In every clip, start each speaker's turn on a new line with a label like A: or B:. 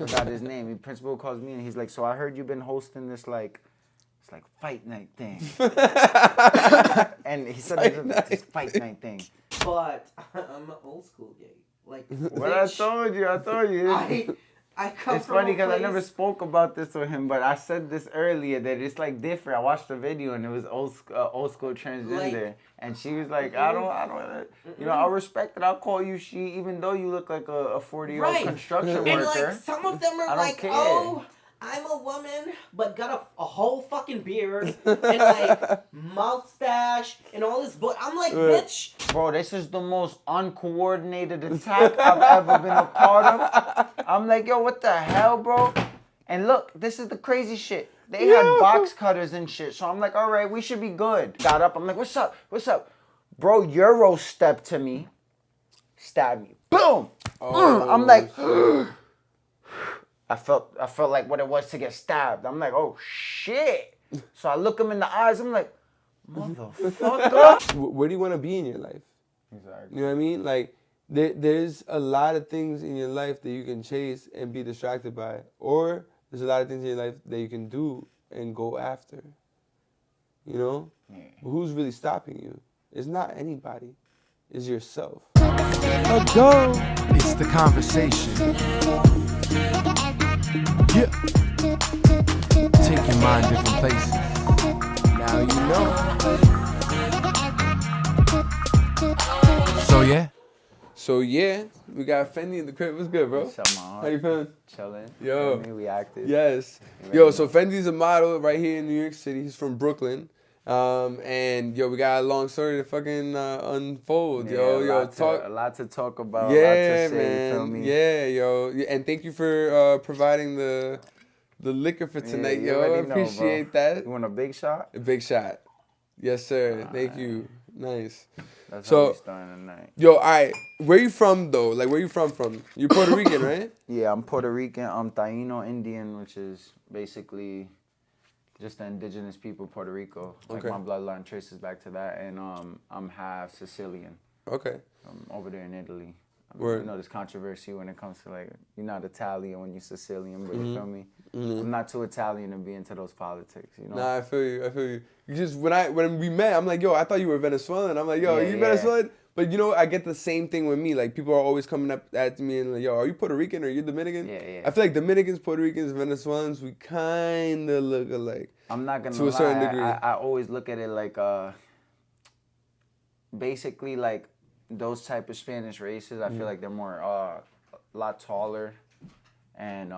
A: forgot his name. The principal calls me and he's like, so I heard you've been hosting this like, it's like fight night thing. And he said this fight night thing.
B: But I'm an old school gay. Like,
A: what I told you.
B: I come
A: it's
B: from
A: funny
B: a
A: because I
B: place-
A: never spoke about this with him, but I said this earlier that it's like different. I watched the video and it was old school transgender, and she was like, I don't, I respect it. I'll call you she, even though you look like a 40-year-old construction worker.
B: And like some of them are like,
A: care.
B: oh, I'm a woman, but got a whole fucking beard and like mustache and all this. But I'm like, bitch.
A: Bro, this is the most uncoordinated attack I've ever been a part of. I'm like, yo, what the hell, bro? And look, this is the crazy shit. They had box cutters and shit. So I'm like, all right, we should be good. Got up. I'm like, what's up? What's up? Bro, Euro stepped to me, stabbed me. Boom. I'm like, I felt like what it was to get stabbed. I'm like, oh shit. So I look him in the eyes. I'm like, motherfucker.
C: Where do you want to be in your life?
A: Exactly.
C: You know what I mean? Like, there's a lot of things in your life that you can chase and be distracted by. Or there's a lot of things in your life that you can do and go after. You know?
A: Yeah.
C: But who's really stopping you? It's not anybody. It's yourself. Let's go.
D: It's the conversation. Yeah. Take your mind different places. Now you know.
C: So yeah, we got Fendi in the crib. What's good, bro?
A: What's up, man?
C: How you feeling?
A: Chilling.
C: Yo.
A: We active.
C: Yes. Yo, so Fendi's a model right here in New York City. He's from Brooklyn. And yo, we got a long story to fucking unfold.
A: Yeah,
C: Yo,
A: a lot to talk about.
C: Yeah,
A: a lot to say,
C: man.
A: You feel me?
C: Yeah, yo. And thank you for providing the liquor for tonight,
A: you
C: yo. I
A: already know,
C: appreciate
A: bro.
C: that.
A: You want a big shot?
C: A big shot. Yes, sir. Thank you. Nice.
A: That's
C: So-
A: how we starting tonight.
C: Yo, all right. Where you from, though? Like, where you from? You're Puerto Rican, right?
A: Yeah, I'm Puerto Rican. I'm Taino Indian, which is basically just the indigenous people of Puerto Rico. Like
C: Okay.
A: my bloodline traces back to that, and I'm half Sicilian.
C: Okay.
A: I'm over there in Italy.
C: Word.
A: You know, there's controversy when it comes to like you're not Italian when you're Sicilian, but you feel me? I'm not too Italian to be into those politics, you know.
C: Nah, I feel you. You just when we met, I'm like, yo, I thought you were Venezuelan. I'm like, yo,
A: Yeah,
C: you
A: yeah.
C: Venezuelan? But you know, I get the same thing with me. Like people are always coming up at me and like, yo, are you Puerto Rican or are you Dominican?
A: Yeah.
C: I feel like Dominicans, Puerto Ricans, Venezuelans, we kind of look alike.
A: I'm not gonna
C: to a
A: lie.
C: certain degree.
A: I always look at it like basically like those type of Spanish races. I feel like they're more a lot taller, and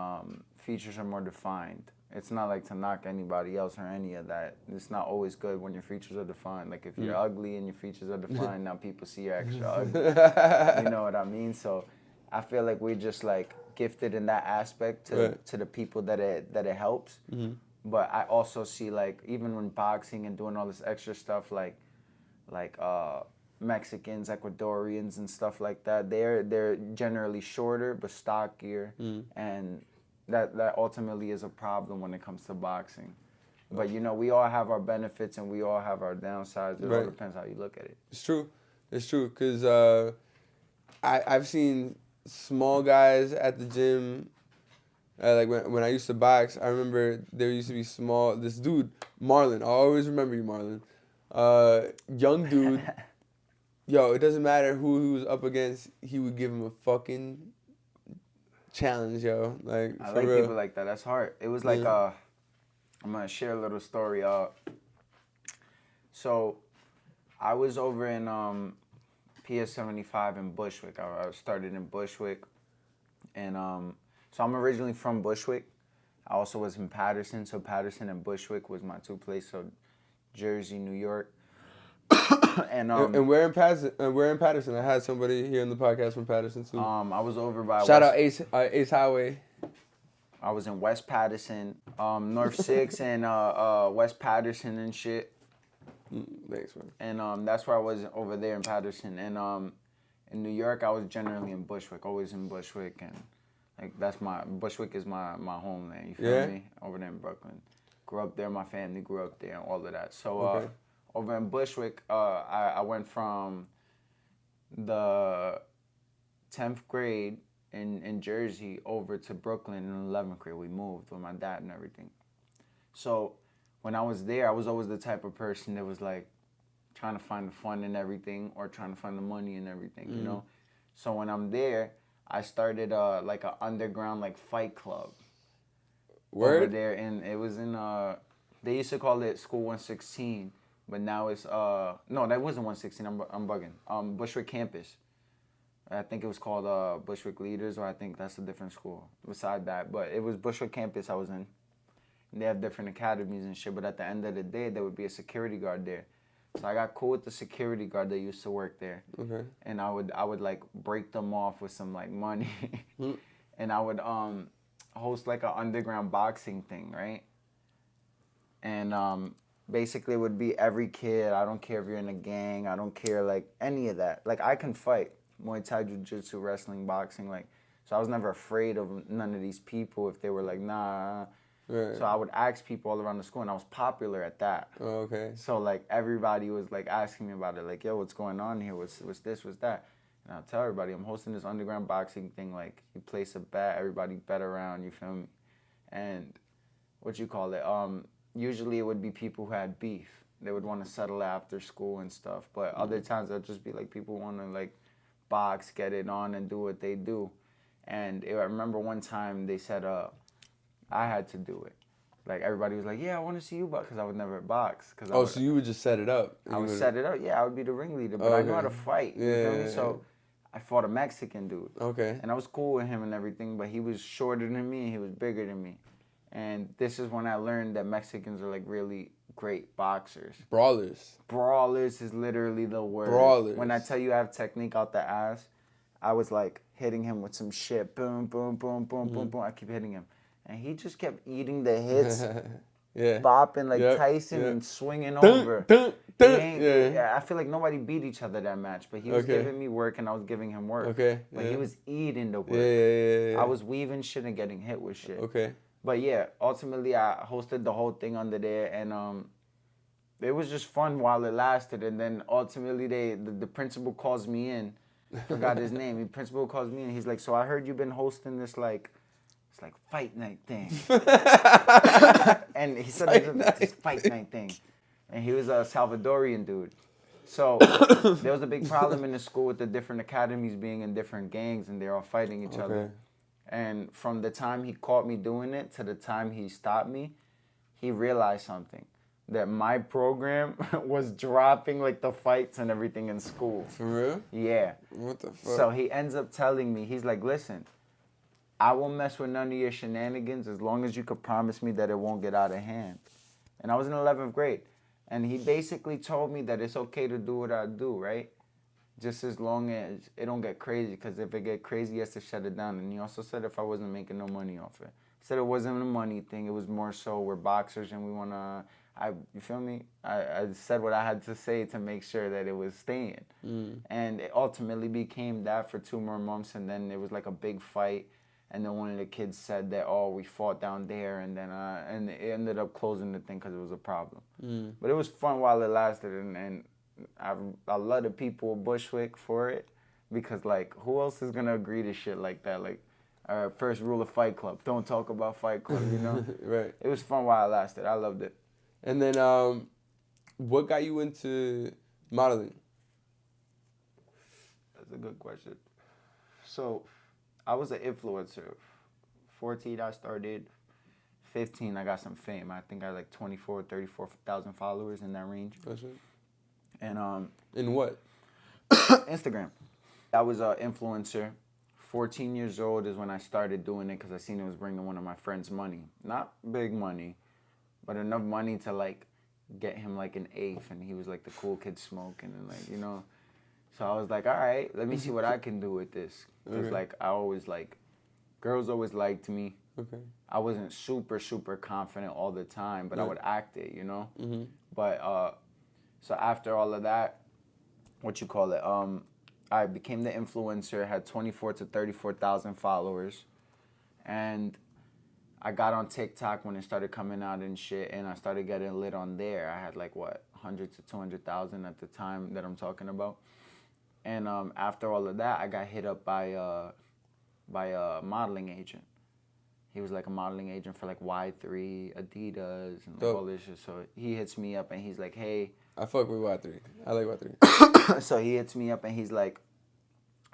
A: features are more defined. It's not like to knock anybody else or any of that. It's not always good when your features are defined. Like if you're ugly and your features are defined, now people see you're extra ugly. You know what I mean? So I feel like we're just like gifted in that aspect to the people that it helps. But I also see like even when boxing and doing all this extra stuff like Mexicans, Ecuadorians and stuff like that, they're generally shorter but stockier, and that ultimately is a problem when it comes to boxing. But you know, we all have our benefits and we all have our downsides. It all depends how you look at it.
C: It's true, because I've seen small guys at the gym. Like when I used to box, I remember there used to be this dude, Marlon. I always remember you, Marlon. Young dude. Yo, it doesn't matter who he was up against. He would give him a fucking challenge, yo. Like
A: I
C: for
A: like
C: real.
A: people like that. That's hard. It was like I'm gonna share a little story. So I was over in PS 75 in Bushwick. I started in Bushwick, and so I'm originally from Bushwick. I also was in Patterson, so Patterson and Bushwick was my two places. So Jersey, New York. And
C: where in Patterson? I had somebody here in the podcast from Patterson too.
A: I was over by
C: Shout out Ace Highway.
A: I was in West Patterson, North 6 and West Patterson and shit.
C: Thanks, man.
A: And that's where I was over there in Patterson. And in New York, I was generally in Bushwick, always in Bushwick, and like Bushwick is my homeland. You feel me? Over there in Brooklyn, grew up there. My family grew up there, and all of that. So over in Bushwick, I went from the 10th grade in Jersey over to Brooklyn in 11th grade. We moved with my dad and everything. So when I was there, I was always the type of person that was like trying to find the fun in everything or trying to find the money in everything, you know? So when I'm there, I started like an underground like fight club.
C: Word?
A: Over there, and it was in they used to call it School 116, but now it's no, that wasn't 116. I'm bugging. Bushwick campus. I think it was called Bushwick Leaders, or I think that's a different school beside that. But it was Bushwick campus I was in. And they have different academies and shit, but at the end of the day, there would be a security guard there. So I got cool with the security guard that used to work there.
C: Okay.
A: And I would like break them off with some like money. And I would host like an underground boxing thing, right? And basically it would be every kid. I don't care if you're in a gang. I don't care like any of that. Like I can fight Muay Thai, Jiu-Jitsu, wrestling, boxing. Like, so I was never afraid of none of these people if they were like, nah.
C: Right.
A: So I would ask people all around the school, and I was popular at that.
C: Oh, okay.
A: So like everybody was like asking me about it, like, yo, what's going on here? What's this? What's that? And I'll tell everybody, I'm hosting this underground boxing thing. Like, you place a bet, everybody bet around. You feel me? And what you call it? Usually it would be people who had beef. They would want to settle after school and stuff. But other times it'd just be like people want to like box, get it on, and do what they do. And I remember one time they said, I had to do it. Like, everybody was like, yeah, I want to see you box, because I would never box.
C: So you would just set it up?
A: I would set it up. Yeah, I would be the ringleader, but I knew how to fight. You feel me?
C: Yeah.
A: So I fought a Mexican dude.
C: Okay.
A: And I was cool with him and everything, but he was shorter than me and he was bigger than me. And this is when I learned that Mexicans are like really great boxers.
C: Brawlers.
A: Brawlers is literally the word.
C: Brawlers.
A: When I tell you I have technique out the ass, I was like hitting him with some shit. Boom, boom, boom, boom, boom, boom. I keep hitting him. And he just kept eating the hits,
C: Yeah.
A: bopping like Tyson and swinging over. Yeah, I feel like nobody beat each other that match, but he was giving me work and I was giving him work.
C: Okay.
A: But he was eating the work.
C: Yeah.
A: I was weaving shit and getting hit with shit.
C: Okay.
A: But yeah, ultimately I hosted the whole thing under there, and it was just fun while it lasted. And then ultimately the principal calls me in. I forgot his name. The principal calls me in. He's like, so I heard you've been hosting this like fight night thing. And he said this fight night thing. And he was a Salvadorian dude. So there was a big problem in the school with the different academies being in different gangs, and they're all fighting each other. And from the time he caught me doing it to the time he stopped me, he realized something. That my program was dropping like the fights and everything in school.
C: For real?
A: Yeah.
C: What the fuck?
A: So he ends up telling me, he's like, listen, I won't mess with none of your shenanigans as long as you could promise me that it won't get out of hand. And I was in 11th grade. And he basically told me that it's okay to do what I do, right? Just as long as it don't get crazy, because if it get crazy, he has to shut it down. And he also said if I wasn't making no money off it. He said it wasn't a money thing. It was more so we're boxers and we want to, you feel me? I said what I had to say to make sure that it was staying. And it ultimately became that for 2 more months. And then it was like a big fight. And then one of the kids said that, oh, we fought down there. And then and it ended up closing the thing because it was a problem. But it was fun while it lasted. And I love the people of Bushwick for it, because like who else is gonna agree to shit like that? Like, first rule of Fight Club: don't talk about Fight Club. You know,
C: Right.
A: It was fun while it lasted. I loved it.
C: And then, what got you into modeling?
A: That's a good question. So, I was an influencer. 14, I started. 15, I got some fame. I think I had like 34,000 followers in that range.
C: That's right.
A: And
C: In what?
A: Instagram. I was an influencer. 14 years old is when I started doing it because I seen it was bringing one of my friends money. Not big money, but enough money to like get him like an eighth, and he was like the cool kid smoking and like, you know. So I was like, all right, let me see what I can do with this. Because like I always like, girls always liked me.
C: Okay.
A: I wasn't super confident all the time, but I would act it, you know. But so after all of that, what you call it? I became the influencer. Had 24 to 34,000 followers, and I got on TikTok when it started coming out and shit, and I started getting lit on there. I had like what 100 to 200,000 at the time that I'm talking about. And after all of that, I got hit up by by a modeling agent. He was like a modeling agent for like Y3, Adidas, and like all this shit. So he hits me up and he's like, hey.
C: I fuck with Y3. I like Y3.
A: So he hits me up and he's like,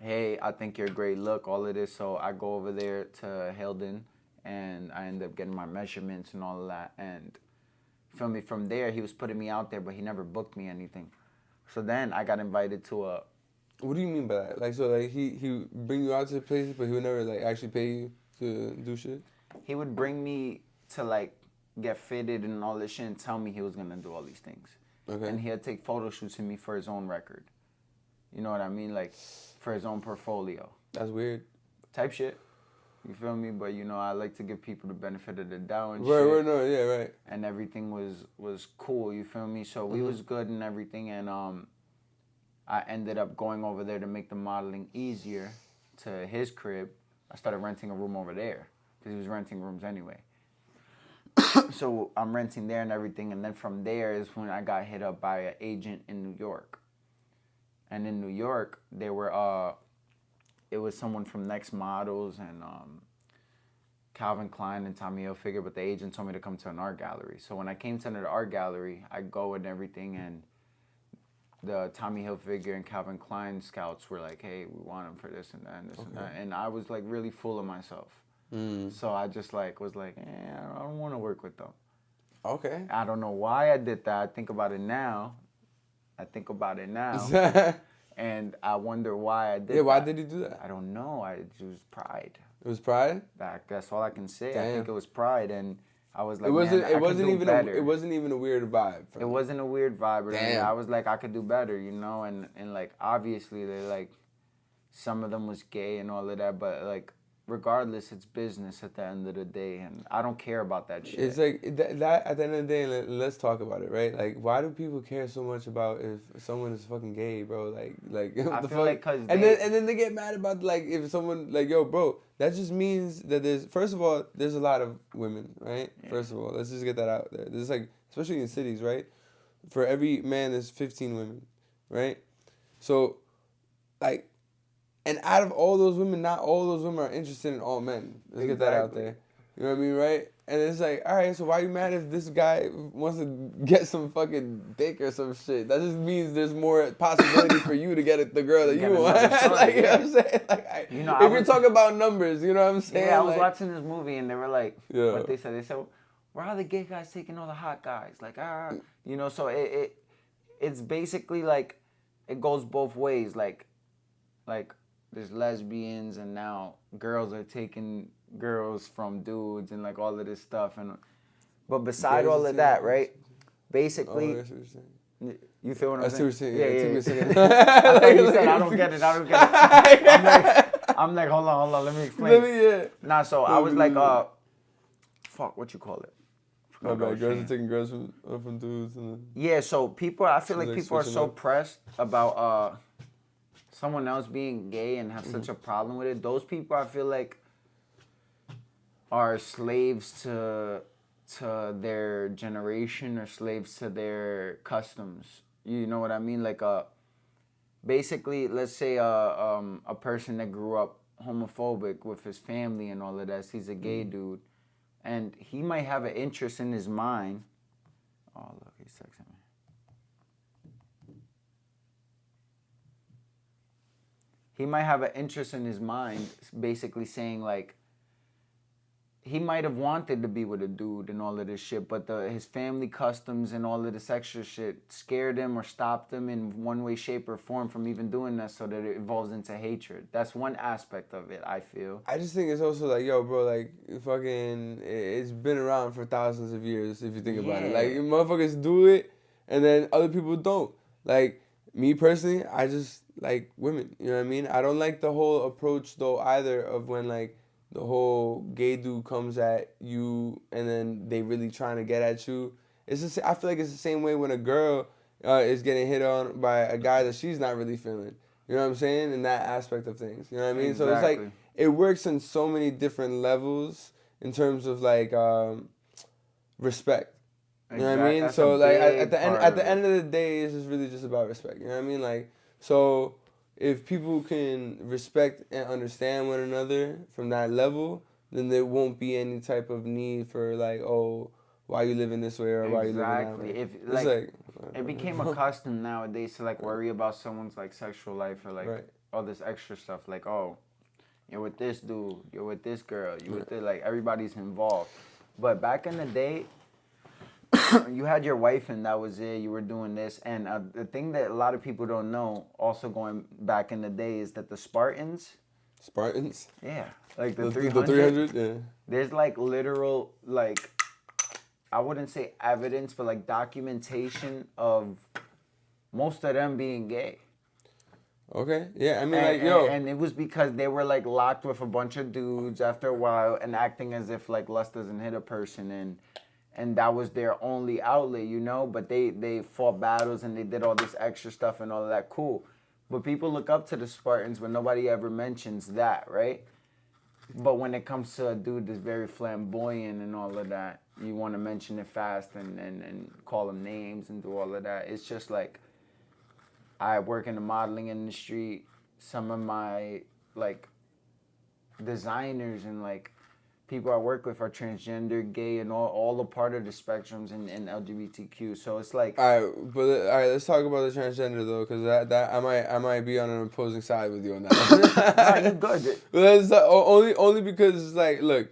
A: hey, I think you're a great look, all of this. So I go over there to Hilden and I end up getting my measurements and all of that. And feel me, from there, he was putting me out there, but he never booked me anything. So then I got invited to a...
C: What do you mean by that? Like, so like he bring you out to places, but he would never like actually pay you to do shit?
A: He would bring me to like get fitted and all this shit and tell me he was gonna do all these things.
C: Okay.
A: And he'd take photo shoots of me for his own record. You know what I mean? Like, for his own portfolio.
C: That's weird.
A: Type shit. You feel me? But, you know, I like to give people the benefit of the doubt and
C: Right,
A: shit.
C: right, no, yeah, right.
A: And everything was cool, you feel me? So we was good and everything. And I ended up going over there to make the modeling easier to his crib. I started renting a room over there because he was renting rooms anyway. So I'm renting there and everything, and then from there is when I got hit up by an agent in New York. And in New York, there were it was someone from Next Models and Calvin Klein and Tommy Hilfiger, but the agent told me to come to an art gallery. So when I came to the art gallery, I go and everything, and the Tommy Hilfiger and Calvin Klein scouts were like, hey, we want him for this and that and this and that. And I was like really full of myself. So I just like was like, I don't want to work with them.
C: Okay.
A: I don't know why I did that. I think about it now. And I wonder why I did that.
C: Yeah, why did he do that?
A: I don't know. It was pride.
C: It was pride?
A: That's all I can say.
C: Damn.
A: I think it was pride, and I was like,
C: It wasn't
A: better.
C: it wasn't even a weird vibe.
A: It wasn't a weird vibe. Or
C: Damn.
A: anything. I was like, I could do better, you know? And like, obviously, they're like, some of them was gay and all of that, but like, regardless, it's business at the end of the day, and I don't care about that shit.
C: It's like that at the end of the day. Let's talk about it, right? Like, why do people care so much about if someone is fucking gay, bro? Like what
A: I
C: the
A: feel
C: fuck?
A: like 'cause
C: and then they get mad about like if someone like, yo, bro, that just means that there's first of all there's a lot of women, right? Yeah. First of all, let's just get that out there. There's like, especially in cities, right? For every man, there's 15 women, right? So, like. And out of all those women, not all those women are interested in all men. Let's get that out there. You know what I mean, right? And it's like, all right, so why you mad if this guy wants to get some fucking dick or some shit? That just means there's more possibility for you to get the girl that you want. Like, you know what I'm saying? Like, if you're talking about numbers, you know what I'm saying?
A: Yeah, I was watching this movie and they were like,
C: yeah.
A: What they said, where are the gay guys taking all the hot guys? Like, you know, so it's basically like, it goes both ways. Like, there's lesbians and now girls are taking girls from dudes and like all of this stuff. But beside all of that, right? Basically, you feel what I'm saying? Yeah. I thought you said I don't get it. I'm like, hold on, let me explain. Nah, so I was like, fuck, what you call it?
C: My bad. Girls are taking girls from dudes.
A: Yeah, so I feel like people are so pressed about someone else being gay and have such a problem with it. Those people, I feel like, are slaves to their generation or slaves to their customs. You know what I mean? Like, basically, let's say a person that grew up homophobic with his family and all of that, he's a gay dude, and he might have an interest in his mind. Oh, look, he's texting me. He might have an interest in his mind, basically saying, like, he might have wanted to be with a dude and all of this shit, but his family customs and all of this extra shit scared him or stopped him in one way, shape, or form from even doing that, so that it evolves into hatred. That's one aspect of it, I feel.
C: I just think it's also like, yo, bro, like, fucking, it's been around for thousands of years, if you think about it. Like, motherfuckers do it, and then other people don't. Like, me personally, I just like women, you know what I mean? I don't like the whole approach, though, either, of when, like, the whole gay dude comes at you and then they really trying to get at you. It's just, I feel like it's the same way when a girl is getting hit on by a guy that she's not really feeling. You know what I'm saying? In that aspect of things. You know what I mean?
A: Exactly.
C: So it's like, it works in so many different levels in terms of like respect. You know what I mean?
A: That's
C: so like at the
A: end
C: end of the day, it's just really just about respect. You know what I mean? Like, so if people can respect and understand one another from that level, then there won't be any type of need for like, oh, why you living this way or why you living that way.
A: If
C: It's
A: like it became accustomed nowadays to like worry about someone's like sexual life or like
C: Right.
A: all this extra stuff. Like, oh, you're with this dude, you're with this girl, you're with this, like everybody's involved. But back in the day, you had your wife and that was it. You were doing this, and the thing that a lot of people don't know, also going back in the day, is that the Spartans, yeah, like the 300,
C: 300, yeah.
A: there's like literal like, I wouldn't say evidence, but like documentation of most of them being gay.
C: Okay, yeah, I mean,
A: And,
C: like, yo.
A: and it was because they were like locked with a bunch of dudes after a while and acting as if like lust doesn't hit a person, and that was their only outlet, you know. But they fought battles and they did all this extra stuff and all of that, cool. But people look up to the Spartans, but nobody ever mentions that, right? But when it comes to a dude that's very flamboyant and all of that, you want to mention it fast and call them names and do all of that. It's just like, I work in the modeling industry. Some of my like designers and like people I work with are transgender, gay, and all the part of the spectrums in LGBTQ. So it's like,
C: All right, let's talk about the transgender though, because that I might be on an opposing side with you on that.
A: nah, you good.
C: But it's only because it's like, look,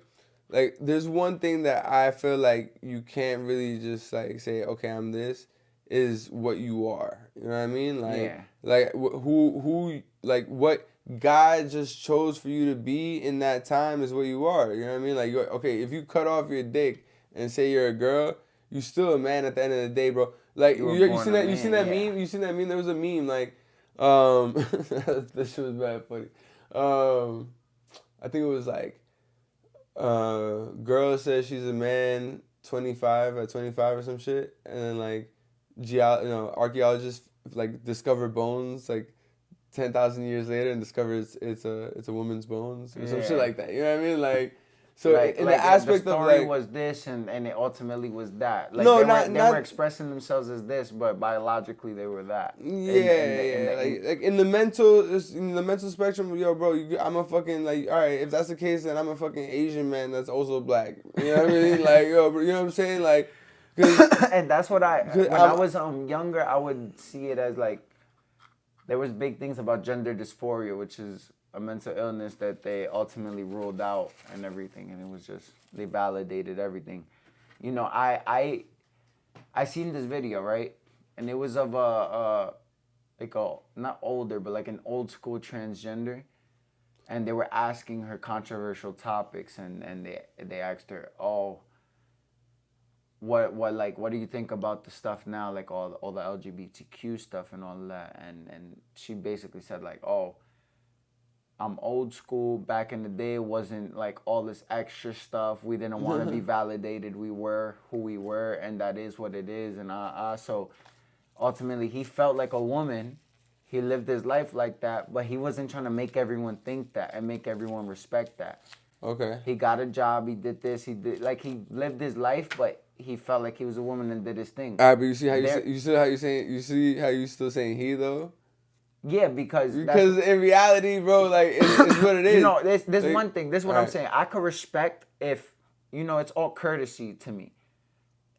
C: like there's one thing that I feel like you can't really just like say, okay, I'm this, is what you are. You know what I mean? Like,
A: Yeah.
C: like who like what God just chose for you to be in that time is what you are. You know what I mean? Like, okay, if you cut off your dick and say you're a girl, you still a man at the end of the day, bro. Like, you seen that? You seen that meme? You seen that meme? There was a meme like, this shit was bad funny. I think it was like, girl says she's a man 25 at 25 or some shit, and then like, archaeologists like discover bones like 10,000 years later and discover it's a woman's bones or some shit like that. You know what I mean? Like, so
A: like,
C: in
A: like
C: the aspect
A: the
C: of
A: story
C: like,
A: was this and it ultimately was that. Like,
C: No,
A: they
C: not
A: were expressing themselves as this, but biologically they were that.
C: Like in the mental spectrum, yo, bro, I'm a fucking like, all right, if that's the case, then I'm a fucking Asian man that's also black. You know what I mean? Like, yo, bro, you know what I'm saying? Like,
A: and that's what when I was younger, I would see it as like, there was big things about gender dysphoria, which is a mental illness that they ultimately ruled out and everything, and it was just, they validated everything. You know, I seen this video, right? And it was of like a, not older, but like an old school transgender, and they were asking her controversial topics, and they asked her, oh, what do you think about the stuff now, like all the LGBTQ stuff and all of that, and she basically said like, oh, I'm old school. Back in the day, it wasn't like all this extra stuff. We didn't want to be validated. We were who we were, and that is what it is. And so ultimately, he felt like a woman. He lived his life like that, but he wasn't trying to make everyone think that and make everyone respect that.
C: okay,
A: He got a job. He did this. He did, like, he lived his life, but he felt like he was a woman and did his thing.
C: all right, but you see how you see how you still saying he though?
A: Yeah, because
C: In reality, bro, like it's what it is.
A: you know, there's
C: like,
A: one thing. This is what I'm
C: alright.
A: saying. I could respect if, you know, it's all courtesy to me.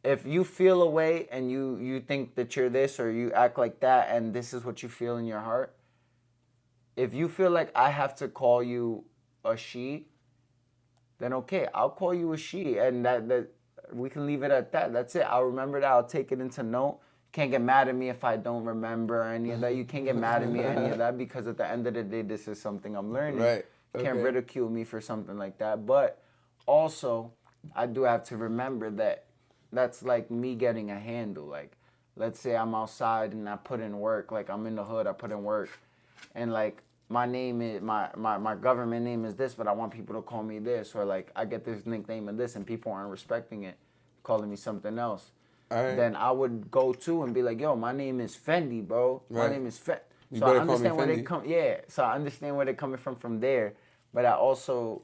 A: If you feel a way and you think that you're this or you act like that and this is what you feel in your heart, if you feel like I have to call you a she, then okay, I'll call you a she, and that we can leave it at that. That's it. I'll remember that. I'll take it into note. Can't get mad at me if I don't remember any of that. You can't get mad at me any of that, because at the end of the day, this is something I'm learning.
C: Right.
A: You can't
C: Okay.
A: ridicule me for something like that. But also, I do have to remember that that's like me getting a handle. Like, let's say I'm outside and I put in work. Like, I'm in the hood, I put in work. And like, my name is, my government name is this, but I want people to call me this. Or like, I get this nickname and this, and people aren't respecting it, calling me something else.
C: Alright.
A: Then I would go to and be like, yo, my name is FENDI, bro. My
C: Right.
A: name is FENDI.
C: You
A: So I
C: better call me
A: understand where they
C: Fendi.
A: come. Yeah, so I understand where they're coming from there. But I also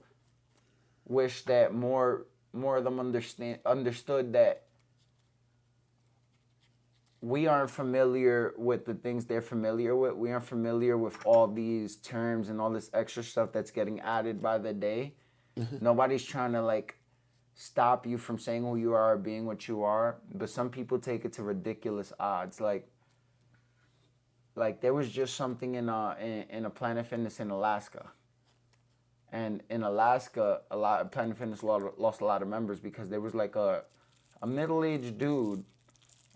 A: wish that more of them understood that we aren't familiar with the things they're familiar with. We aren't familiar with all these terms and all this extra stuff that's getting added by the day. Nobody's trying to like stop you from saying who you are or being what you are, but some people take it to ridiculous odds. Like there was just something in a Planet Fitness in Alaska. And in Alaska, Planet Fitness lost a lot of members because there was like a middle-aged dude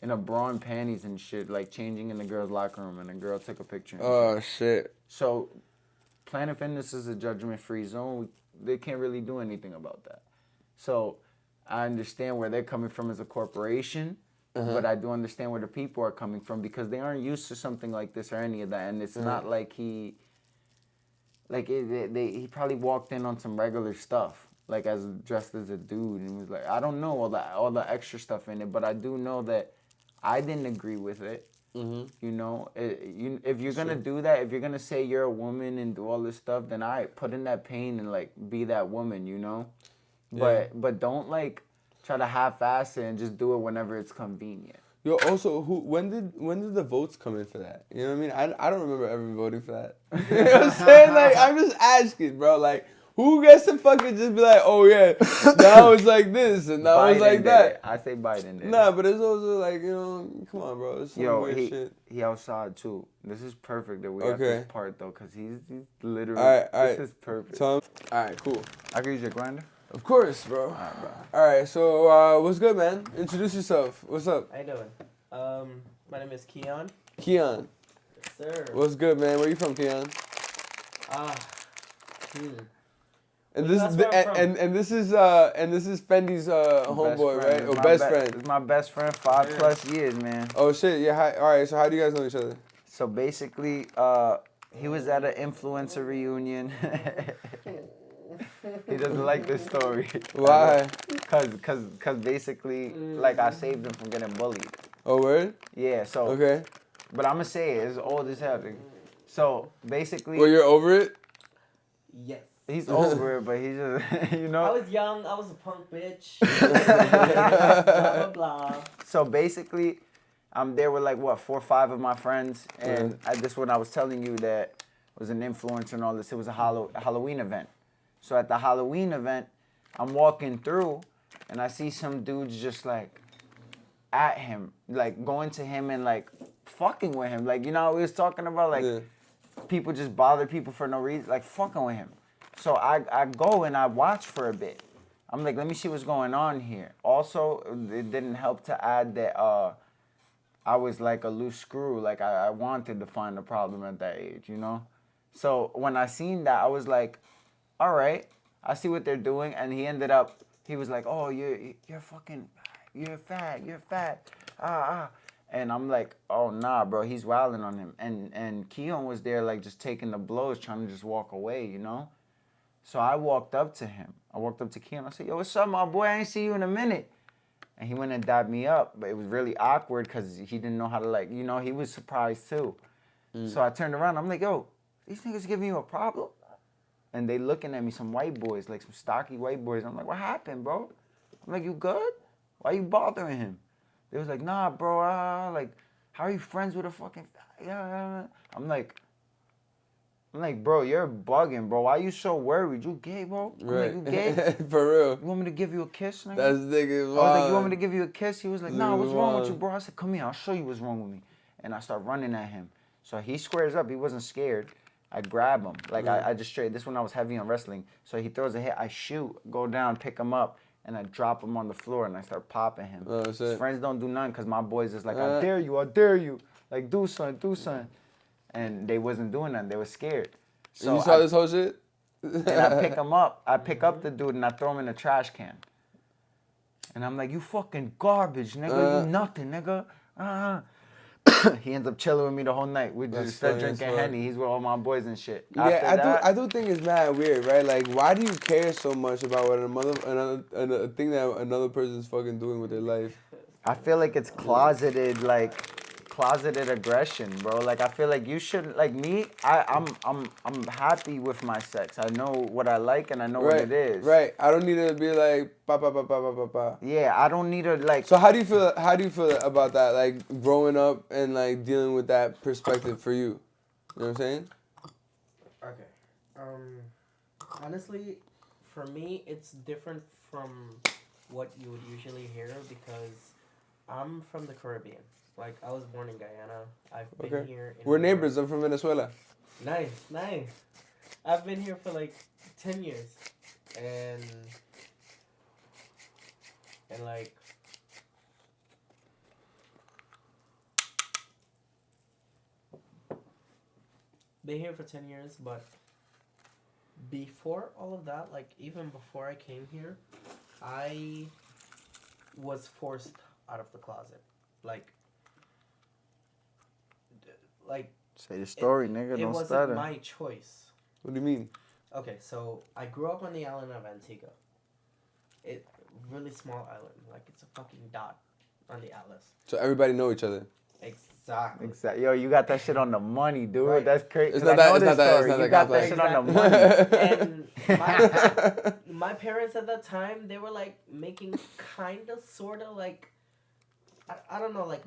A: in a bra and panties and shit, like changing in the girls' locker room, and a girl took a picture.
C: Oh shit.
A: So, Planet Fitness is a judgment-free zone. They can't really do anything about that. So, I understand where they're coming from as a corporation, but I do understand where the people are coming from because they aren't used to something like this or any of that, and it's not like he probably walked in on some regular stuff, like as dressed as a dude, and was like, I don't know all the extra stuff in it, but I do know that I didn't agree with it. You know, if you're gonna do that, if you're gonna say you're a woman and do all this stuff, then I put in that pain and like be that woman, you know. But don't like try to half-ass it and just do it whenever it's convenient.
C: Yo, also, when did the votes come in for that? You know what I mean? I don't remember ever voting for that. You know what I'm saying? Like, I'm just asking, bro. Like, who gets to fucking just be like, oh yeah, now it's like this and now it's like that?
A: I say Biden did.
C: Nah, but it's also like, you know, come on, bro. It's some weird shit.
A: He outside too. This is perfect that we got this part though, cause he's literally.
C: All right.
A: This is perfect.
C: Tom. All right, cool.
A: I can use your grinder.
C: Of course, bro.
A: Alright, bro.
C: All right, so what's good, man? Introduce yourself. What's up?
B: How you doing? My name is Keon.
C: Keon.
B: Yes, sir.
C: What's good, man? Where you from, Keon? And this is and this is Fendi's homeboy, right? Or best friend.
A: It's my best friend, 5+ years, man.
C: Oh shit, yeah. All right, so how do you guys know each other?
A: So basically, he was at an influencer reunion. He doesn't like this story.
C: Why?
A: Cause basically, like I saved him from getting bullied.
C: Oh, word?
A: Yeah. So.
C: Okay.
A: But I'ma say it. It's old as hell. So basically.
C: Well, you're over it?
B: Yes.
A: He's over it, but he's just, you know.
B: I was young. I was a punk bitch. Blah, blah, blah.
A: So basically, I'm there with like, 4 or 5 of my friends. And this one I was telling you that was an influencer and all this. It was a Halloween event. So at the Halloween event, I'm walking through and I see some dudes just like at him, like going to him and like fucking with him. Like, you know what we was talking about? Like people just bother people for no reason, like fucking with him. So I go and I watch for a bit. I'm like, let me see what's going on here. Also, it didn't help to add that I was like a loose screw. Like I wanted to find a problem at that age, you know? So when I seen that, I was like, all right, I see what they're doing. And he was like, oh, you're fat. And I'm like, oh, nah, bro, he's wilding on him. And Keon was there, like, just taking the blows, trying to just walk away, you know? So I walked up to him. I walked up to Keon. I said, yo, what's up, my boy? I ain't see you in a minute. And he went and dabbed me up. But it was really awkward because he didn't know how to, like, you know, he was surprised, too. So I turned around. I'm like, yo, these niggas giving you a problem? And they looking at me, some white boys, like some stocky white boys. I'm like, what happened, bro? I'm like, you good? Why you bothering him? They was like, nah, bro, like, how are you friends with a fucking, yeah. I'm like, bro, you're bugging, bro. Why you so worried? You gay, bro? I'm like, you gay?
C: For real.
A: You want me to give you a kiss, nigga?
C: That's nigga.
A: I was like, you want me to give you a kiss? He was like, nah, what's wrong with you, bro? I said, come here, I'll show you what's wrong with me. And I start running at him. So he squares up. He wasn't scared. I grab him. Like, I just straight, this one I was heavy on wrestling. So he throws a hit. I shoot, go down, pick him up, and I drop him on the floor, and I start popping him.
C: Oh,
A: His friends don't do nothing because my boys is like, I dare you. Like, do something. And they wasn't doing nothing. They were scared. So
C: you saw this whole shit?
A: And I pick him up. I pick up the dude, and I throw him in a trash can. And I'm like, you fucking garbage, nigga. You nothing, nigga. He ends up chilling with me the whole night. We just start drinking Henny. He's with all my boys and shit.
C: Yeah, I do think it's mad weird, right? Like, why do you care so much about what another thing that another person's fucking doing with their life?
A: I feel like it's closeted, like closeted aggression, bro. Like I feel like you should like me. I'm happy with my sex. I know what I like and I know what it is.
C: Right. I don't need to be like pa pa pa pa pa pa pa.
A: Yeah, I don't need to like.
C: So how do you feel? How do you feel about that? Like growing up and like dealing with that perspective for you. You know what I'm saying?
B: Okay. Honestly, for me, it's different from what you would usually hear because I'm from the Caribbean. Like, I was born in Guyana. I've been here.
C: We're neighbors. I'm from Venezuela.
B: Nice. I've been here for like 10 years. And like, been here for 10 years, but before all of that, like even before I came here, I was forced out of the closet. Like
A: Say the story, nigga.
B: it
A: Don't
B: wasn't
A: stutter.
B: my choice.
C: What do you mean?
B: Okay, so I grew up on the island of Antigua. It really small island, like it's a fucking dot on the atlas.
C: So everybody know each other.
B: Exactly.
A: Exactly. Yo, you got that shit on the money, dude.
B: Right.
A: That's crazy.
C: It's not that. It's not that. It's not
A: You
C: that
A: got that
C: complex.
A: shit on the money.
B: And my parents at that time, they were like making kind of, sort of like, I don't know, like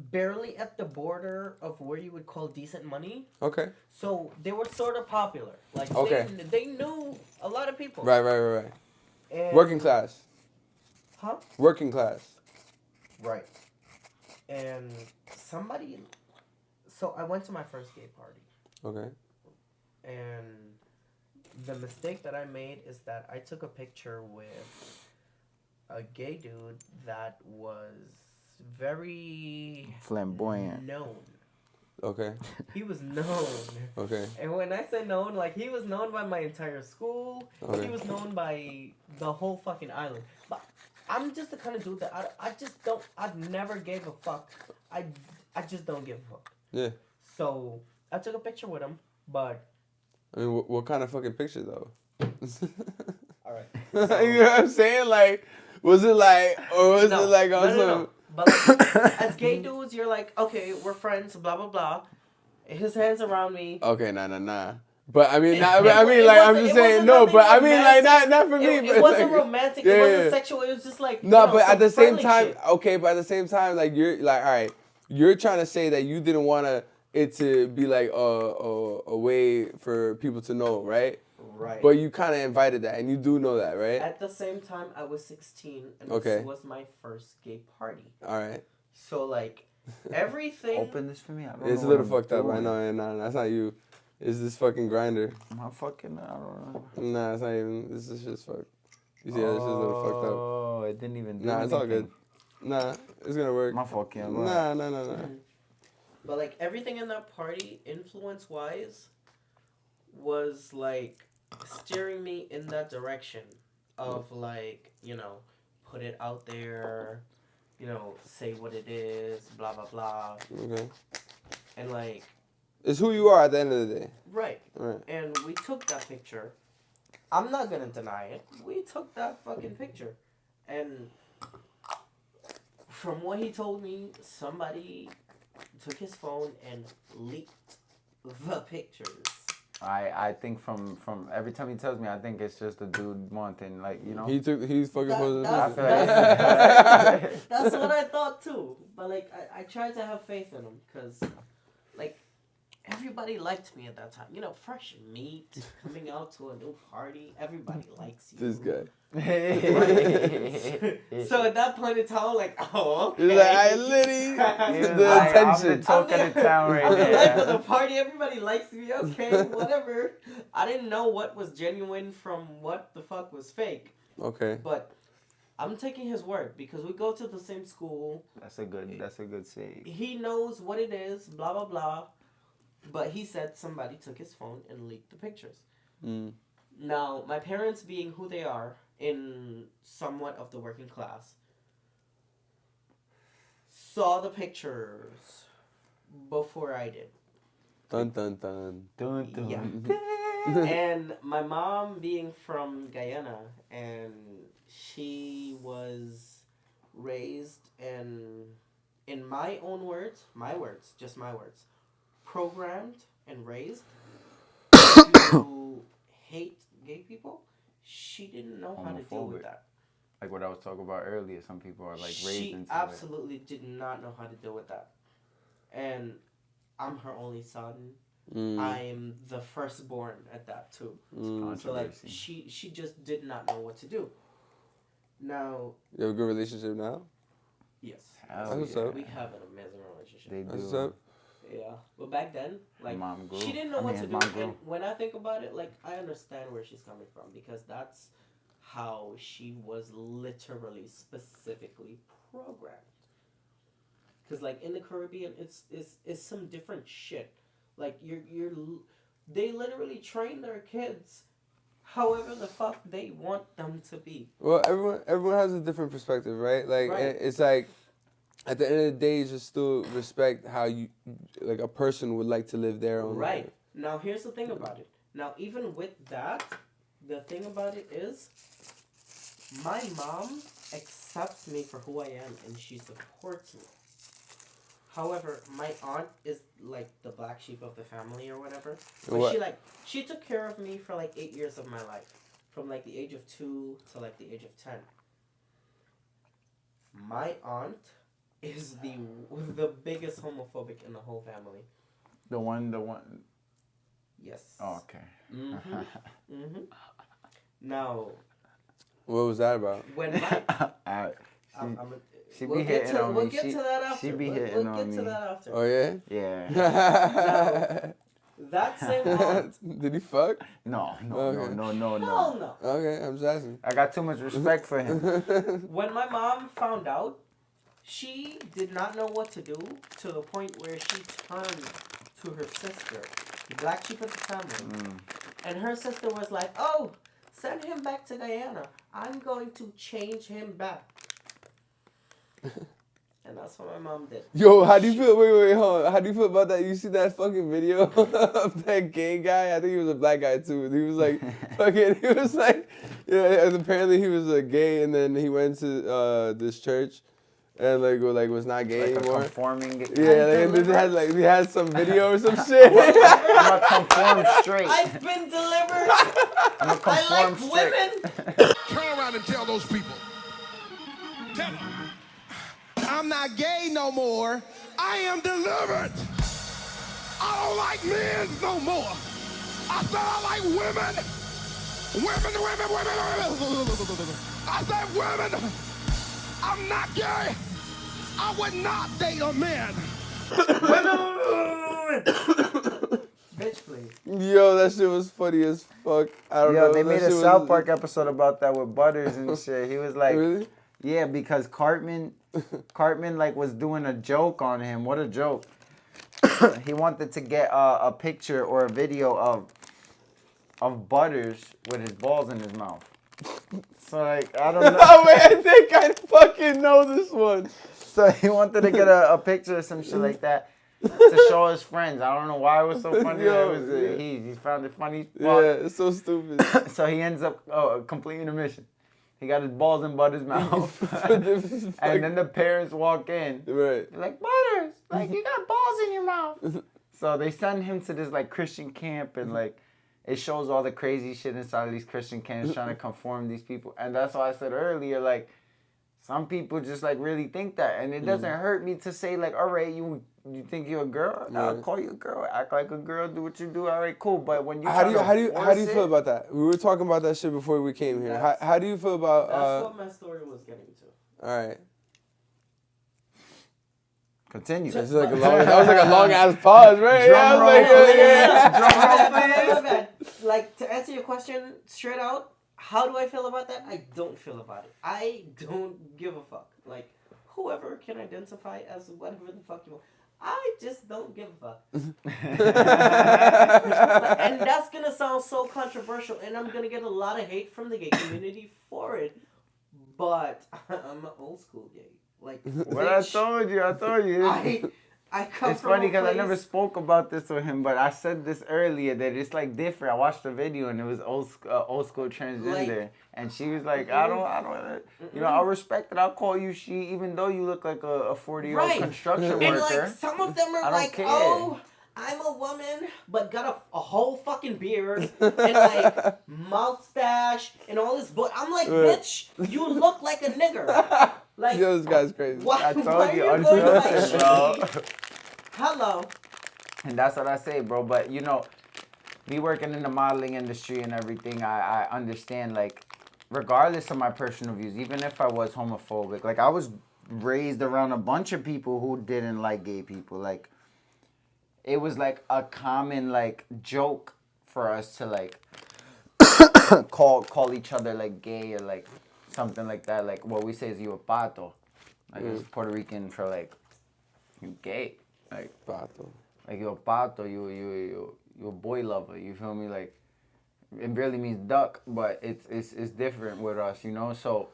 B: barely at the border of where you would call decent money.
C: Okay.
B: So they were sort of popular. Like
C: Okay.
B: they knew a lot of people.
C: Right.
B: And,
C: Working class.
B: Huh?
C: Working class.
B: Right. And somebody. So I went to my first gay party.
C: Okay.
B: And the mistake that I made is that I took a picture with a gay dude that was very
A: Flamboyant.
B: known.
C: Okay.
B: He was known.
C: Okay.
B: And when I say known, like he was known by my entire school.
C: Okay.
B: He was known by the whole fucking island. But I'm just the kind of dude that I just don't, I've never gave a fuck. I just don't give a fuck.
C: Yeah.
B: So I took a picture with him, but.
C: I mean, what kind of fucking picture though?
B: Alright.
C: You know what I'm saying? Like, was it like, or was it like on some?
B: No. But like, as gay dudes, you're like, okay, we're friends, blah blah blah. His hands around me.
C: Okay, nah. But I mean,
B: It
C: like, I'm just
B: wasn't
C: saying, no.
B: nothing
C: But I mean, like,
B: romantic.
C: not for me.
B: It
C: but
B: wasn't
C: like,
B: romantic.
C: yeah,
B: It wasn't
C: yeah.
B: sexual. It was just like
C: No,
B: you know,
C: but at
B: some
C: the same
B: friendly
C: time,
B: shit.
C: okay. But at the same time, like you're like, all right, you're trying to say that you didn't want it to be like a way for people to know, right?
B: Right.
C: But you kind of invited that, and you do know that, right?
B: At the same time, I was 16, and
C: Okay.
B: this was my first gay party.
C: All right.
B: So like, everything.
A: Open this for me. I don't
C: It's a
A: know
C: little
A: what I'm
C: fucked up. I
A: doing.
C: know, and nah, that's not you. It's this fucking grinder.
A: My fucking, I don't know.
C: Nah, it's not even. This is just fucked. You see, how this is a little fucked up.
A: Oh, it didn't even do
C: Nah, it's all
A: anything.
C: good. Nah, it's gonna work.
A: My fault, Kim.
C: Nah.
B: But like everything in that party, influence wise, was like steering me in that direction of like, you know, put it out there, you know, say what it is, blah blah blah.
C: Okay.
B: And like,
C: It's who you are at the end of the day.
B: right.
C: Right.
B: And we took that picture. I'm not gonna deny it. We took that fucking picture. And from what he told me, somebody took his phone and leaked the pictures.
A: I think from every time he tells me, I think it's just a dude wanting, like, you know.
C: He's fucking posted.
B: That's,
A: that's-
B: that's what I thought too. But like, I tried to have faith in him because, like, everybody liked me at that time. You know, fresh meat coming out to a new party. Everybody likes you.
C: This guy.
B: So at that point in time, like, oh, okay.
C: He's like, I Liddy.
A: He's
C: The
A: like, I'm
C: attention.
A: the talk of the town right
B: I'm the life of the
A: there.
B: party. Everybody likes me. Okay, whatever. I didn't know what was genuine from what the fuck was fake.
C: Okay.
B: But I'm taking his word because we go to the same school.
A: That's a good say.
B: He knows what it is, blah, blah, blah. But he said somebody took his phone and leaked the pictures.
C: Mm.
B: Now, my parents being who they are in somewhat of the working class, saw the pictures before I did.
C: Dun dun dun.
A: Dun, dun.
B: Yeah. And my mom being from Guyana, and she was raised and in my own words, just my words, programmed and raised to hate gay people, she didn't know how to deal with
A: Homophobic.
B: that.
A: Like what I was talking about earlier, some people are like raised
B: She
A: into
B: absolutely did not know how to deal with that. And I'm her only son. I'm the firstborn at that too. So like she just did not know what to do. Now,
C: You have a good relationship now?
B: yes.
A: Hell
C: What's
A: yeah.
C: up?
B: We have an amazing relationship.
A: They do.
C: What's up?
B: Yeah. But back then, like
A: Mom grew.
B: she didn't know
A: I
B: what
A: mean,
B: to
A: his
B: do.
A: mom grew.
B: And when I think about it, like I understand where she's coming from because that's how she was literally specifically programmed. Cause like in the Caribbean, it's some different shit. Like they literally train their kids however the fuck they want them to be.
C: Well, everyone has a different perspective, right? Like
B: Right.
C: it's like at the end of the day, you just still respect how you like a person would like to live their own
B: Right.
C: life.
B: Now here's the thing about it. Now even with that, the thing about it is my mom accepts me for who I am and she supports me. However, my aunt is like the black sheep of the family or whatever. But
C: What?
B: she took care of me for like 8 years of my life. From like the age of 2 to like the age of 10. My aunt is the biggest homophobic in the whole family.
A: The one.
B: Yes.
A: Oh, okay.
B: Now,
C: What was that about?
B: when my
A: Alright. She
B: we'll
A: be
B: get
A: hitting
B: to,
A: on
B: we'll
A: me.
B: get to that after.
A: She be
B: we'll
A: hitting on
B: get
A: me.
B: to that after.
C: Oh yeah.
A: Yeah.
B: That same aunt.
C: Did he fuck?
A: No.
C: Okay.
B: Hell no.
C: Okay, I'm just asking.
A: I got too much respect for him.
B: When my mom found out, she did not know what to do to the point where she turned to her sister, the black sheep of the family. And her sister was like, oh, send him back to Guyana. I'm going to change him back. And that's what my mom did.
C: Yo, how do you feel? Wait, hold on. How do you feel about that? You see that fucking video of that gay guy? I think he was a black guy too. He was like, fucking, he was like, yeah, and apparently he was a gay, and then he went to this church, and like was not gay
A: Like a
C: anymore.
A: conforming.
C: Yeah, and then they had some video or some shit.
A: I'm a conform straight.
B: I've been delivered.
A: I'm a
B: I
A: conform
B: like
A: straight.
B: women.
D: Turn around and tell those people. Tell them. I'm not gay no more. I am delivered. I don't like men no more. I said I like women. Women. I said women. I'm not gay. I would not date a man.
B: Bitch, please.
C: Yo, that shit was funny as fuck. I don't know.
A: Yo, they
C: that
A: made a
C: shit
A: South
C: was-
A: Park episode about that with Butters and shit. He was like,
C: Really?
A: yeah, because Cartman like was doing a joke on him. What a joke. He wanted to get a picture or a video of Butters with his balls in his mouth. So like, I don't know.
C: Oh wait, I think I fucking know this one.
A: So he wanted to get a picture or some shit like that to show his friends. I don't know why it was so funny.
C: Yo,
A: It was,
C: yeah.
A: he found it funny.
C: Yeah, it's so stupid.
A: So he ends up completing the mission. He got his balls in Butters' mouth. And then the parents walk in.
C: Right.
A: They're like, Butters, like you got balls in your mouth. So they send him to this like Christian camp and like it shows all the crazy shit inside of these Christian camps trying to conform these people. And that's why I said earlier, like, some people just like really think that. And it doesn't hurt me to say like, all right, you think you're a girl? I'll call you a girl. Act like a girl, do what you do, all right, cool. But when you
C: How do you
A: force
C: feel
A: it-
C: about that? We were talking about that shit before we came here.
B: That's-
C: How do you feel about
B: That's what my story was getting to.
C: all right.
A: Continue.
C: That was like a long ass pause, right?
A: Drum roll,
B: Yeah. Like, to answer your question straight out, how do I feel about that? I don't feel about it. I don't give a fuck. Like, whoever can identify as whatever the fuck you want. I just don't give a fuck. And that's going to sound so controversial, and I'm going to get a lot of hate from the gay community for it. But I'm an old school gay. Like,
A: What I
B: bitch,
A: told you.
B: I come
A: It's
B: from
A: funny
B: a
A: because I never
B: place-
A: spoke about this with him, but I said this earlier that it's like different. I watched the video and it was old school transgender,
B: Like-
A: and she was like, I don't, you know, I'll respect it. I'll call you she, even though you look like a 40-year-old
B: Right.
A: construction
B: And
A: worker.
B: like some of them
A: I
B: are
A: don't
B: like,
A: care.
B: oh, I'm a woman, but got a whole fucking beard and like mustache and all this. But I'm like,
C: Right.
B: bitch, you look like a nigger. Like,
C: Yo, this guy's crazy.
B: why,
A: I told
B: why
A: you,
B: are you going to my
A: unfiltered, bro.
B: shitty- Hello.
A: And that's what I say, bro. But you know, me working in the modeling industry and everything, I understand, like, regardless of my personal views, even if I was homophobic, like I was raised around a bunch of people who didn't like gay people. Like, it was like a common like joke for us to like call each other like gay or like something like that. Like what we say is you a pato. Like it's Puerto Rican for like you gay. Like
C: Pato.
A: like you're a pato, you a boy lover. You feel me? Like it really means duck, but it's different with us, you know. So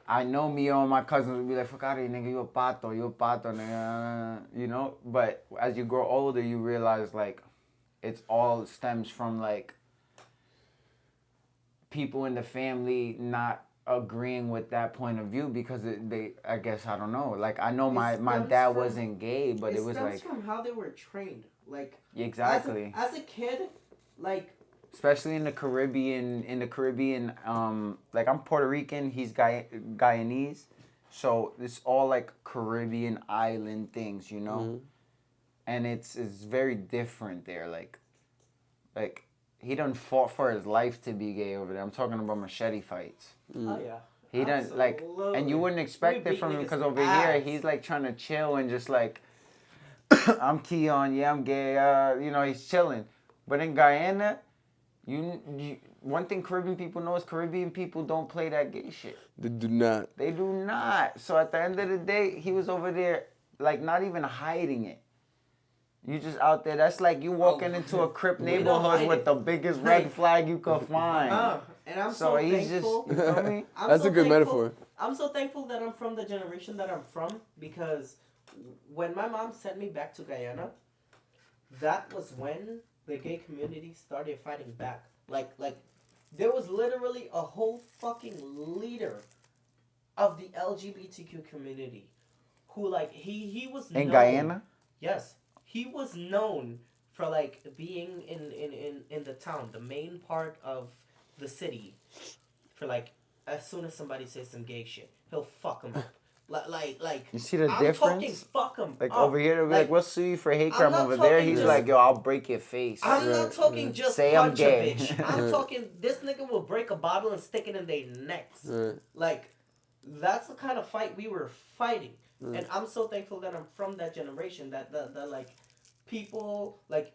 A: I know me and my cousins would be like, "Fuck out of here, nigga, you a pato, nigga," you know. But as you grow older, you realize like it's all stems from like people in the family not agreeing with that point of view because I guess I don't know. Like I know my
B: stems
A: dad
B: from-
A: wasn't gay, but it was
B: stems
A: like
B: from how they were trained. Like
A: exactly.
B: as a kid, like
A: Especially in the Caribbean, like I'm Puerto Rican, he's Guyanese, so it's all like Caribbean island things, you know, and it's very different there. Like he done fought for his life to be gay over there. I'm talking about machete fights.
B: oh yeah.
A: He done like, and you wouldn't expect
B: We
A: it from
B: beat
A: him
B: niggas
A: because
B: with
A: over here
B: ass.
A: he's like trying to chill and just like, I'm Keon, yeah, I'm gay, you know, he's chilling. But in Guyana, you one thing Caribbean people know is Caribbean people don't play that gay shit.
C: They do not.
A: They do not. So at the end of the day, he was over there like not even hiding it. You just out there. That's like you walking into a Crip
B: We don't
A: neighborhood
B: hide
A: with
B: it.
A: the biggest red flag you could find.
B: And I'm
A: So
B: so
A: he's
B: thankful.
A: just, you feel me?
B: I'm
C: That's
B: so
C: a good
B: thankful-
C: metaphor.
B: I'm so thankful that I'm from the generation that I'm from because when my mom sent me back to Guyana, that was when the gay community started fighting back. Like there was literally a whole fucking leader of the LGBTQ community who like he was
A: In
B: known,
A: Guyana?
B: Yes, he was known for like being in the town, the main part of the city, for like as soon as somebody says some gay shit, he'll fuck them up. Like
A: You see the
B: I'm talking
A: difference?
B: fuck them
A: Like
B: up.
A: over here, they'll be like, we'll sue you for hate
B: I'm
A: crime.
B: not
A: Over there,
B: talking
A: he's
B: just-
A: like, yo, I'll break your face.
B: I'm not
C: Right,
B: talking
C: right.
B: just
A: Say I'm
B: punch
A: gay.
B: a bitch. I'm talking this nigga will break a bottle and stick it in their necks.
C: Right.
B: Like that's the kind of fight we were fighting. And I'm so thankful that I'm from that generation that like people like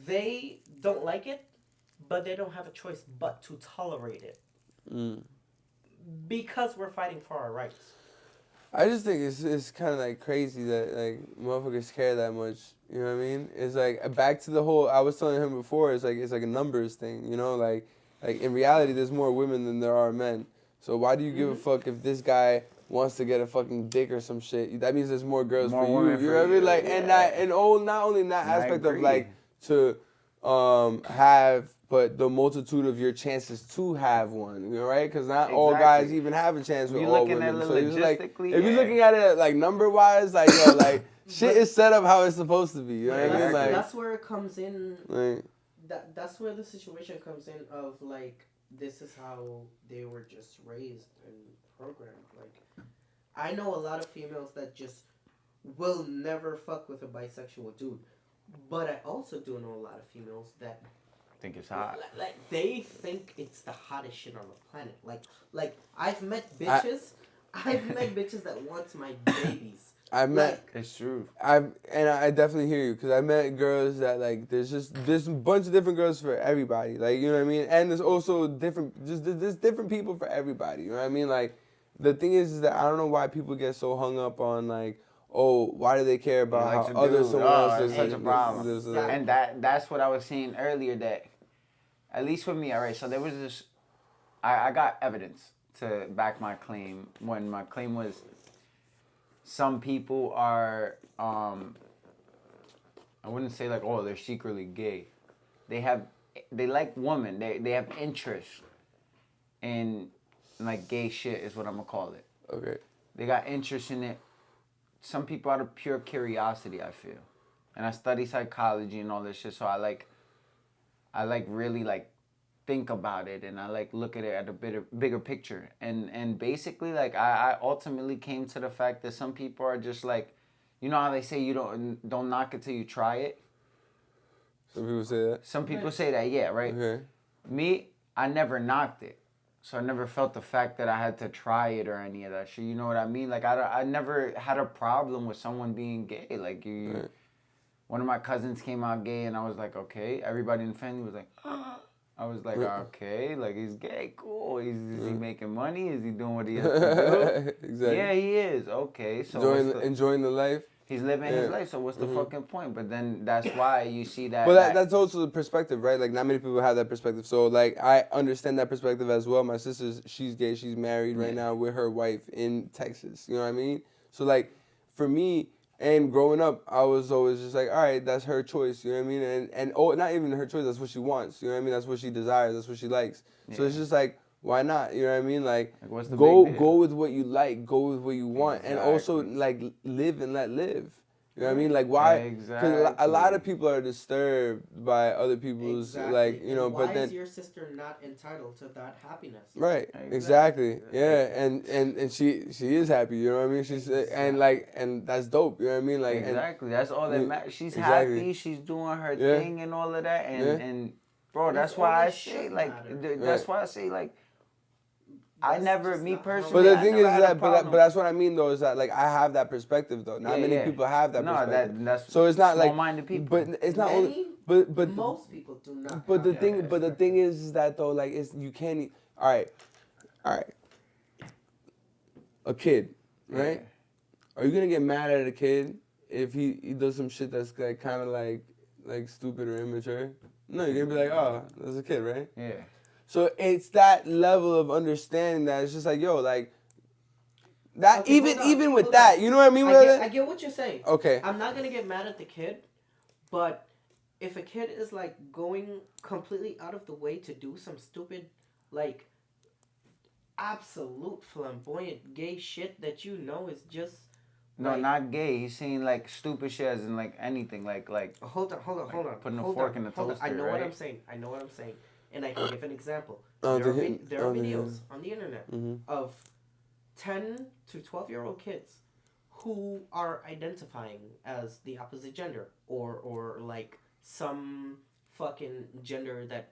B: they don't like it, but they don't have a choice but to tolerate it. Because we're fighting for our rights.
C: I just think it's kind of like crazy that like motherfuckers care that much. You know what I mean? It's like back to the whole I was telling him before. It's like a numbers thing. You know, like in reality, there's more women than there are men. So why do you give a fuck if this guy wants to get a fucking dick or some shit? That means there's more girls
A: More
C: for you.
A: women
C: You
A: for
C: know what I mean?
A: you,
C: Like
A: yeah.
C: and not only in that
A: I
C: aspect of
A: agree.
C: like to have, but the multitude of your chances to have one, you know, right? Because not all guys
A: Exactly.
C: even have a chance with
A: You're
C: all
A: looking at
C: women.
A: it
C: So it's like,
A: logistically,
C: if you're
A: yeah.
C: looking at it like number wise, like yo, like shit is set up how it's supposed to be. You know what I mean?
A: Exactly.
C: Like,
B: That's where it comes in.
C: like
B: That's where the situation comes in of like this is how they were just raised and programmed. Like I know a lot of females that just will never fuck with a bisexual dude, but I also do know a lot of females that
A: think it's hot.
B: like they think it's the hottest shit on the planet. Like I've met bitches. I've met bitches that want my babies.
C: I met.
B: Like,
A: It's true.
C: I definitely hear you because I met girls that like there's a bunch of different girls for everybody, like, you know what I mean, and there's also there's different people for everybody, you know what I mean. Like the thing is that I don't know why people get so hung up on like, oh, why do they care about
A: Like
C: how
A: to
C: other
A: do.
C: someone
A: Oh,
C: else
A: it's
C: is
A: such a
C: like,
A: problem.
C: this,
B: Exactly.
A: And that's what I was saying earlier, that at least with me, all right, so there was this, I got evidence to back my claim when my claim was, some people are I wouldn't say like, oh, they're secretly gay. They like women. They have interest in like gay shit is what I'm gonna call it.
C: Okay.
A: They got interest in it. Some people out of pure curiosity, I feel. And I study psychology and all this shit, so I like really like think about it, and I like look at it at a bigger picture. And basically like I ultimately came to the fact that some people are just like, you know how they say you don't knock it till you try it?
C: Some people say that.
A: Some people say that, yeah, right?
C: Okay.
A: Me, I never knocked it. So I never felt the fact that I had to try it or any of that shit. You know what I mean? Like, I never had a problem with someone being gay. Like,
C: Right.
A: One of my cousins came out gay, and I was like, okay. Everybody in the family was like, I was like, okay. Like, he's gay, cool. Is he making money? Is he doing what he has to do?
C: Exactly.
A: Yeah, he is. Okay. So
C: Enjoying the life.
A: he's living his life, so what's the fucking point? But then that's why you see that.
C: But that's also the perspective, right? Like, not many people have that perspective. So, like, I understand that perspective as well. My sister's, she's gay. She's married right now with her wife in Texas. You know what I mean? So, like, for me, and growing up, I was always just like, all right, that's her choice. You know what I mean? And not even her choice. That's what she wants. You know what I mean? That's what she desires. That's what she likes. Yeah. So it's just like, why not? You know what I mean? Like
A: what's the
C: go
A: big deal?
C: with what you like. Go with what you want.
A: Exactly.
C: And also, like, live and let live. You know what I mean? Like, why?
A: Exactly.
C: Because a lot of people are disturbed by other people's, like, you know,
B: and
C: but
B: why
C: then...
B: is your sister not entitled to that happiness?
C: Right, exactly. Yeah, and she is happy, you know what I mean? She's and that's dope, you know what I mean? Like
A: exactly, that's all that matters. She's
C: exactly.
A: happy, she's doing her thing and all of that, and bro, that's why I say like, that's why I say like, I never, me personally.
C: But the thing is that, but that's what I mean though, is that like I have that perspective though. Not many people have that perspective.
A: That's
C: so it's not like
A: small-minded people.
C: But it's not
B: only.
C: But
B: most people do not.
C: But the thing is that though, like, it's you can't. All right. A kid, right? Are you gonna get mad at a kid if he does some shit that's like kind of like stupid or immature? No, you're gonna be like, oh, that's a kid, right?
A: Yeah.
C: So it's that level of understanding that it's just like, yo, like that. Okay, even with that, you know what I mean?
B: I get what you're saying.
C: Okay.
B: I'm not gonna get mad at the kid, but if a kid is like going completely out of the way to do some stupid, like, absolute flamboyant gay shit that you know is just.
A: No, not gay. He's saying like stupid shit as in like anything, like.
B: Hold on.
A: Putting a fork in the toaster.
B: I know
A: right?
B: what I'm saying. And I can give an example. There are videos on the internet of 10 to 12-year-old kids who are identifying as the opposite gender or like some fucking gender that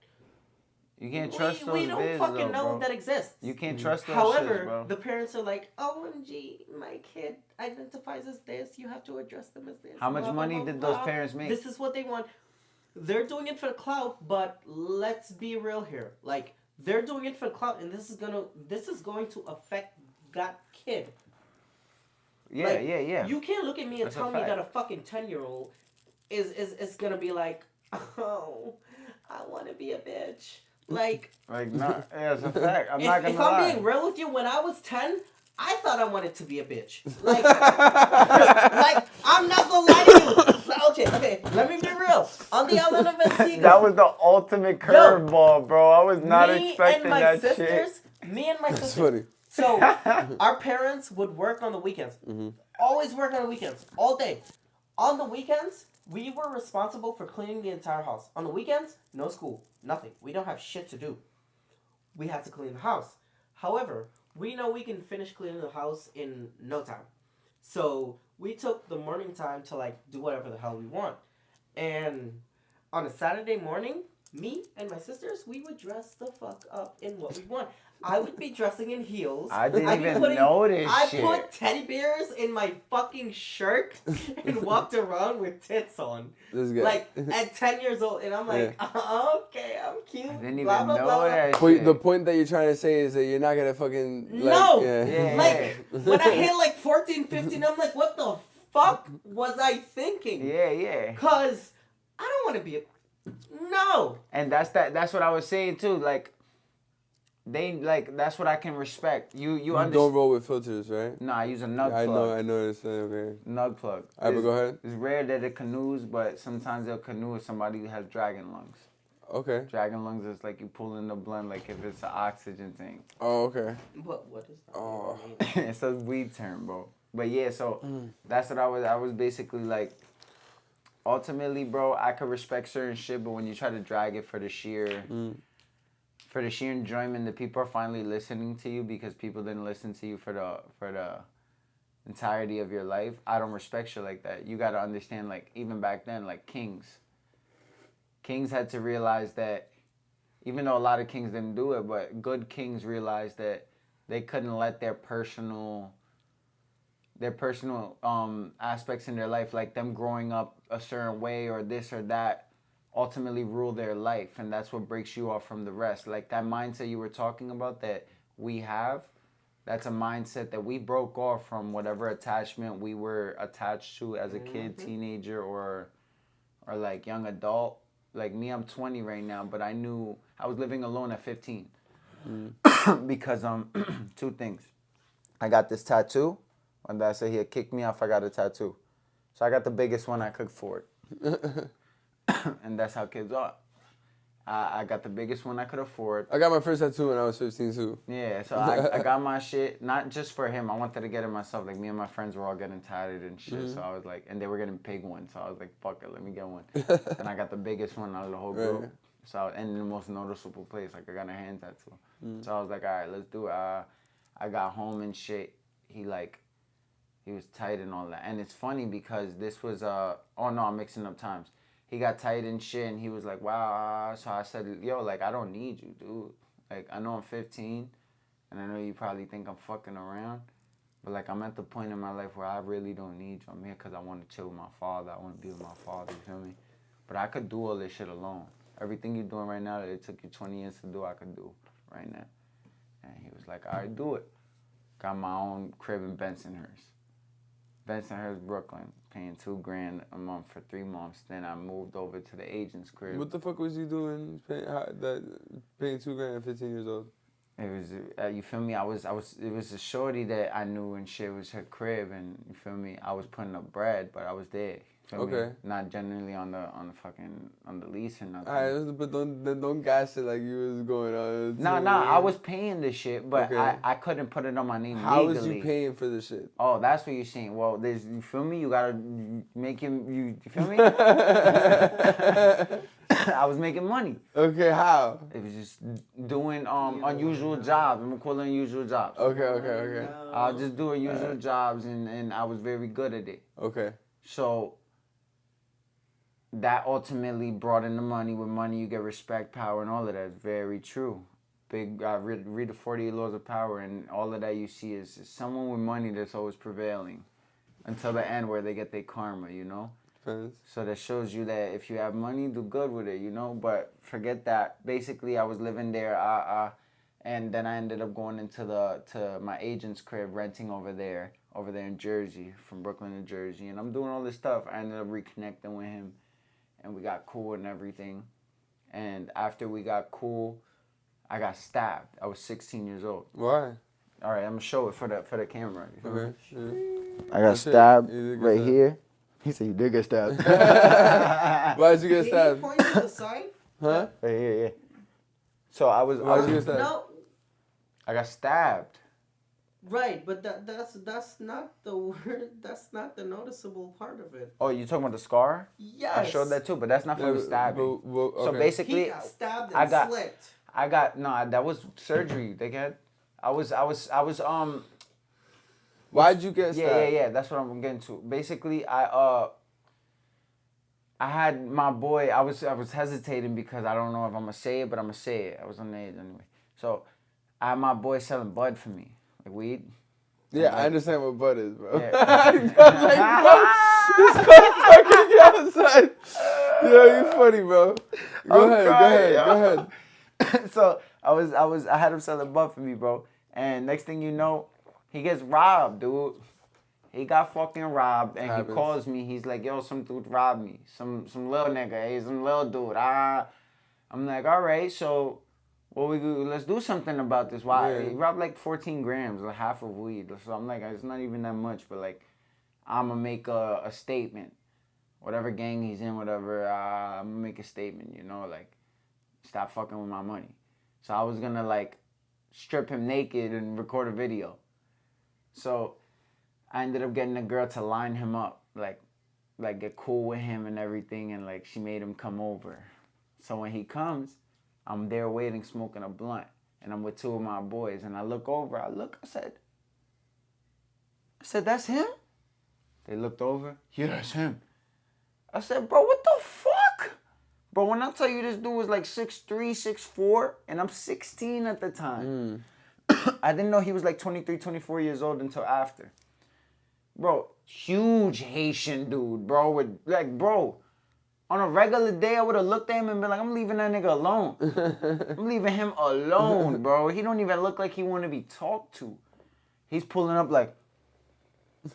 A: you can't trust those
B: we don't
A: vids,
B: fucking
A: though,
B: know
A: bro.
B: that exists.
A: You can't trust those
B: However,
A: shits, bro.
B: the parents are like, OMG, my kid identifies as this. You have to address them as this.
A: How much money did those parents make?
B: This is what they want. They're doing it for the clout, but let's be real here. Like, they're doing it for the clout, and this is going to affect that kid.
A: Yeah,
B: like,
A: yeah.
B: You can't look at me and tell me that a fucking 10-year-old is gonna be like, oh, I want to be a bitch. Like,
A: no, yeah, it's a fact. I'm not gonna
B: if
A: lie.
B: I'm being real with you, when I was 10, I thought I wanted to be a bitch. Like, like, I'm not gonna lie to you. Okay, let me be real. On the island of Antigua.
A: That was the ultimate curveball, bro. I was not expecting that shit.
B: Me and my sisters.
C: That's funny.
B: So, our parents would work on the weekends. Mm-hmm. Always work on the weekends. All day. On the weekends, we were responsible for cleaning the entire house. On the weekends, no school. Nothing. We don't have shit to do. We had to clean the house. However, we know we can finish cleaning the house in no time. So we took the morning time to like do whatever the hell we want. And on a Saturday morning, me and my sisters, we would dress the fuck up in what we want. I would be dressing in heels.
A: I didn't even notice shit.
B: I put teddy bears in my fucking shirt and walked around with tits on. Like, at 10 years old. And I'm like, okay, I'm cute.
A: I didn't even know that
C: shit.
A: Shit.
C: The point that you're trying to say is that you're not going to fucking... Like,
B: no!
C: Yeah.
B: Like, when I hit like 14, 15, I'm like, what the fuck was I thinking?
A: Yeah.
B: Because I don't want to be a... No!
A: And that's what I was saying too. Like, they like that's what I can respect. You
C: You
A: understand?
C: don't roll with filters, right?
A: No, I use a nug
C: I
A: plug.
C: know. It's okay.
A: Nug plug.
C: Alright, but go ahead.
A: It's rare that it canoes, but sometimes they'll canoe with somebody who has dragon lungs.
C: Okay.
A: Dragon lungs is like you pull in the blunt, like if it's an oxygen thing.
C: Oh, okay.
B: What is that?
C: Oh.
A: It's a weed term, bro. But yeah, so that's what I was basically like. Ultimately, bro, I could respect certain shit, but when you try to drag it for the sheer enjoyment that people are finally listening to you because people didn't listen to you for the entirety of your life, I don't respect shit like that. You gotta understand, like, even back then, like Kings had to realize that, even though a lot of kings didn't do it, but good kings realized that they couldn't let their personal aspects in their life, like them growing up a certain way or this or that, ultimately rule their life. And that's what breaks you off from the rest. Like that mindset you were talking about that we have, that's a mindset that we broke off from whatever attachment we were attached to as a kid, teenager, or like young adult. Like me, I'm 20 right now, but I knew I was living alone at 15 because two things. I got this tattoo. When I said he had kicked me off, I got a tattoo. So I got the biggest one I could afford. And that's how kids are. I got the biggest one I could afford.
C: I got my first tattoo when I was 15 too.
A: Yeah, so I got my shit, not just for him. I wanted to get it myself. Like, me and my friends were all getting tatted and shit. So I was like, and they were getting big ones. So I was like, fuck it, let me get one. And I got the biggest one out of the whole group.
C: Right.
A: So, and in the most noticeable place. Like, I got a hand tattoo. So I was like, all right, let's do it. I got home and shit. He was tight and all that. And it's funny because this was, oh no, I'm mixing up times. He got tight and shit, and he was like, wow. So I said, yo, like, I don't need you, dude. Like, I know I'm 15, and I know you probably think I'm fucking around, but, like, I'm at the point in my life where I really don't need you. I'm here because I want to chill with my father. I want to be with my father, you feel me? But I could do all this shit alone. Everything you're doing right now that it took you 20 years to do, I could do right now. And he was like, all right, do it. Got my own crib in Bensonhurst, Brooklyn, paying $2,000 a month for 3 months. Then I moved over to the agent's crib.
C: What the fuck was you doing paying $2,000 at 15 years old?
A: It was, you feel me? It was a shorty that I knew and shit. It was her crib, and you feel me? I was putting up bread, but I was there. Feel me? Not generally on the lease or nothing.
C: Alright, but don't gas it like you was going on.
A: Nah, I was paying the shit, but
C: Okay.
A: I couldn't put it on my name
C: How
A: legally.
C: was you paying for the shit?
A: Oh, that's what you're saying. Well, you feel me? You gotta make him. You feel me? I was making money.
C: Okay, how?
A: It was just doing unusual jobs. I'm gonna call it unusual jobs.
C: Okay.
A: I'll just do unusual jobs, and I was very good at it.
C: Okay.
A: So that ultimately brought in the money. With money, you get respect, power, and all of that. It's very true. Big. Read the 48 Laws of Power, and all of that you see is someone with money that's always prevailing until the end, where they get their karma. You know.
C: Depends.
A: So that shows you that if you have money, do good with it, you know. But forget that. Basically, I was living there, and then I ended up going to my agent's crib, renting over there in Jersey, from Brooklyn to Jersey, and I'm doing all this stuff. I ended up reconnecting with him, and we got cool and everything. And after we got cool, I got stabbed. I was 16 years old.
C: Why?
A: All right, I'm gonna show it for the camera. You feel me?
C: Okay. Yeah.
A: I got
C: That's it.
A: stabbed
C: You did get
A: right
C: stabbed.
A: here. He said you did get stabbed.
C: Why did you get
B: Did he
C: stabbed?
B: point to the side?
C: Huh?
A: Right here, yeah. So I was.
C: Why did you get stabbed?
B: No.
A: I got stabbed.
B: Right, but that's not the word. That's not the noticeable part of it.
A: Oh, you talking about the scar?
B: Yes.
A: I showed that too, but that's not from the stabbing. So
C: okay.
A: basically,
B: He got stabbed
A: I
B: and
A: got-
B: slit.
A: that was surgery. They had. I was
C: Why'd you get stabbed?
A: yeah. That's what I'm getting to. Basically, I had my boy. I was hesitating because I don't know if I'm gonna say it, but I'm gonna say it. I was on the edge anyway. So I had my boy selling bud for me, like weed.
C: Yeah, I understand what butt is, bro.
A: Yeah.
C: I was like, bro, this motherfucker get outside. Yo, you funny, bro. Go ahead.
A: So I had him selling bud for me, bro. And next thing you know, he gets robbed, dude. He got fucking robbed, and
C: Happens.
A: he calls me. He's like, yo, some dude robbed me. Some little nigga, hey, some little dude. I'm like, all right, so well, let's do something about this. Why?
C: Yeah.
A: He robbed like 14 grams, like half of weed. So I'm like, it's not even that much, but like, I'm gonna make a statement. Whatever gang he's in, whatever, I'm gonna make a statement, you know, like, stop fucking with my money. So I was gonna like strip him naked and record a video. So I ended up getting a girl to line him up, like get cool with him and everything, and like she made him come over. So when he comes, I'm there waiting, smoking a blunt, and I'm with two of my boys, and I look over, I said, that's him? They looked over, yeah, that's him. I said, bro, what the fuck? Bro, when I tell you this dude was like 6'3", 6'4", and I'm 16 at the time. I didn't know he was like 23, 24 years old until after. Bro, huge Haitian dude, bro. With like, bro, on a regular day, I would have looked at him and been like, I'm leaving that nigga alone. I'm leaving him alone, bro. He don't even look like he want to be talked to. He's pulling up like,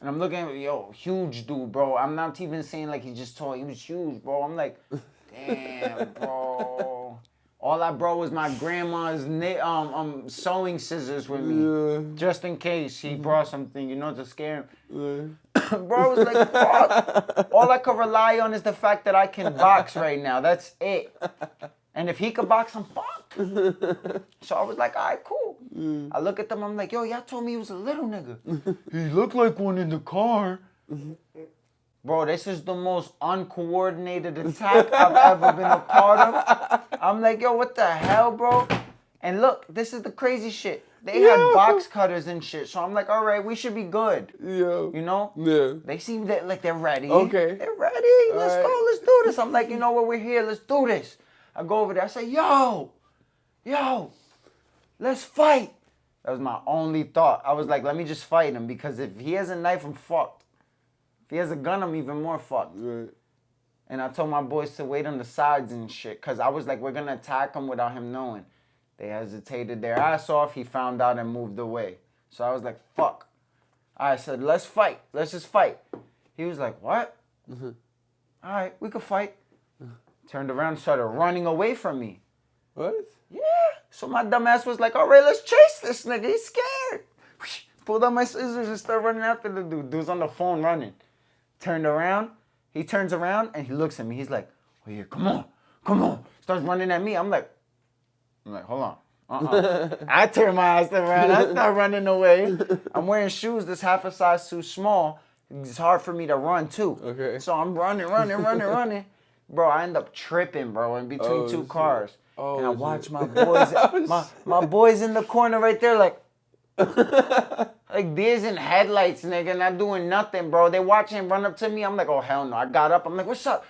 A: and I'm looking at him, yo, huge dude, bro. I'm not even saying like he's just tall. He was huge, bro. I'm like, damn, bro. All I brought was my grandma's sewing scissors with me, just in case he brought something, you know, to scare him. Bro, I was like, fuck. All I could rely on is the fact that I can box right now. That's it. And if he could box, I'm fucked. So I was like, all right, cool. I look at them, I'm like, yo, y'all told me he was a little nigga. He looked like one in the car. Bro, this is the most uncoordinated attack I've ever been a part of. I'm like, yo, what the hell, bro? And look, this is the crazy shit. They had box cutters and shit. So I'm like, all right, we should be good.
C: Yeah.
A: You know?
C: Yeah.
A: They seem like they're ready.
C: Okay.
A: They're ready. Let's go. Let's do this. I'm like, you know what? We're here. Let's do this. I go over there. I say, yo, let's fight. That was my only thought. I was like, let me just fight him, because if he has a knife, I'm fucked. If he has a gun, I'm even more fucked.
C: Right.
A: And I told my boys to wait on the sides and shit, because I was like, we're going to attack him without him knowing. They hesitated their ass off. He found out and moved away. So I was like, fuck. I said, let's fight. Let's just fight. He was like, what? All right, we could fight. Turned around and started running away from me.
C: What?
A: Yeah. So my dumb ass was like, all right, let's chase this nigga. He's scared. Pulled out my scissors and started running after the dude. Dude's on the phone running. Turned around. He turns around and he looks at me. He's like, oh yeah, come on. Starts running at me. I'm like, hold on. I turn my ass around. I start running away. I'm wearing shoes that's half a size too small. It's hard for me to run too.
C: Okay.
A: So I'm running. Bro, I end up tripping, bro, in between two cars.
C: Oh,
A: and I watch my boys, my boys in the corner right there, like deers in headlights, nigga, not doing nothing, bro. They watching him run up to me. I'm like, oh, hell no. I got up. I'm like, what's up?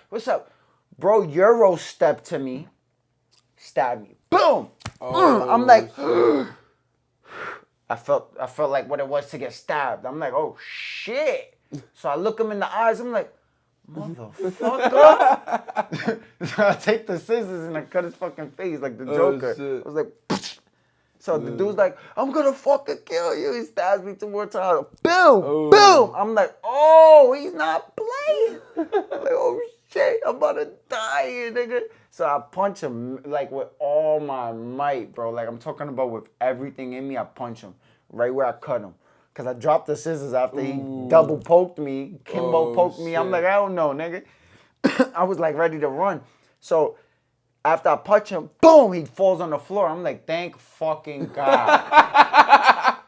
A: Bro, Euro stepped to me, stabbed me. Boom! I'm like, I felt like what it was to get stabbed. I'm like, oh, shit. So I look him in the eyes. I'm like, motherfucker. So I take the scissors and I cut his fucking face like the Joker.
C: Shit.
A: I was like, so the dude's like, I'm gonna fucking kill you. He stabs me 2 more times. Boom! Boom! I'm like, oh, he's not playing. I'm like, oh shit, I'm about to die here, nigga. So I punch him like with all my might, bro. Like I'm talking about with everything in me, I punch him right where I cut him. Cause I dropped the scissors after he double poked me, Kimbo poked me. I'm like, I don't know, nigga. I was like ready to run. So after I punch him, boom, he falls on the floor. I'm like, thank fucking God.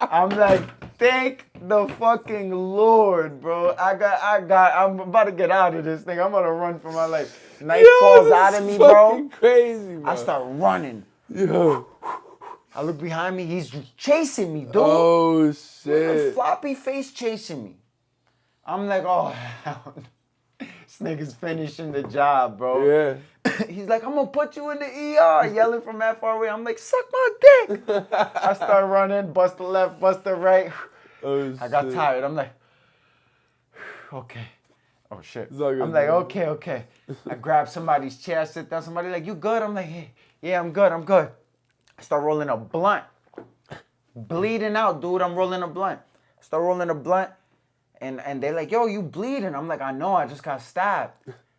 A: I'm like, thank the fucking Lord, bro. I'm about to get out of this thing. I'm about to run for my life. Knife falls out of me, bro.
C: Crazy, bro.
A: I start running.
C: Yo.
A: I look behind me. He's chasing me, dude.
C: Oh,
A: Like
C: shit.
A: floppy face chasing me. I'm like, oh, hell no. This nigga's finishing the job, bro.
C: Yeah.
A: He's like, I'm gonna put you in the ER, yelling from that far away. I'm like, suck my dick. I start running, bust the left, bust the right.
C: Oh,
A: I got
C: shit.
A: tired. I'm like, okay. Oh shit.
C: It's all good,
A: I'm like,
C: bro.
A: okay. I grab somebody's chair, I sit down. Somebody like, you good? I'm like, hey, yeah, I'm good. I start rolling a blunt. Bleeding out, dude. I'm rolling a blunt. Start rolling a blunt. And they're like, yo, you bleeding. I'm like, I know, I just got stabbed.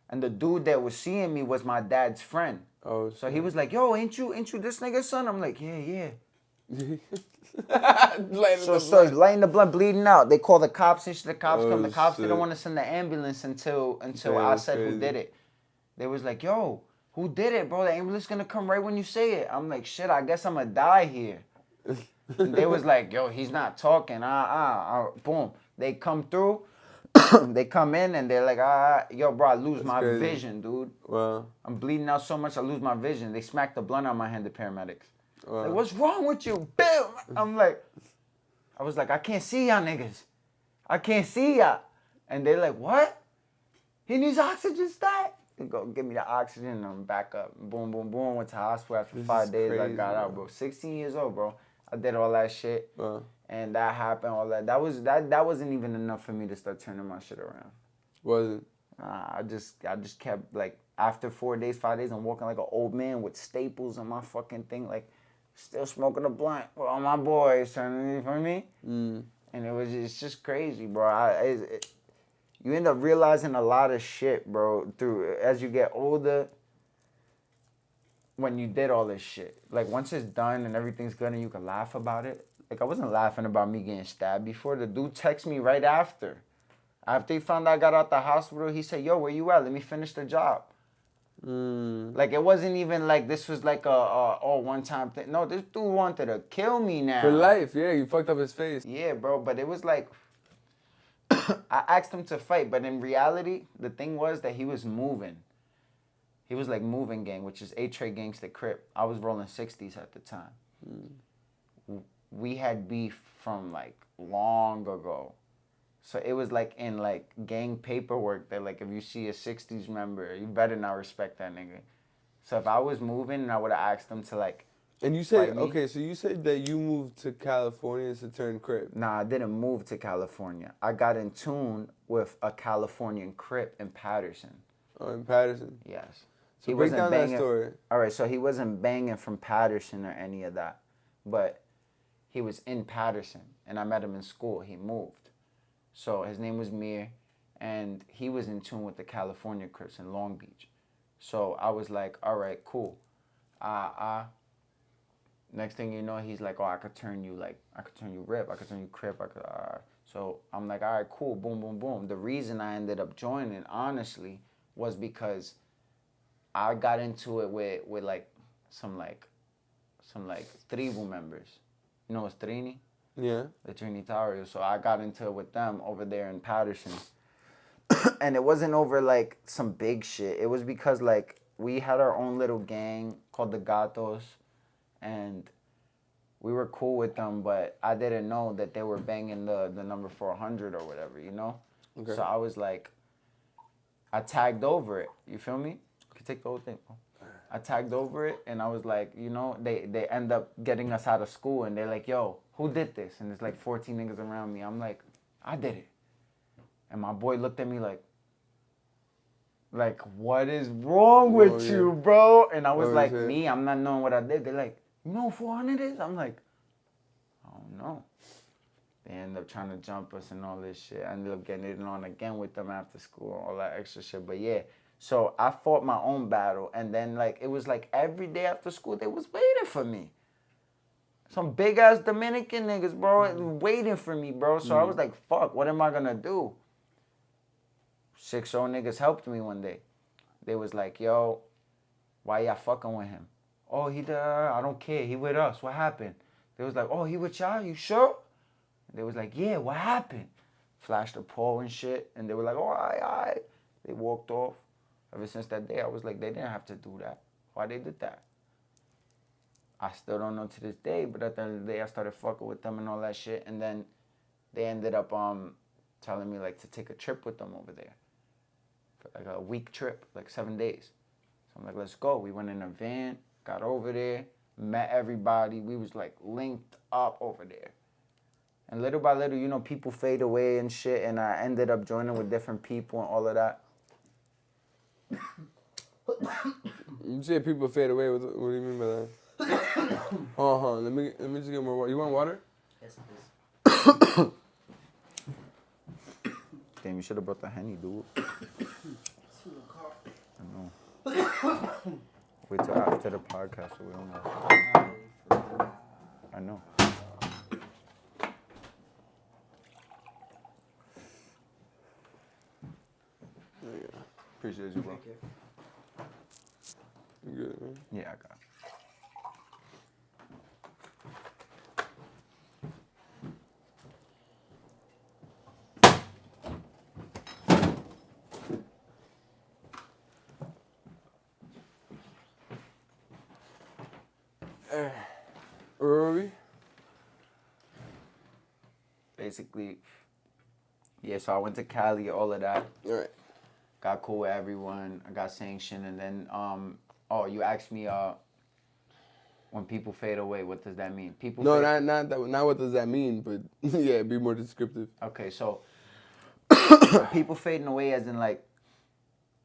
A: And the dude that was seeing me was my dad's friend.
C: Oh,
A: So he was like, yo, ain't you this nigga's son? I'm like, yeah. So starts lighting the blunt, bleeding out. They call the cops and shit. The cops
C: Oh,
A: come. The cops
C: shit.
A: didn't want to send the ambulance until
C: Damn,
A: I
C: that's
A: said who
C: crazy.
A: did it. They was like, yo, who did it, bro? The ambulance gonna come right when you say it. I'm like, shit, I guess I'm gonna die here. And they was like, yo, he's not talking. Boom. They come through. They come in and they're like, yo, bro, I lose
C: That's
A: my
C: crazy.
A: vision, dude.
C: Wow.
A: I'm bleeding out so much, I lose my vision. They smacked the blunt on my hand, the paramedics.
C: Wow.
A: Like, what's wrong with you? Bill? I'm like, I was like, I can't see y'all niggas. I can't see y'all. And they're like, what? He needs oxygen stat. They go, give me the oxygen and I'm back up. Boom, boom, boom. Went to hospital after
C: This
A: 5
C: is
A: days. I
C: crazy,
A: got out, bro. 16 years old, bro. I did all that shit.
C: Wow.
A: And that happened, all that. That wasn't even enough for me to start turning my shit around.
C: Wasn't.
A: I just kept, like, after 4 days, 5 days, I'm walking like an old man with staples on my fucking thing, like, still smoking a blunt with all my boys turning, you feel me?
C: Mm.
A: And it's just crazy, bro. You end up realizing a lot of shit, bro, as you get older, when you did all this shit. Like, once it's done and everything's good and you can laugh about it. Like, I wasn't laughing about me getting stabbed before. The dude texted me right after. After he found out I got out the hospital, he said, yo, where you at? Let me finish the job.
C: Mm.
A: Like, it wasn't even like this was like a one-time thing. No, this dude wanted to kill me now.
C: For life, yeah. You fucked up his face.
A: Yeah, bro, but it was like, I asked him to fight, but in reality, the thing was that he was moving. He was like moving gang, which is 8-Tray Gangsta Crip. I was rolling 60s at the time. We had beef from like long ago. So it was like in like gang paperwork that like if you see a 60s member, you better not respect that nigga. So if I was moving, I would have asked him to like.
C: And you said,
A: fight me.
C: okay, so you said that you moved to California to turn Crip.
A: Nah, I didn't move to California. I got in tune with a Californian Crip in Patterson.
C: Oh, in Patterson.
A: Yes.
C: So break down that story.
A: All right, so he wasn't banging from Patterson or any of that, but he was in Patterson, and I met him in school. He moved. So his name was Mir, and he was in tune with the California Crips in Long Beach. So I was like, all right, cool. Next thing you know, he's like, oh, I could turn you Rip, I could turn you Crip, So I'm like, all right, cool, boom, boom, boom. The reason I ended up joining, honestly, was because I got into it with like some tribu members. You know what's Trini?
C: Yeah.
A: The Trinitarios. So I got into it with them over there in Patterson. And it wasn't over like some big shit. It was because like we had our own little gang called the Gatos, and we were cool with them, but I didn't know that they were banging the number 400 or whatever, you know?
C: Okay.
A: So I was like, I tagged over it. You feel me? You can take the whole thing. I tagged over it, and I was like, you know, they end up getting us out of school, and they're like, yo, who did this? And there's like 14 niggas around me. I'm like, I did it. And my boy looked at me like, what is wrong with you, bro? And I was like, me, I'm not knowing what I did. They're like, you know what 400 is? I'm like, I don't know. They end up trying to jump us and all this shit. I ended up getting it on again with them after school, all that extra shit. But yeah, so I fought my own battle. And then like, it was like every day after school, they was waiting for me. Some big ass Dominican niggas, bro, waiting for me, bro. So I was like, fuck, what am I gonna do? 6 old niggas helped me one day. They was like, yo, why y'all fucking with him? Oh, I don't care. He with us. What happened? They was like, oh, he with y'all? You sure? They was like, yeah, what happened? Flashed a pole and shit. And they were like, oh, all right. They walked off. Ever since that day, I was like, they didn't have to do that. Why they did that? I still don't know to this day, but at the end of the day, I started fucking with them and all that shit. And then they ended up telling me like to take a trip with them over there. For like a week trip, like 7 days. So I'm like, let's go. We went in a van, got over there, met everybody. We was like linked up over there. And little by little, you know, people fade away and shit. And I ended up joining with different people and all of that.
C: You say people fade away. What do you mean by that? Hold on. Let me just get more water. You want water?
B: Yes, please.
A: Damn, you should have brought the Henny, dude. I know. wait till after the podcast so we don't know. I know.
C: Yeah.
A: Appreciate you, bro.
B: Thank you.
C: You good, man?
A: Yeah, I got it.
C: Where were we?
A: Basically, yeah, so I went to Cali, all of that.
C: All right.
A: Got cool with everyone. I got sanctioned, and then oh, you asked me when people fade away, what does that mean? People
C: No,
A: fade-
C: not what does that mean, but yeah, be more descriptive.
A: Okay, so people fading away as in like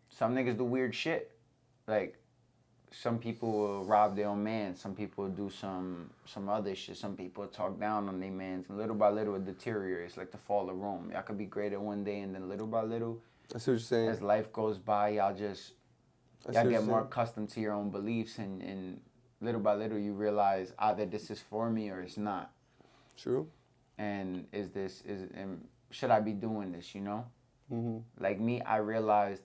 A: some niggas do weird shit. Like some people will rob their own man, some people will do some other shit, some people will talk down on their mans, and little by little it deteriorates like the fall of Rome. Y'all could be great at one day and then little by little,
C: I see what you're saying.
A: as life goes by, y'all
C: I see
A: y'all
C: what
A: get
C: you're
A: more
C: saying.
A: accustomed to your own beliefs, and little by little you realize either this is for me or it's not.
C: True.
A: And should I be doing this, you know?
C: Mm-hmm.
A: Like me, I realized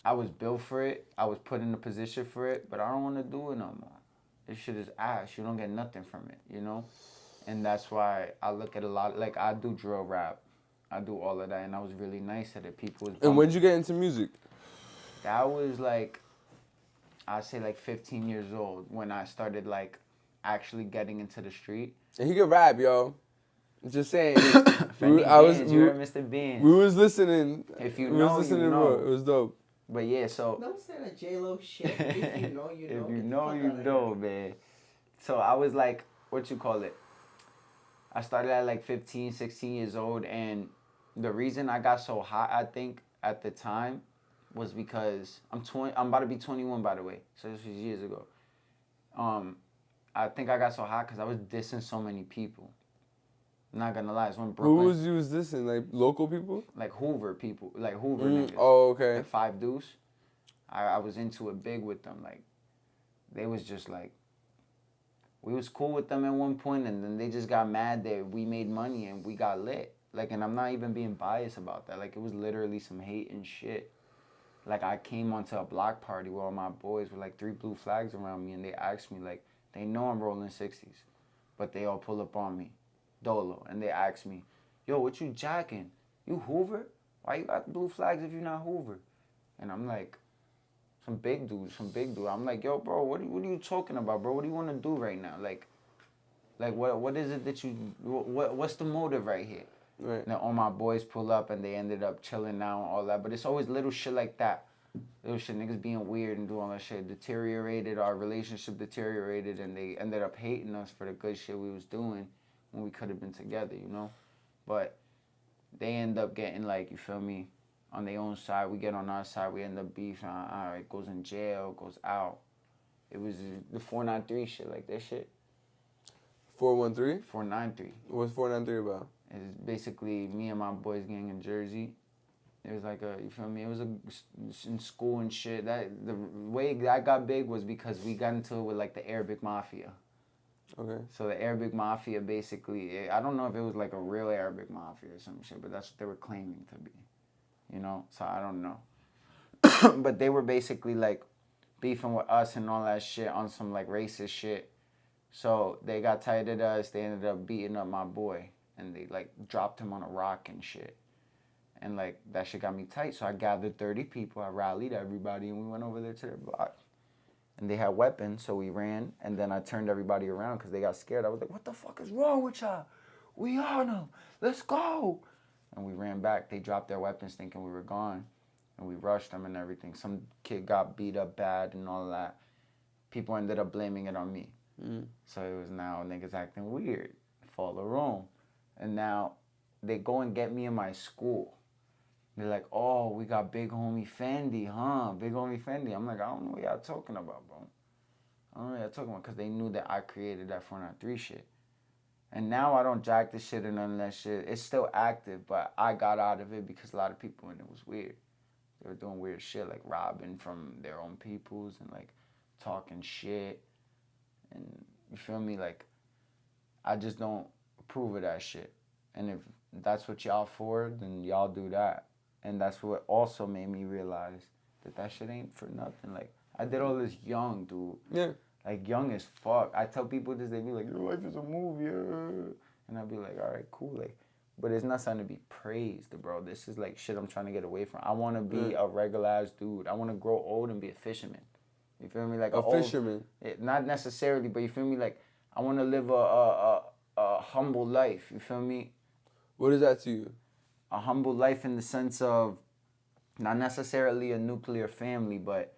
A: I was built for it. I was put in a position for it, but I don't want to do it no more. This shit is ass. You don't get nothing from it, you know? And that's why I look at a lot, like I do drill rap. I do all of that, and I was really nice at it. People was
C: And when did you get into music?
A: that was like, I'd say like 15 years old when I started like actually getting into the street.
C: And he could rap, yo. Just saying.
A: Fendi Bands, you heard Mr. Beans.
C: We was listening.
A: If you
C: we
A: know,
C: was listening
A: you know.
C: It was dope.
A: But yeah, so
B: Don't say that J-Lo shit. If you know, you know.
A: if you
B: Get the
A: know,
B: fuck
A: you
B: outta
A: know, man. So I was like, what you call it? I started at like 15, 16 years old, and the reason I got so hot, I think, at the time, was because I'm about to be 21, by the way. So this was years ago. I think I got so hot because I was dissing so many people. I'm not gonna lie, it's when Brooklyn,
C: Who was you was dissing? Like local people?
A: like Hoover people, like Hoover niggas.
C: Oh, okay.
A: Like 5 Deuce. I was into it big with them. Like, they was just like, we was cool with them at one point, and then they just got mad that we made money and we got lit. Like, and I'm not even being biased about that. Like, it was literally some hate and shit. Like, I came onto a block party where all my boys were like 3 blue flags around me, and they asked me, like, they know I'm rolling 60s, but they all pull up on me, Dolo, and they asked me, yo, what you jacking? You Hoover? Why you got blue flags if you're not Hoover? And I'm like, some big dude. I'm like, yo, bro, what are you talking about, bro? What do you want to do right now? Like what is it that you, what's the motive right here?
C: Right.
A: Now all my boys pull up and they ended up chilling now and all that, but it's always little shit like that. Little shit, niggas being weird and doing all that shit deteriorated, our relationship deteriorated, and they ended up hating us for the good shit we was doing when we could have been together, you know? But they end up getting like, you feel me, on their own side, we get on our side, we end up beefing, all right, goes in jail, goes out. It was the 493 shit, like that shit.
C: 413?
A: 493.
C: What's 493 about?
A: It's basically me and my boys gang in Jersey. It was like you feel me? It was in school and shit. That the way that got big was because we got into it with like the Arabic Mafia.
C: Okay.
A: So the Arabic Mafia basically, I don't know if it was like a real Arabic Mafia or some shit, but that's what they were claiming to be. You know? So I don't know. But they were basically like beefing with us and all that shit on some like racist shit. So they got tired of us. They ended up beating up my boy. And they like dropped him on a rock and shit. And like that shit got me tight. So I gathered 30 people. I rallied everybody and we went over there to their block. And they had weapons, so we ran. And then I turned everybody around because they got scared. I was like, what the fuck is wrong with y'all? We on them. Let's go. And we ran back. They dropped their weapons thinking we were gone. And we rushed them and everything. Some kid got beat up bad and all that. People ended up blaming it on me. So it was now niggas acting weird. Fall of Rome. And now they go and get me in my school. They're like, oh, we got big homie Fendi, huh? Big homie Fendi. I'm like, I don't know what y'all talking about, bro. I don't know what y'all talking about, because they knew that I created that 493 shit. And now I don't jack the shit or none of that shit. It's still active, but I got out of it because a lot of people in it was weird. They were doing weird shit, like robbing from their own peoples and like talking shit, and you feel me? Like, I just don't approve of that shit. And if that's what y'all for, then y'all do that. And that's what also made me realize that shit ain't for nothing. Like, I did all this young, dude.
C: Yeah.
A: Like, young as fuck. I tell people this, they be like, your life is a movie. And I'll be like, all right, cool. Like, but it's not something to be praised, bro. This is like shit I'm trying to get away from. I want to be a regular ass dude. I want to grow old and be a fisherman. You feel me? Like
C: A fisherman.
A: Not necessarily, but you feel me? Like, I want to live a humble life. You feel me?
C: What is that to you?
A: A humble life in the sense of not necessarily a nuclear family, but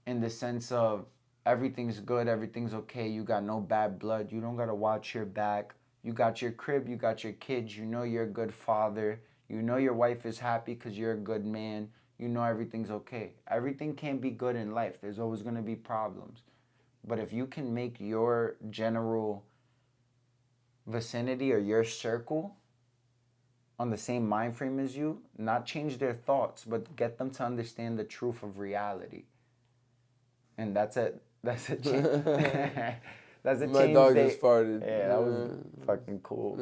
A: in the sense of everything's good, everything's okay, you got no bad blood, you don't got to watch your back, you got your crib, you got your kids, you know you're a good father, you know your wife is happy because you're a good man, you know everything's okay. Everything can't be good in life. There's always going to be problems. But if you can make your general vicinity or your circle on the same mind frame as you, not change their thoughts, but get them to understand the truth of reality. And that's it. That's a change. That's a
C: My
A: change.
C: dog just farted.
A: Yeah, that was fucking cool.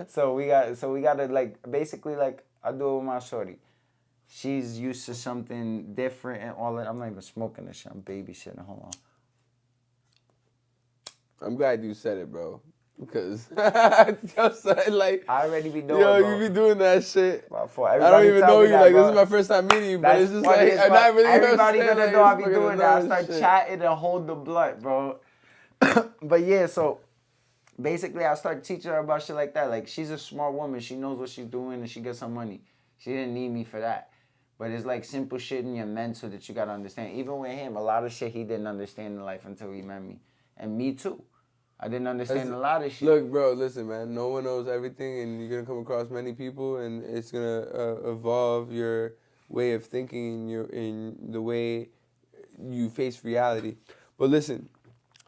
A: so we gotta like basically like I do it with my shorty. She's used to something different and all that. I'm not even smoking this shit. I'm babysitting. Hold on.
C: I'm glad you said it, bro. Because like
A: I already be doing.
C: yo,
A: bro.
C: you be doing that shit.
A: I
C: I don't even know you. Like
A: bro.
C: this is my first time meeting you, but
A: That's
C: it's just
A: funny
C: like
A: as
C: I'm
A: fuck.
C: not really.
A: Everybody
C: understand,
A: gonna
C: like,
A: know I
C: it's
A: be
C: fucking
A: doing that. I
C: annoying
A: start
C: shit.
A: chatting and hold the blunt, bro. But yeah, so basically I start teaching her about shit like that. Like, she's a smart woman. She knows what she's doing and she gets some money. She didn't need me for that. But it's like simple shit in your mental that you gotta understand. Even with him, a lot of shit he didn't understand in life until he met me. And me too. I didn't understand a lot of shit.
C: Look, bro, listen, man. No one knows everything, and you're gonna come across many people, and it's gonna evolve your way of thinking, in the way you face reality. But listen,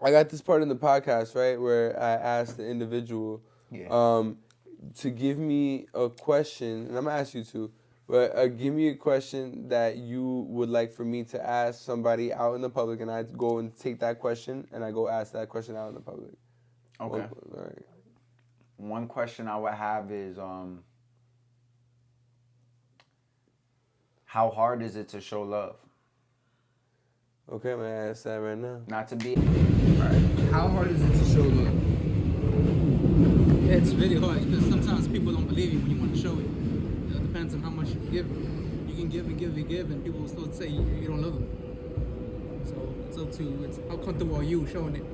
C: I got this part in the podcast, right, where I asked the individual to give me a question, and I'm gonna ask you to, but give me a question that you would like for me to ask somebody out in the public, and I go and take that question, and I go ask that question out in the public.
A: Okay.
C: All right.
A: One question I would have is, how hard is it to show love?
C: Okay, I'm gonna ask that right now.
A: Not to be.
C: How hard is it to show love?
E: Yeah, it's really hard because sometimes people don't believe you when you want to show it. It depends on how much you give. You can give and give and give, and people will still say you don't love them. So it's up to it's how comfortable are you showing it.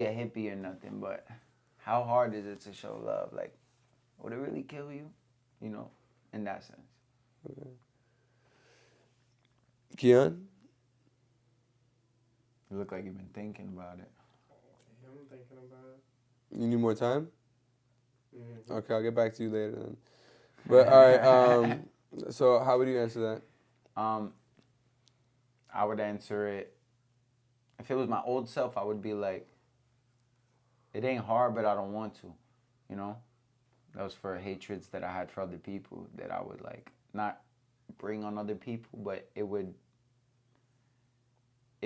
A: A hippie or nothing, but how hard is it to show love? Like, would it really kill you? You know, in that sense.
C: Okay. Keon?
A: You look like you've been thinking about it.
B: Yeah, I'm thinking about it.
C: You need more time?
B: Mm-hmm.
C: Okay, I'll get back to you later then. But all right, so how would you answer that?
A: I would answer it. If it was my old self, I would be like, it ain't hard, but I don't want to, you know? That was for hatreds that I had for other people that I would like not bring on other people, but it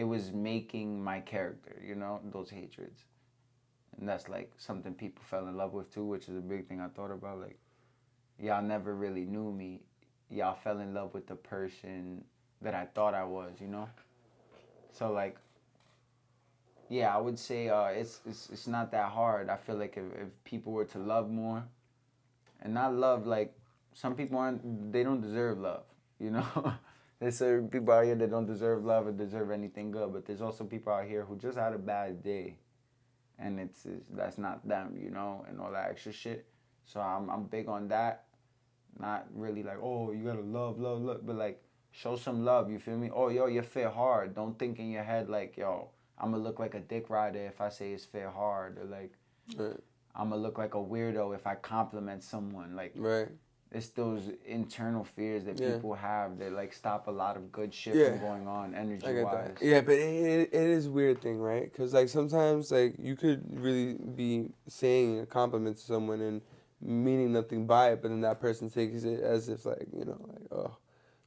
A: was making my character, you know, those hatreds. And that's like something people fell in love with too, which is a big thing I thought about. Like, y'all never really knew me. Y'all fell in love with the person that I thought I was, you know? So like, yeah, I would say it's not that hard. I feel like if people were to love more, and not love like some people they don't deserve love, you know. There's certain people out here that don't deserve love or deserve anything good, but there's also people out here who just had a bad day, and that's not them, you know, and all that extra shit. So I'm big on that. Not really like, oh, you gotta love, but like show some love. You feel me? Oh, yo, you fit hard. Don't think in your head like, yo, I'm gonna look like a dick rider if I say it's fair hard, or like I'm gonna look like a weirdo if I compliment someone. Like, it's those internal fears that people have that like stop a lot of good shit from going on energy wise.
C: Yeah, but it is a weird thing, right? Because like sometimes like you could really be saying a compliment to someone and meaning nothing by it, but then that person takes it as if like, you know, like, oh,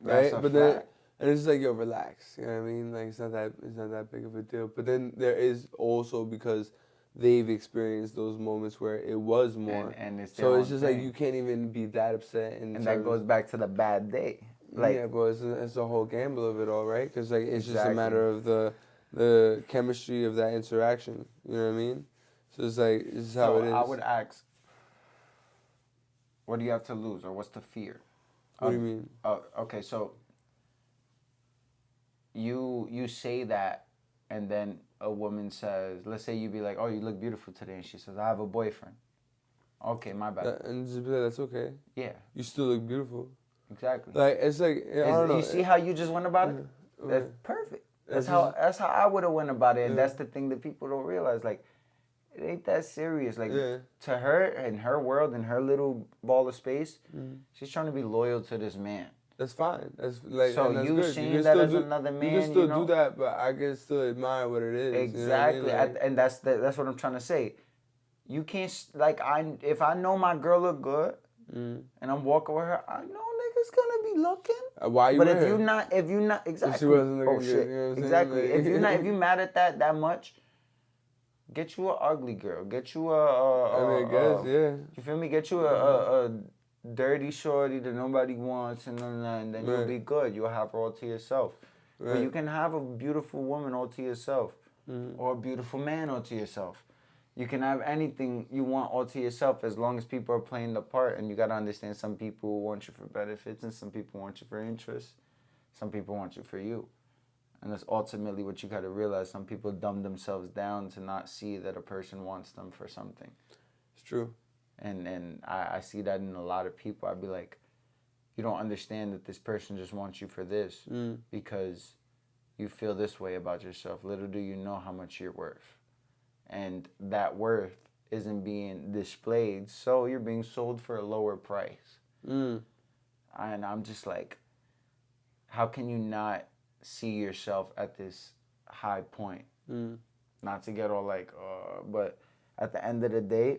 C: right? But then And it's just like, yo, relax. You know what I mean? Like, it's not that big of a deal. But then there is also because they've experienced those moments where it was more.
A: And it's
C: So
A: their
C: it's
A: own
C: just like
A: thing.
C: you can't even be that upset.
A: And that goes back to the bad day. Like,
C: yeah, but it's the whole gamble of it all, right? Because like it's just a
A: Exactly.
C: matter of the chemistry of that interaction. You know what I mean? So it's like this is how
A: so
C: it is.
A: I would ask, what do you have to lose, or what's the fear?
C: What do you mean?
A: Okay, so you say that, and then a woman says, let's say you be like, oh, you look beautiful today, and she says, I have a boyfriend. Okay, my bad.
C: And just be like, that's okay.
A: Yeah,
C: You still look beautiful.
A: exactly.
C: Like it's like I don't know.
A: You see how you just went about it? That's perfect. That's how I would have went about it, and that's the thing that people don't realize. Like, it ain't that serious. Like, to her, in her world, in her little ball of space, she's trying to be loyal to this man.
C: That's fine. That's like
A: So
C: and that's
A: you
C: good.
A: seeing
C: can
A: that
C: still
A: as another
C: You
A: man,
C: can still
A: you know?
C: do that, but I can still admire what it is.
A: Exactly,
C: You know what I mean? Like,
A: and that's what I'm trying to say. You can't like if I know my girl look good, and I'm walking with her, I know niggas gonna be looking.
C: why you
A: But
C: with
A: if
C: her?
A: you're not exactly.
C: she wasn't looking
A: Oh
C: good,
A: shit!
C: you know what I'm saying?
A: Exactly.
C: Like-
A: If you mad at that much, get you a ugly girl. Get you
C: I guess, yeah.
A: You feel me? Get you a dirty shorty that nobody wants, and then you'll
C: Right.
A: be good. You'll have her all to yourself. But
C: Right.
A: you can have a beautiful woman all to yourself, or a beautiful man all to yourself. You can have anything you want all to yourself as long as people are playing the part. And you got to understand, some people want you for benefits and some people want you for interest. Some people want you for you. And that's ultimately what you got to realize. Some people dumb themselves down to not see that a person wants them for something.
C: It's true.
A: And I see that in a lot of people. I'd be like, you don't understand that this person just wants you for this because you feel this way about yourself. Little do you know how much you're worth. And that worth isn't being displayed, so you're being sold for a lower price. And I'm just like, how can you not see yourself at this high point? Not to get all like, but at the end of the day,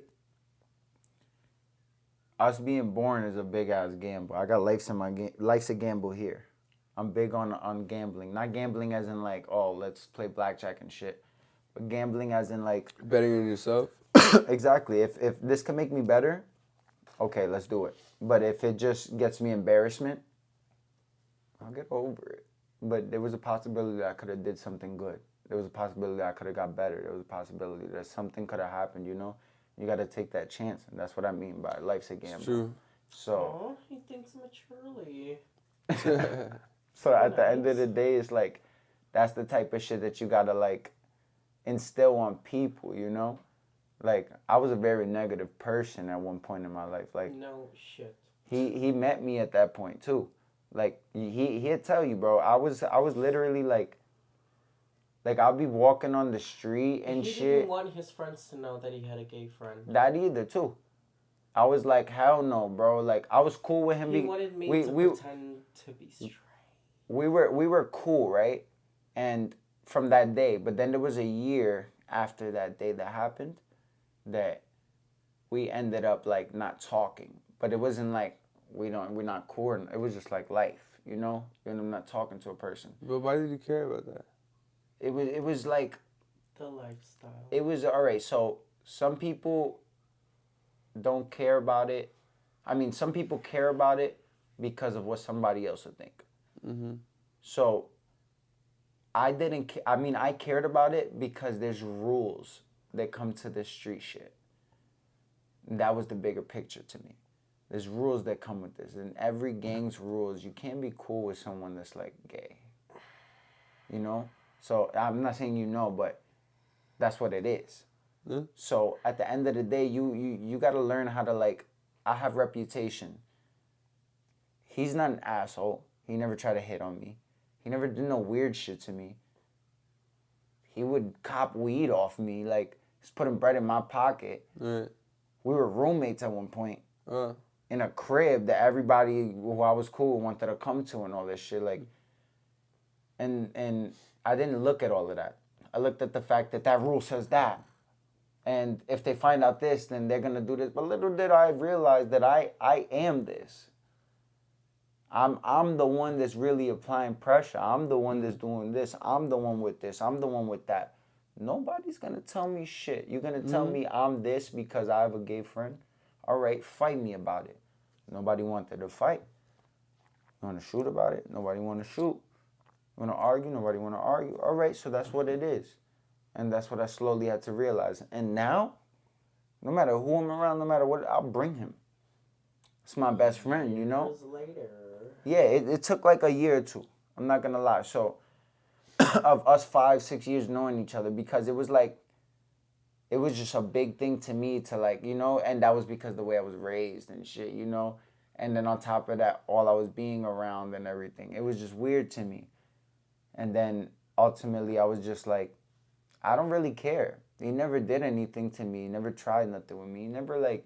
A: us being born is a big ass gamble. I got life's a gamble here. I'm big on gambling. Not gambling as in like, oh, let's play blackjack and shit. But gambling as in like
C: Betting on yourself.
A: exactly. If this can make me better, okay, let's do it. But if it just gets me embarrassment, I'll get over it. But there was a possibility that I could have did something good. There was a possibility that I could have got better. There was a possibility that something could have happened, you know? You got to take that chance. And that's what I mean by life's a gamble.
C: It's true.
A: So,
B: Oh, he thinks maturely.
A: so at the end of the day, it's like, that's the type of shit that you got to like instill on people, you know? Like, I was a very negative person at one point in my life. Like,
B: No shit.
A: he met me at that point too. Like, he'd tell you, bro, I was literally like I'll be walking on the street and
B: he
A: shit.
B: didn't want his friends to know that he had a gay friend.
A: That either too. I was like, hell no, bro. Like, I was cool with him.
B: He wanted me to pretend to be straight.
A: We were cool, right? And from that day, but then there was a year after that day that happened that we ended up like not talking. But it wasn't like we're not cool. It was just like life, you know? You end up not talking to a person.
C: But why did you care about that?
A: It was like
B: The lifestyle.
A: it was all right. So some people don't care about it. I mean, some people care about it because of what somebody else would think. So I didn't. I mean, I cared about it because there's rules that come to this street shit. And that was the bigger picture to me. There's rules that come with this, and every gang's rules. You can't be cool with someone that's like gay. You know. So I'm not saying you know, but that's what it is.
C: Yeah.
A: So at the end of the day, you got to learn how to like. I have reputation. He's not an asshole. He never tried to hit on me. He never did no weird shit to me. He would cop weed off me, like he's putting bread in my pocket.
C: Right.
A: We were roommates at one point
C: Uh,
A: in a crib that everybody who I was cool with wanted to come to and all this shit. Like, and I didn't look at all of that. I looked at the fact that rule says that. And if they find out this, then they're going to do this. But little did I realize that I am this. I'm the one that's really applying pressure. I'm the one that's doing this. I'm the one with this. I'm the one with that. Nobody's gonna tell me shit. You're gonna tell me I'm this because I have a gay friend? All right, fight me about it. Nobody wanted to fight. You wanna shoot about it? Nobody wanna shoot. You wanna argue? Nobody wanna argue. All right, so that's what it is. And that's what I slowly had to realize. And now, no matter who I'm around, no matter what, I'll bring him. It's my best friend, you know?
B: Years later.
A: Yeah, it took like a year or two. I'm not gonna lie. So, of us 5-6 years knowing each other, because it was just a big thing to me to like, you know, and that was because the way I was raised and shit, you know? And then on top of that, all I was being around and everything. It was just weird to me. And then ultimately I was just like, I don't really care. He never did anything to me. He never tried nothing with me. He never like,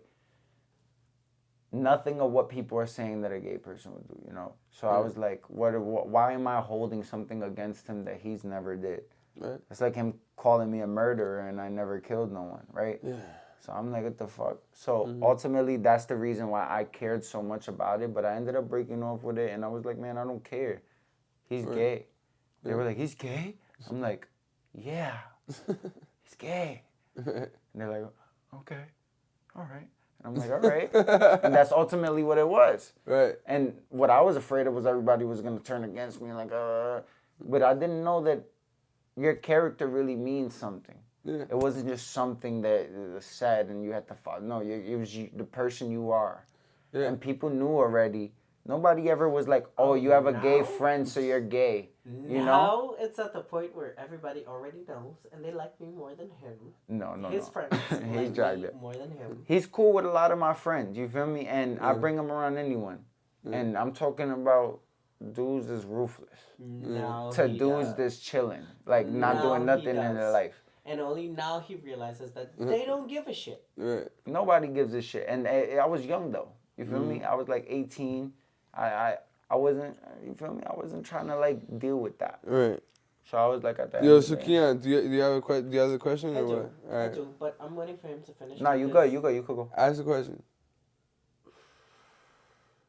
A: nothing of what people are saying that a gay person would do, you know? So I was like, why am I holding something against him that he's never did?
C: Right.
A: It's like him calling me a murderer and I never killed no one, right?
C: Yeah.
A: So I'm like, what the fuck? So ultimately, that's the reason why I cared so much about it, but I ended up breaking off with it, and I was like, man, I don't care. He's gay. They were like, he's gay? I'm like, yeah, he's gay. And they're like, okay, all right. And I'm like, all right. And that's ultimately what it was.
C: Right.
A: And what I was afraid of was everybody was going to turn against me, like, but I didn't know that your character really means something.
C: Yeah.
A: It wasn't just something that was said and you had to follow. No, it was the person you are.
C: Yeah.
A: And people knew already. Nobody ever was like, oh, you have a gay friend, so you're gay. You know?
B: Now it's at the point where everybody already knows and they like me more than him.
A: No.
B: His friends
A: He's
B: like
A: dragged
B: me
A: it.
B: more than him.
A: He's cool with a lot of my friends, you feel me? And I bring him around anyone. And I'm talking about dudes that's ruthless.
B: Now
A: To
B: he
A: dudes
B: does.
A: that's chilling. Like, not
B: Now
A: doing
B: he
A: nothing in
B: does.
A: their life.
B: And only now he realizes that they don't give a shit.
C: Right.
A: Nobody gives a shit. And I was young, though. You feel me? I was like 18. I wasn't, you feel me? I wasn't trying to, like, deal with that.
C: Right.
A: So I was like at that.
C: Yo, so Keon, do you have a question
B: I
C: or
B: do.
C: what? All
B: I
C: right.
B: do. But I'm waiting for him to finish.
A: No, you
B: because
A: go. You could go.
C: Ask the question.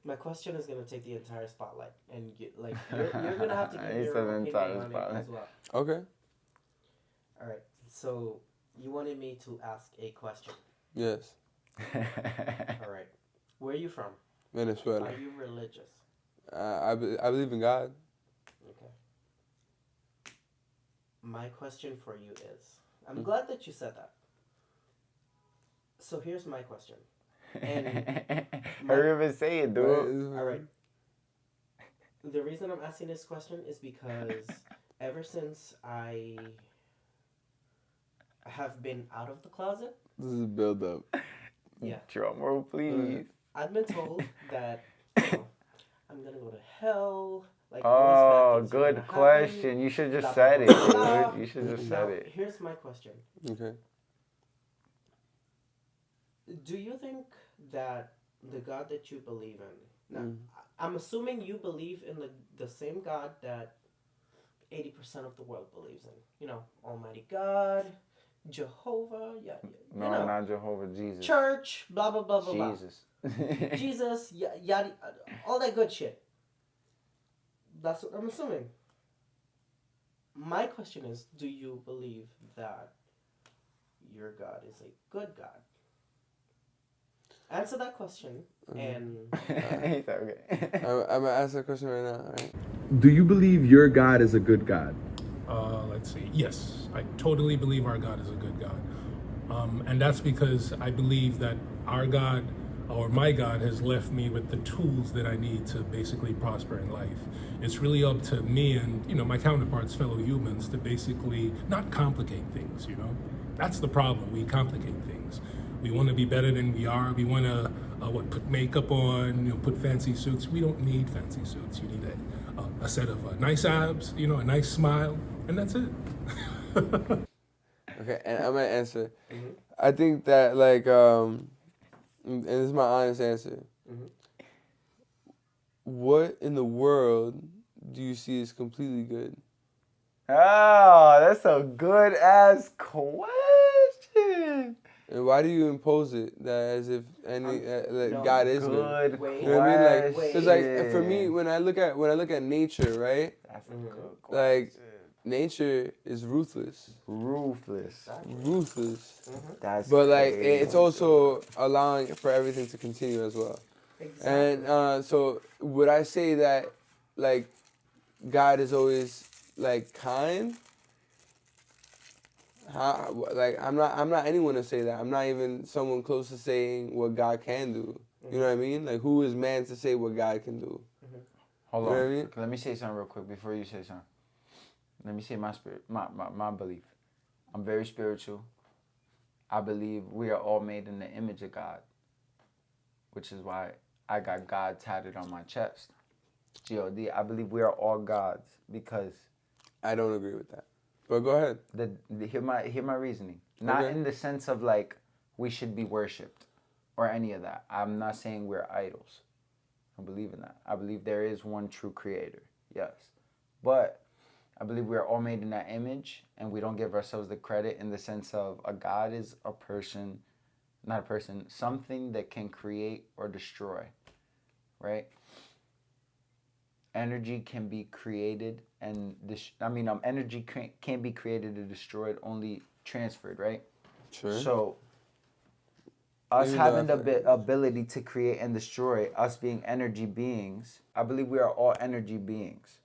B: My question is gonna take the entire spotlight, and you're gonna have to give
A: He
B: your
A: said the
B: opinion
A: entire
B: on it
A: spotlight.
B: as well.
C: Okay.
B: All right. So you wanted me to ask a question.
C: Yes.
B: All right. Where are you from?
C: Venezuela.
B: Are you religious?
C: I believe in God.
B: Okay. My question for you is, I'm glad that you said that. So here's my question. And
A: Hurry up and say it, dude.
B: all right. The reason I'm asking this question is because ever since I have been out of the closet,
C: This is build up.
B: yeah,
A: Drum roll, please.
B: I've been told that I'm gonna go to hell. Like all
A: Oh,
B: these bad things are
A: good
B: gonna
A: question.
B: happen,
A: You should
B: blah,
A: just
B: blah,
A: said it,
B: blah, blah.
A: dude. You should just
B: Now,
A: said it.
B: here's my question.
C: Okay.
B: Do you think that the God that you believe in, now, I'm assuming you believe in the same God that 80% of the world believes in. You know, Almighty God, Jehovah, yeah,
A: No,
B: you know,
A: not Jehovah, Jesus.
B: church, blah, blah, blah, blah, blah.
A: Jesus.
B: Jesus, yada, all that good shit. That's what I'm assuming. My question is, do you believe that your God is a good God? Answer that question, and
A: He's okay.
C: I'm gonna ask that question right now. All right.
F: Do you believe your God is a good God?
G: Let's see. Yes, I totally believe our God is a good God. And that's because I believe that our God, or my God, has left me with the tools that I need to basically prosper in life. It's really up to me and, my counterparts, fellow humans, to basically not complicate things, That's the problem. We complicate things. We want to be better than we are. We want to put makeup on, put fancy suits. We don't need fancy suits. You need a set of nice abs, a nice smile, and that's it.
C: Okay, and I'm gonna answer. I think that and this is my honest answer. What in the world do you see as completely good?
A: Oh, that's a good ass question.
C: And why do you impose it that as if
B: No,
C: God is good?
A: Good
B: Wait.
C: You know what I mean? Like,
B: Wait.
C: cause like for me, when I look at nature, right?
A: That's a good
C: Like
A: question.
C: nature is ruthless,
A: Ruthless.
C: ruthless.
A: That's
C: But like
A: crazy.
C: it's also allowing for everything to continue as well.
B: Exactly.
C: And so would I say that like God is always like kind? Like I'm not anyone to say that. I'm not even someone close to saying what God can do. You know what I mean? Like who is man to say what God can do?
A: Hold
C: You know
A: on.
C: what I mean?
A: Let me say something real quick before you say something. Let me say my spirit, my belief. I'm very spiritual. I believe we are all made in the image of God, which is why I got God tatted on my chest. God. I believe we are all gods because
C: I don't agree with that. But go ahead.
A: hear my reasoning. Not
C: Okay.
A: in the sense of like we should be worshipped or any of that. I'm not saying we're idols. I believe in that. I believe there is one true creator. Yes. But I believe we are all made in that image and we don't give ourselves the credit in the sense of a God is a person, not a person, something that can create or destroy. Right? Energy can be created and energy can't be created or destroyed, only transferred, right?
C: Sure.
A: So us
C: Even
A: having
C: though
A: the ability to create and destroy, us being energy beings, I believe we are all energy beings.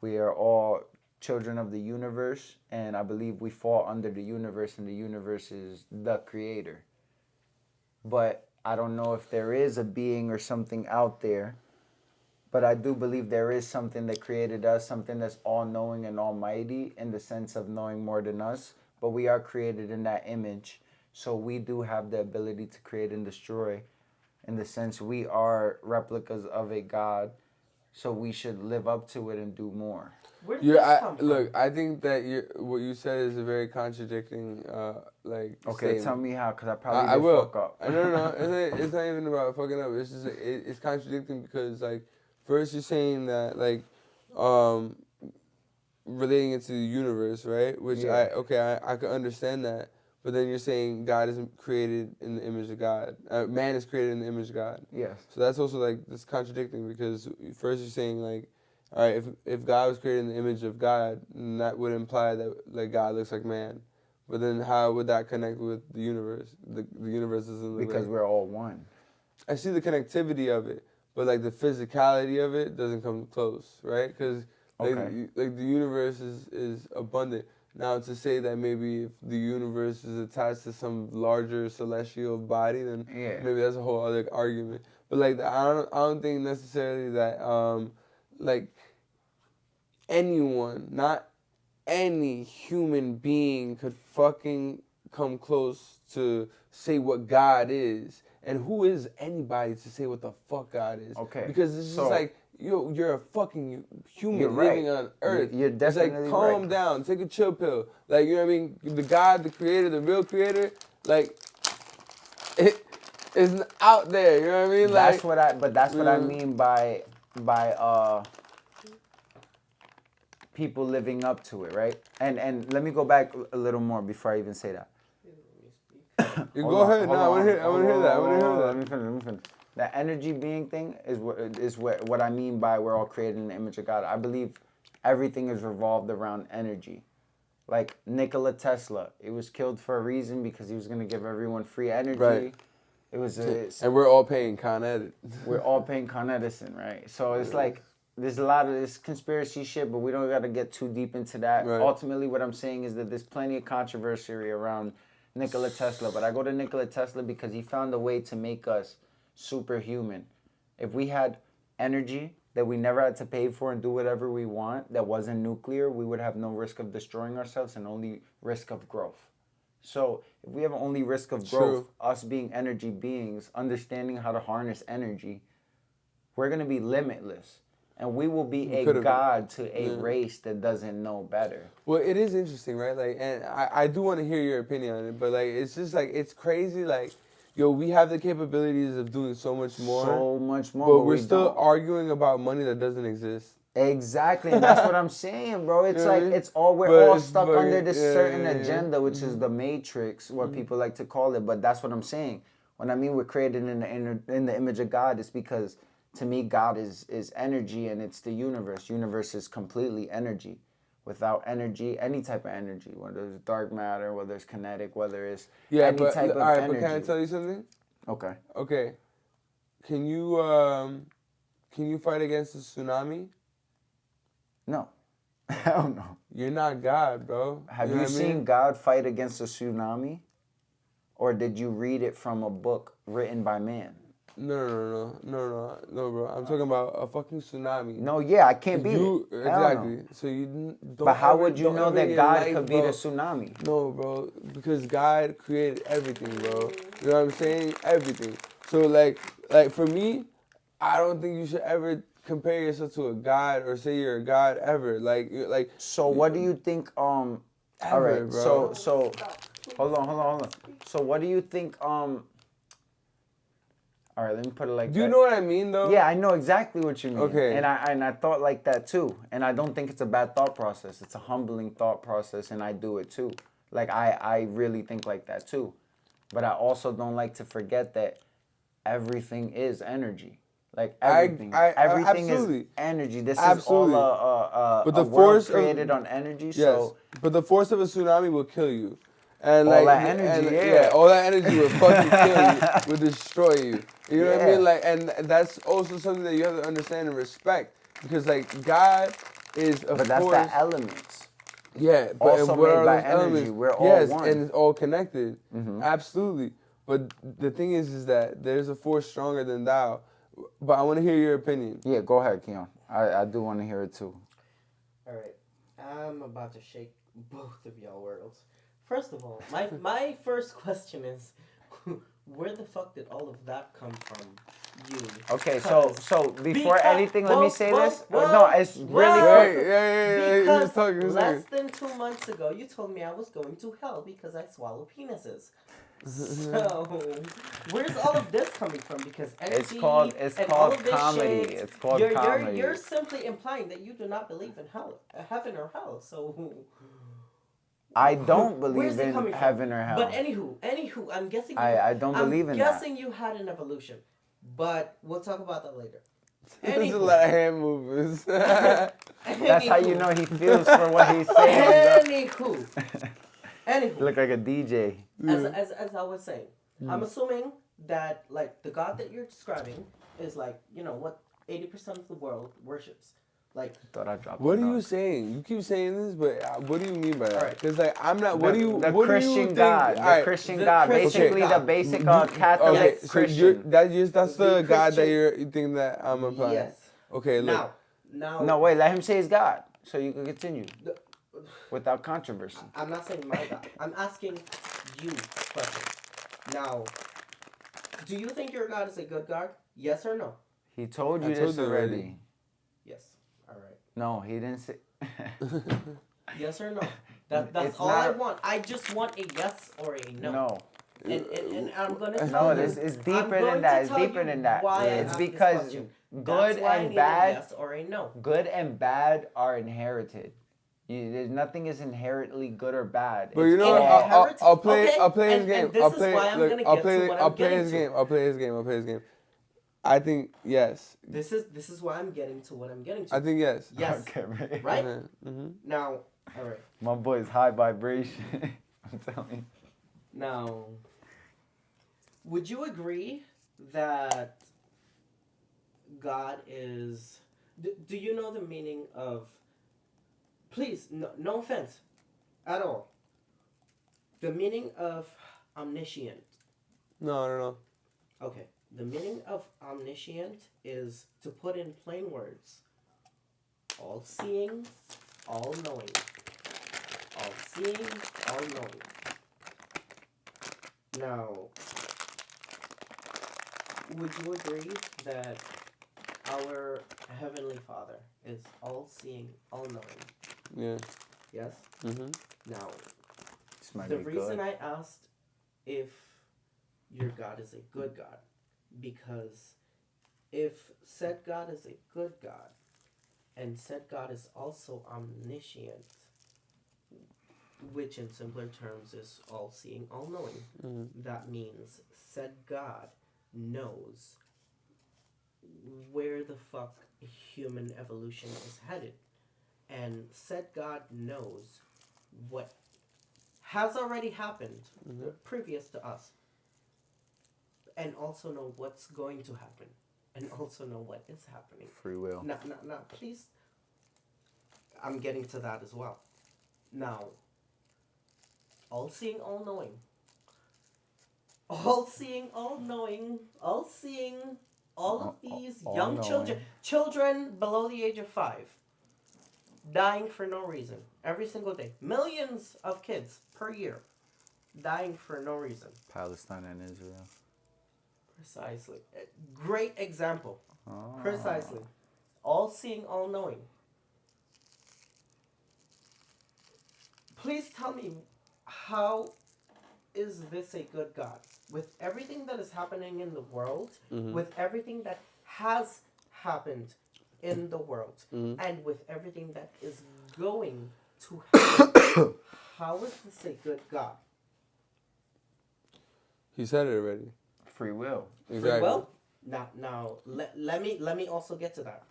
A: We are all children of the universe, and I believe we fall under the universe, and the universe is the creator. But I don't know if there is a being or something out there. But I do believe there is something that created us, something that's all-knowing and almighty in the sense of knowing more than us. But we are created in that image. So we do have the ability to create and destroy. In the sense we are replicas of a God. So we should live up to it and do more.
B: Where did this come from?
C: Look, I think that what you said is a very contradicting, like.
A: Okay,
C: statement.
A: tell me how, because I probably
C: I
A: did
C: will.
A: fuck up.
C: No. It's not even about fucking up. It's just it's contradicting because like first you're saying that like, relating it to the universe, right? Which
A: Yeah.
C: I could understand that. But then you're saying God isn't created in the image of God. Man is created in the image of God.
A: Yes.
C: So that's also like that's contradicting because first you're saying like, all right, if God was created in the image of God, then that would imply that like God looks like man. But then how would that connect with the universe? The universe doesn't look
A: Because
C: like.
A: we're all one.
C: I see the connectivity of it, but like the physicality of it doesn't come close, right? Because like,
A: Okay.
C: like the universe is abundant. Now to say that maybe if the universe is attached to some larger celestial body, then
A: Yeah.
C: maybe that's a whole other argument. But like I don't think necessarily that like anyone, not any human being could fucking come close to say what God is. And who is anybody to say what the fuck God is?
A: Okay,
C: Because it's just
A: so-
C: like you're a fucking human
A: You're right.
C: living on Earth.
A: You're definitely
C: it's like calm
A: right.
C: down, take a chill pill. Like you know what I mean? The God, the creator, the real creator, like it is out there. You know what I mean?
A: That's
C: Like
A: what I mean by people living up to it, right? And let me go back a little more before I even say that.
C: you
A: Hold
C: go
A: on,
C: ahead.
A: hold
C: No, I want
A: on,
C: to hear. I want to hear that. I want to hear
A: Let
C: that.
A: me finish. That energy being thing is what I mean by we're all created in the image of God. I believe everything is revolved around energy. Like Nikola Tesla, it was killed for a reason because he was going to give everyone free energy.
C: Right.
A: It was
C: And we're all paying Con Ed.
A: we're all paying Con Edison, right? So it's like there's a lot of this conspiracy shit, but we don't got to get too deep into that.
C: Right.
A: Ultimately, what I'm saying is that there's plenty of controversy around Nikola Tesla, but I go to Nikola Tesla because he found a way to make us superhuman. If we had energy that we never had to pay for and do whatever we want, that wasn't nuclear, we would have no risk of destroying ourselves and only risk of growth. So if we have only risk of growth,
C: True.
A: us being energy beings, understanding how to harness energy, we're going to be limitless. And we will be a
C: could've-
A: god to a race that doesn't know better.
C: Well, it is interesting, right? Like, and I do want to hear your opinion on it, but like, it's just like it's crazy. Like, yo, we have the capabilities of doing so much more,
A: So much more.
C: but
A: But
C: we're
A: we
C: still
A: don't.
C: arguing about money that doesn't exist.
A: Exactly, and that's what I'm saying, bro. It's
C: You know what
A: like
C: I mean?
A: it's all we're
C: But
A: all
C: it's
A: stuck
C: fucking-
A: under this
C: yeah,
A: certain
C: yeah, yeah.
A: agenda, which is the matrix, what people like to call it. But that's what I'm saying. When I mean we're created in the image of God, it's because to me God is energy and it's the universe. Universe is completely energy. Without energy, any type of energy, whether it's dark matter, whether it's kinetic, whether it's
C: Yeah,
A: any
C: but
A: type of
C: all right.
A: energy.
C: But can I tell you something?
A: Okay.
C: Okay. Can you fight against a tsunami?
A: No. Hell no.
C: You're not God, bro.
A: Have
C: know
A: you
C: what I
A: seen
C: mean?
A: God fight against a tsunami? Or did you read it from a book written by man?
C: No, bro. I'm talking about a fucking tsunami.
A: No, yeah, I can't beat
C: You
A: it. Hell
C: exactly.
A: no.
C: So you don't.
A: But how
C: ever-
A: would you
C: don't
A: know
C: ever
A: that
C: in your
A: God
C: life,
A: could beat
C: bro-
A: a tsunami?
C: No, bro, because God created everything, bro. You know what I'm saying? Everything. So like for me, I don't think you should ever compare yourself to a god or say you're a god ever.
A: So what do you think? All
C: Ever,
A: right.
C: bro.
A: So hold on. So what do you think? All right, let me put it like
C: Do you
A: that.
C: know what I mean, though?
A: Yeah, I know exactly what you mean.
C: Okay.
A: And I thought like that too. And I don't think it's a bad thought process. It's a humbling thought process, and I do it too. Like I really think like that too. But I also don't like to forget that everything is energy. Like everything, everything
C: absolutely.
A: is energy. This
C: Absolutely.
A: is all
C: But
A: a
C: the
A: world
C: force of-
A: created on energy.
C: Yes.
A: So
C: But the force of a tsunami will kill you. And
A: All
C: like
A: that energy,
C: and,
A: yeah.
C: all that energy will fucking kill you, will destroy you. You know what I
A: Yeah.
C: mean? Like, and that's also something that you have to understand and respect, because like God is a
A: but that's
C: force.
A: the elements.
C: Yeah, but
A: Also
C: and what
A: made
C: are
A: by
C: those
A: energy.
C: elements?
A: We're all
C: yes,
A: one.
C: and it's all connected. Absolutely. But the thing is that there's a force stronger than thou. But I want to hear your opinion.
A: Yeah, go ahead, Keon. I do want to hear it too.
B: All right, I'm about to shake both of y'all worlds. First of all, my first question is, where the fuck did all of that come from? You.
A: Okay, so before
B: Because-
A: anything, let me say
B: whoa,
A: this.
B: whoa,
A: No, it's really
B: whoa.
A: quick.
C: Yeah.
B: Because
C: Just talking, just
B: less
C: talking.
B: than 2 months ago, you told me I was going to hell because I swallow penises. So, where's all of this coming from? Because energy
A: It's
B: and
A: called
B: all of this
A: comedy.
B: shit,
A: It's called
B: you're,
A: comedy.
B: You're simply implying that you do not believe in hell, heaven or hell. So,
A: I don't
B: where's
A: believe
B: it
A: in
B: coming
A: heaven
B: from?
A: or hell.
B: But anywho, I'm guessing.
A: I don't believe in
B: I'm
A: that.
B: guessing you had an evolution, but we'll talk about that later.
C: There's a lot of hand movements.
A: That's how you know he feels for what he's saying.
B: Anywho,
A: Look like a DJ.
B: as I was saying, I'm assuming that like the God that you're describing is like what 80% of the world worships. Like,
A: Thought I dropped.
C: What
A: the
C: are you
A: dog.
C: saying? You keep saying this, but what do you mean by that?
B: Alright.
C: Because like I'm not. What do you?
A: The
C: What
A: Christian
C: do you think?
A: God. The
C: Alright,
A: Christian
B: The
A: God.
B: Christian
A: Basically,
B: God.
A: the basic
C: Okay,
A: Catholic
C: so
A: Christian.
C: that's
B: The
C: the God that
B: Christian-
C: you think that I'm applying.
B: yes.
C: Okay, look.
B: Now.
A: No, wait. Let him say his God, so you can continue without controversy.
B: I'm not saying my God. I'm asking you questions. Now, do you think your God is a good God? Yes or no?
A: He told
C: I
A: you
C: told
A: this
C: you
A: already.
C: already.
B: Yes. All right.
A: No, he didn't say.
B: Yes or no? That's
A: It's
B: all I
A: not-
B: want. I just want a yes or a no.
A: No.
B: And I'm gonna tell
A: No,
B: you.
A: this is
B: I'm
A: deeper
B: going
A: than that.
B: to
A: It's
B: tell
A: deeper
B: you
A: than that.
B: why I
A: It's
B: asked this
A: because
B: question.
A: good
B: That's why I
A: and
B: need
A: bad.
B: a yes or a no.
A: Good and bad are inherited. There's nothing is inherently good or bad.
C: But
A: It's
C: you know what?
A: all-
C: I'll play.
B: Okay,
C: I'll play his
B: and
C: game.
B: this
C: I'll
B: is
C: play.
B: why I'm
C: look,
B: gonna
C: I'll
B: get
C: play.
B: to what
C: I'll
B: I'm
C: play
B: getting
C: his
B: to.
C: game. I'll play his game. I'll play his game. I think yes.
B: This is why I'm getting to what I'm getting to.
C: I think yes.
B: Yes.
A: Okay, right.
B: Right?
C: Mm-hmm.
B: Now, all right.
A: My boy's high vibration. I'm telling you.
B: Now, would you agree that God is? Do you know the meaning of? Please, no offense, at all. The meaning of omniscient.
C: No, I don't know.
B: Okay, the meaning of omniscient is, to put in plain words, all-seeing, all-knowing. All-seeing, all-knowing. Now, would you agree that our Heavenly Father is all-seeing, all-knowing?
C: Yeah.
B: Yes?
C: Mm-hmm.
B: Now,
A: This might
B: the
A: be
B: reason
A: good.
B: I asked if your God is a good God, because if said God is a good God, And said God is also omniscient, which in simpler terms is all-seeing, all-knowing. That means said God knows where the fuck human evolution is headed. And said God knows what has already happened previous to us. And also know what's going to happen. And also know what is happening.
A: Free will.
B: Now, please. I'm getting to that as well. Now, all-seeing, all-knowing. All-seeing, all-knowing. All-seeing, all of these young
A: all-knowing.
B: children below the age of 5, dying for no reason. Every single day. Millions of kids per year dying for no reason.
A: Palestine and Israel.
B: Precisely. Great example.
A: Oh.
B: Precisely. All-seeing, all-knowing. Please tell me, how is this a good God? With everything that is happening in the world, with everything that has happened in the world, and with everything that is going to happen, how is this a good God?
C: He said it already.
A: Free will.
C: Exactly.
B: Free will? Now let me also get to that.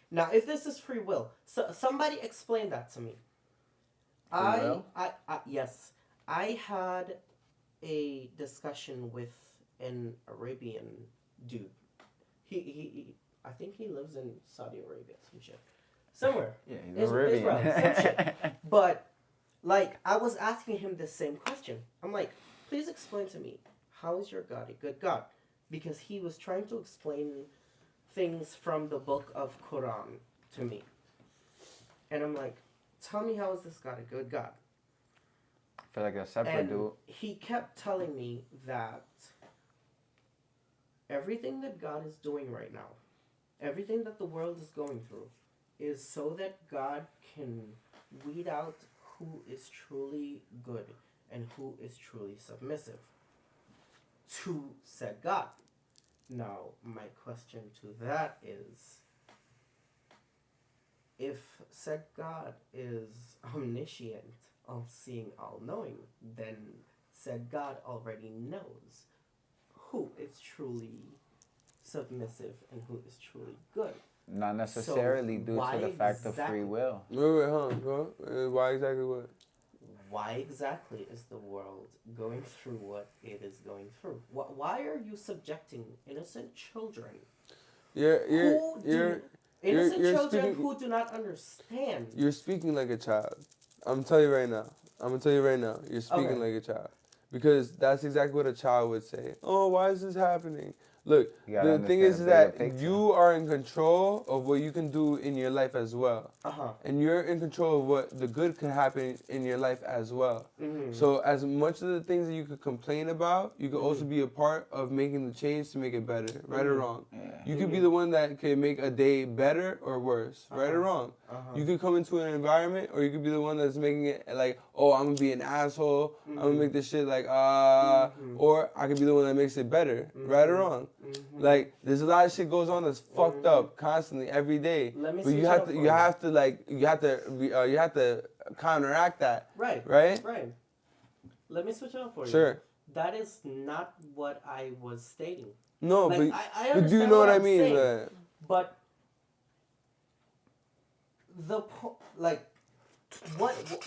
B: Now, if this is free will, so somebody explain that to me.
A: will?
B: Yes, I had a discussion with an Arabian dude. He I think he lives in Saudi Arabia, some shit, somewhere.
A: Yeah, he's
B: Israel,
A: Arabian.
B: some shit. But like, I was asking him the same question. I'm like, please explain to me, how is your God a good God? Because he was trying to explain things from the book of Quran to me. And I'm like, tell me, how is this God a good God?
A: I feel like a separate
B: And
A: dude.
B: he kept telling me that everything that God is doing right now, everything that the world is going through, is so that God can weed out who is truly good and who is truly submissive to said God. Now, my question to that is, if said God is omniscient, all-seeing, all-knowing, then said God already knows who is truly submissive and who is truly good.
A: Not necessarily due to the fact of free will.
C: Wait, hold on. Why exactly what?
B: Why exactly is the world going through what it is going through? Why are you subjecting innocent children? Innocent
C: you're
B: children
C: speaking,
B: who do not understand.
C: You're speaking like a child. I'm gonna tell you right now. You're speaking
B: Okay.
C: like a child. Because that's exactly what a child would say. Oh, why is this happening? Look,
A: You gotta
C: the thing
A: understand
C: is
A: the
C: that
A: bigger picture.
C: you are in control of what you can do in your life as well. And you're in control of what the good can happen in your life as well. So as much of the things that you could complain about, you could also be a part of making the change to make it better, right or wrong. You could be the one that can make a day better or worse, right or wrong. You could come into an environment, or you could be the one that's making it like, oh, I'm gonna be an asshole, I'm gonna make this shit like, or I could be the one that makes it better, right or wrong. Like, there's a lot of shit goes on that's fucked up constantly every day.
B: Let me
C: But you
B: switch
C: have
B: it
C: to,
B: up
C: you
B: for
C: have to like, you have to counteract that.
B: Right.
C: Right.
B: Let me switch it up for you.
C: Sure.
B: That is not what I was stating.
C: No,
B: Like,
C: but
B: I
C: but do you
B: understand
C: know what I
B: I'm
C: mean?
B: saying,
C: But
B: but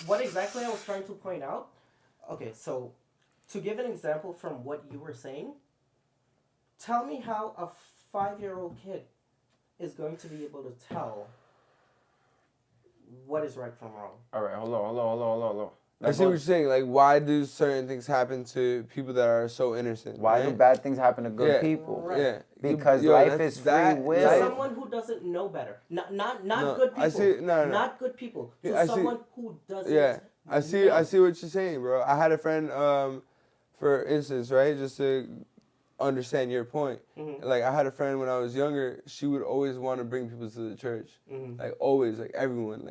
B: what exactly I was trying to point out? Okay, so to give an example from what you were saying, tell me how a 5-year-old kid is going to be able to tell what is right from wrong.
A: All right, hold on.
C: I see what you're saying. Like, why do certain things happen to people that are so innocent?
A: Why
C: right?
A: do bad things happen to good
C: Yeah.
A: people?
B: Right.
C: Yeah.
A: Because
C: Yo,
A: life
C: that's-
A: is free
C: that-
A: will.
B: To
C: life-
B: someone who doesn't know better, not
C: No,
B: good people.
C: I see. No.
B: Not good people. To
C: Yeah, I see.
B: someone who doesn't.
C: Yeah, I see.
B: know.
C: I see what you're saying, bro. I had a friend, for instance, right, just to understand your point. Like, I had a friend when I was younger. She would always want to bring people to the church, like always, like everyone.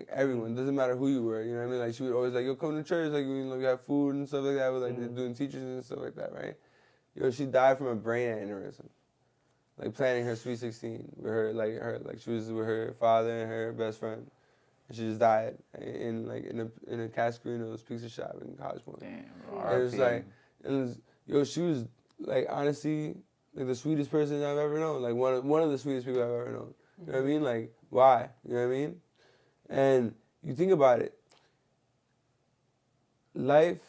C: Doesn't matter who you were. You know what I mean? Like, she would always like, yo, come to church. Like, you know, we have food and stuff like that. With like doing teachers and stuff like that, right? Yo, she died from a brain aneurysm. like planning her sweet 16 with her like she was with her father and her best friend. And she just died in a Cascarino's pizza shop in College Point.
A: Damn,
C: And it was
A: RIP.
C: like, she was like honestly like the sweetest person I've ever known. Like one of the sweetest people I've ever known. You know what I mean? Like why? You know what I mean? And you think about it, life.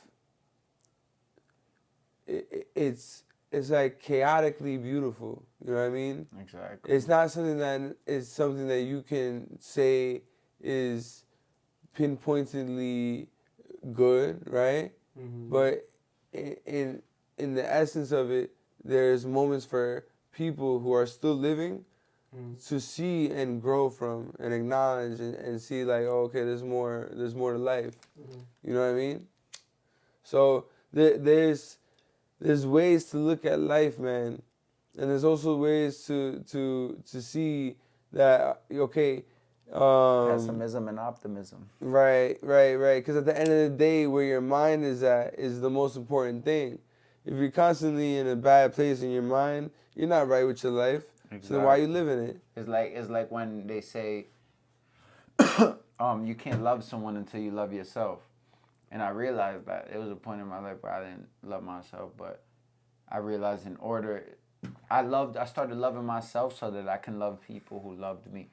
C: It's like chaotically beautiful. You know what I mean?
A: Exactly.
C: It's not something that you can say is pinpointedly good, right? But in the essence of it, there's moments for people who are still living to see and grow from and acknowledge and see like, oh, okay, there's more to life. You know what I mean? So there's ways to look at life, man, and there's also ways to see that okay.
A: Pessimism and optimism.
C: Right. Because at the end of the day, where your mind is at is the most important thing. If you're constantly in a bad place in your mind, you're not right with your life.
A: Exactly.
C: So then why are you living it?
A: It's like when they say, you can't love someone until you love yourself. And I realized that it was a point in my life where I didn't love myself, but I realized I started loving myself so that I can love people who loved me.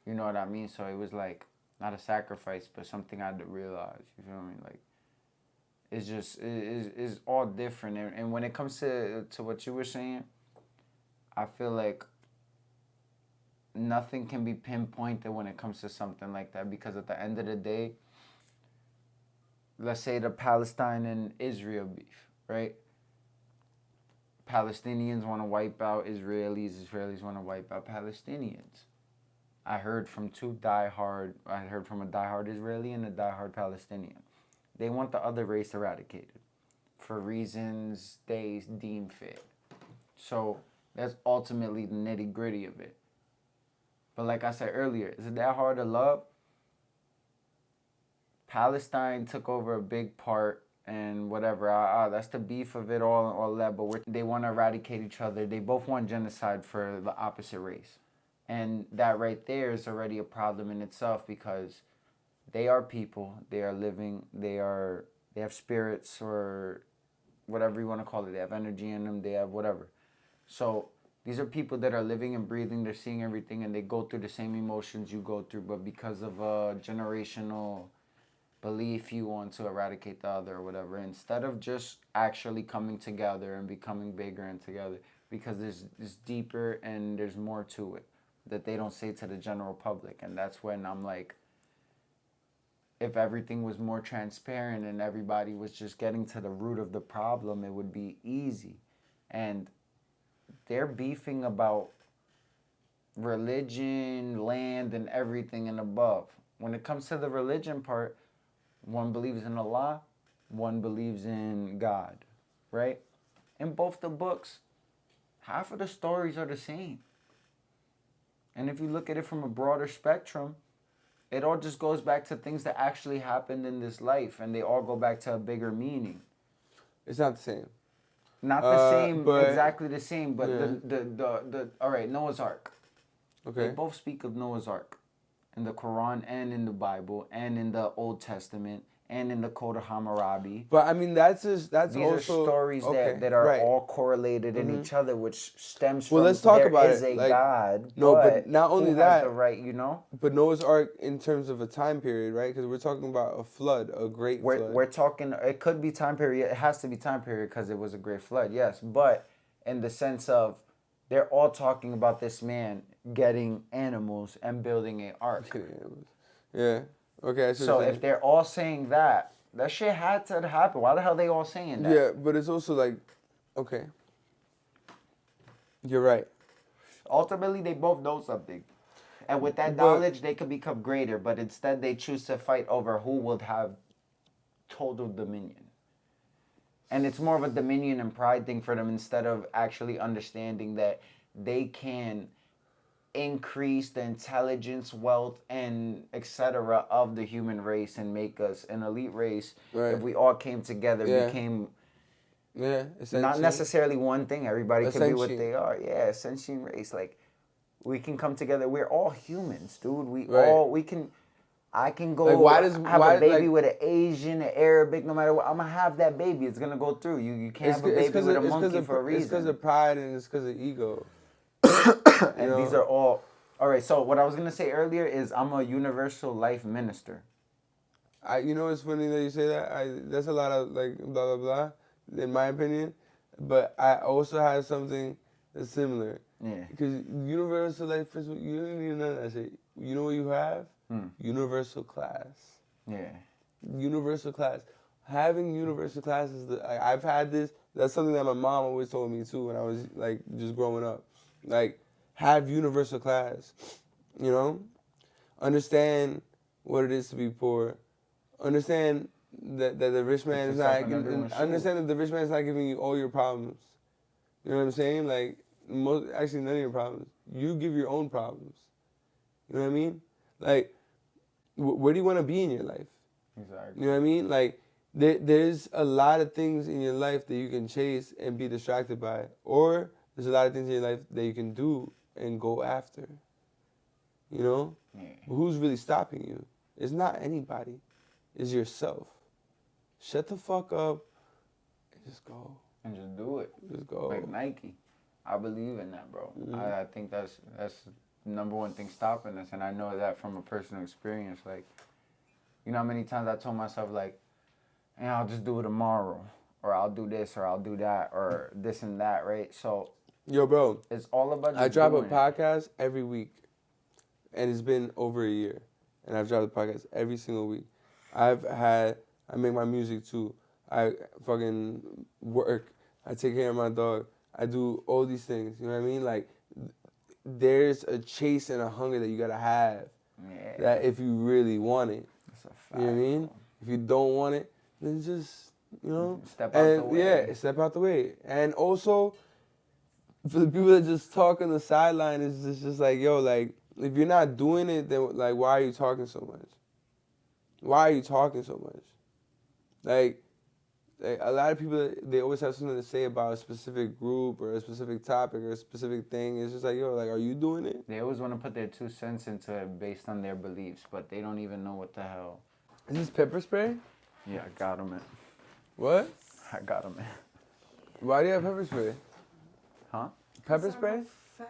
A: You know what I mean? So it was like not a sacrifice, but something I had to realize. You feel me? Like it's just it's all different. And when it comes to what you were saying, I feel like nothing can be pinpointed when it comes to something like that, because at the end of the day, let's say the Palestine and Israel beef, right? Palestinians want to wipe out Israelis. Israelis want to wipe out Palestinians. I heard from a diehard Israeli and a diehard Palestinian. They want the other race eradicated for reasons they deem fit. So that's ultimately the nitty gritty of it. But like I said earlier, is it that hard to love? Palestine took over a big part and whatever. That's the beef of it all that. But they want to eradicate each other. They both want genocide for the opposite race. And that right there is already a problem in itself, because they are people. They are living. They have spirits, or whatever you want to call it. They have energy in them. They have whatever. So these are people that are living and breathing. They're seeing everything, and they go through the same emotions you go through. But because of a generational belief, you want to eradicate the other or whatever, instead of just actually coming together and becoming bigger and together, because there's deeper and there's more to it that they don't say to the general public. And that's when I'm like, if everything was more transparent and everybody was just getting to the root of the problem, it would be easy. And they're beefing about religion, land, and everything and above. When it comes to the religion part, one believes in Allah, one believes in God, right? In both the books, half of the stories are the same. And if you look at it from a broader spectrum, it all just goes back to things that actually happened in this life, and they all go back to a bigger meaning.
C: It's not the same.
A: Not the same,
C: but,
A: exactly the same, but
C: yeah.
A: the all right, Noah's Ark.
C: Okay.
A: They both speak of Noah's Ark in the Quran and in the Bible and in the Old Testament and in the Code of Hammurabi.
C: But I mean, that's
A: These
C: also
A: are stories that are all correlated in each other, which stems from
C: let's talk about
A: there is
C: it.
A: a
C: Like,
A: God.
C: no, but not only
A: who
C: that,
A: has the right, you know.
C: But Noah's Ark in terms of a time period, right? Because we're talking about a flood, a great flood.
A: We're talking. It could be time period. It has to be time period because it was a great flood. Yes, but in the sense of, they're all talking about this man getting animals and building an ark.
C: Yeah. Okay.
A: So if they're all saying that shit had to happen. Why the hell are they all saying that?
C: Yeah, but it's also like, okay, you're right.
A: Ultimately, they both know something. And with that knowledge, they could become greater. But instead, they choose to fight over who would have total dominion. And it's more of a dominion and pride thing for them, instead of actually understanding that they can increase the intelligence, wealth, and etc. of the human race and make us an elite race.
C: Right.
A: If we all came together,
C: Yeah.
A: became
C: Yeah,
A: Not necessarily one thing. Everybody can be what
C: Ascension.
A: they are. Yeah, sentient race. Like, we can come together. We're all humans, dude.
C: Right.
A: I can go
C: Like,
A: have
C: why
A: a baby
C: like,
A: with an Asian, an Arabic, no matter what. I'm gonna have that baby. It's gonna go through. You can't have a baby with a monkey for a
C: It's because
A: reason.
C: of pride and it's because of ego.
A: And these are all right. So what I was gonna say earlier is I'm a universal life minister.
C: You know, it's funny that you say that. That's a lot of like blah blah blah, in my opinion. But I also have something that's similar.
A: Yeah.
C: Because universal life principle, you don't need none of that shit. You know what you have? Universal class.
A: Yeah.
C: Universal class. Having universal class is I've had this. That's something that my mom always told me too when I was like just growing up. Like, have universal class. You know, understand what it is to be poor. Understand that the rich man is not. Understand that the rich man is not giving you all your problems. You know what I'm saying? Like, actually none of your problems. You give your own problems. You know what I mean? Like, where do you want to be in your life?
A: Exactly.
C: You know what I mean? Like, there's a lot of things in your life that you can chase and be distracted by. Or there's a lot of things in your life that you can do and go after. You know?
A: Yeah.
C: But who's really stopping you? It's not anybody. It's yourself. Shut the fuck up and just go.
A: And just do it.
C: Just go.
A: Like Nike. I believe in that, bro. I think that's the number one thing stopping us, and I know that from a personal experience. Like, you know how many times I told myself, like, I'll just do it tomorrow, or I'll do this, or I'll do that, or this and that, right? So,
C: Yo, bro.
A: it's all about just
C: I drop a
A: doing it.
C: podcast every week, and it's been over a year, and I've dropped a podcast every single week. I make my music too. I fucking work. I take care of my dog. I do all these things. You know what I mean? Like, there's a chase and a hunger that you gotta have.
A: Yeah.
C: That if you really want it.
A: That's a fact.
C: You know what I mean? If you don't want it, then just, you know.
A: Step out the way.
C: Yeah, step out the way. And also, for the people that just talk on the sideline, it's just like, yo, like, if you're not doing it, then, like, why are you talking so much? Why are you talking so much? Like, a lot of people, they always have something to say about a specific group or a specific topic or a specific thing. It's just like, yo, like, are you doing it?
A: They always want to put their 2 cents into it based on their beliefs, but they don't even know what the hell.
C: Is this pepper spray?
A: Yeah, I got him, man.
C: What?
A: I got him, man.
C: Why do you have pepper spray?
A: Huh?
C: Pepper spray?
B: Fag.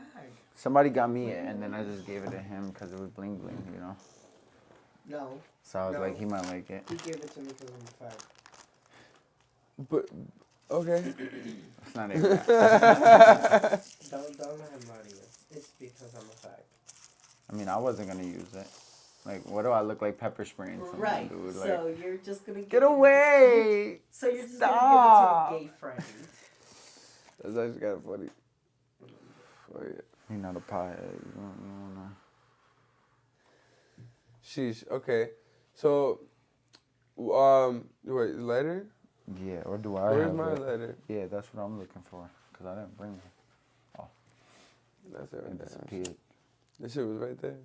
A: Somebody got me it, and then I just gave it to him because it was bling bling, you know?
B: No.
A: So I was
B: No.
A: like, he might like it.
B: He gave it to me because I'm a fag.
C: But, okay.
A: It's not even that.
B: Don't let him lie to you. It's because I'm a fag.
A: I mean, I wasn't going to use it. Like, what do I look like pepper spraying someone,
B: Right.
A: dude? Like,
B: So you're just gonna
A: get away!
B: So you're just
A: Stop.
B: gonna give it to a gay friend.
C: That's actually kind of funny. Oh, yeah.
A: You're not a pothead. You don't know.
C: Sheesh. Okay. So, wait, letter?
A: Yeah, or do I
C: Where's
A: have
C: my
A: it?
C: letter?
A: Yeah, that's what I'm looking for. Because I didn't bring it.
C: That's it
A: It
C: right there.
A: disappeared.
C: This shit was right there.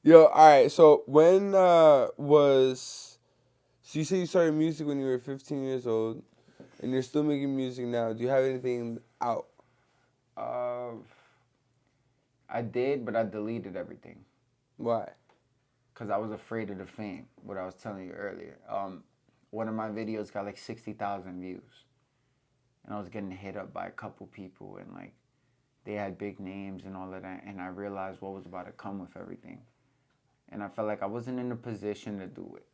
C: Yo, all right. So when so you say you started music when you were 15 years old, and you're still making music now. Do you have anything out?
A: I did, but I deleted everything.
C: Why?
A: Because I was afraid of the fame, what I was telling you earlier. One of my videos got like 60,000 views. And I was getting hit up by a couple people, and like, they had big names and all of that. And I realized what was about to come with everything. And I felt like I wasn't in a position to do it.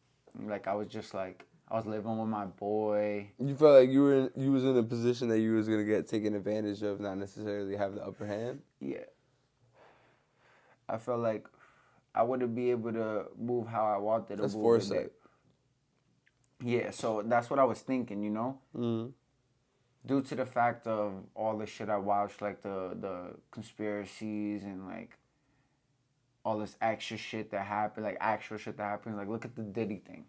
A: Like, I was just like, I was living with my boy.
C: You felt like you was in a position that you was gonna get taken advantage of, not necessarily have the upper hand.
A: Yeah. I felt like I wouldn't be able to move how I wanted to
C: That's
A: move.
C: foresight.
A: Yeah, so that's what I was thinking, you know?
C: Mm-hmm.
A: Due to the fact of all the shit I watched, like the conspiracies and like all this extra shit that happened, like actual shit that happened. Like, look at the Diddy thing.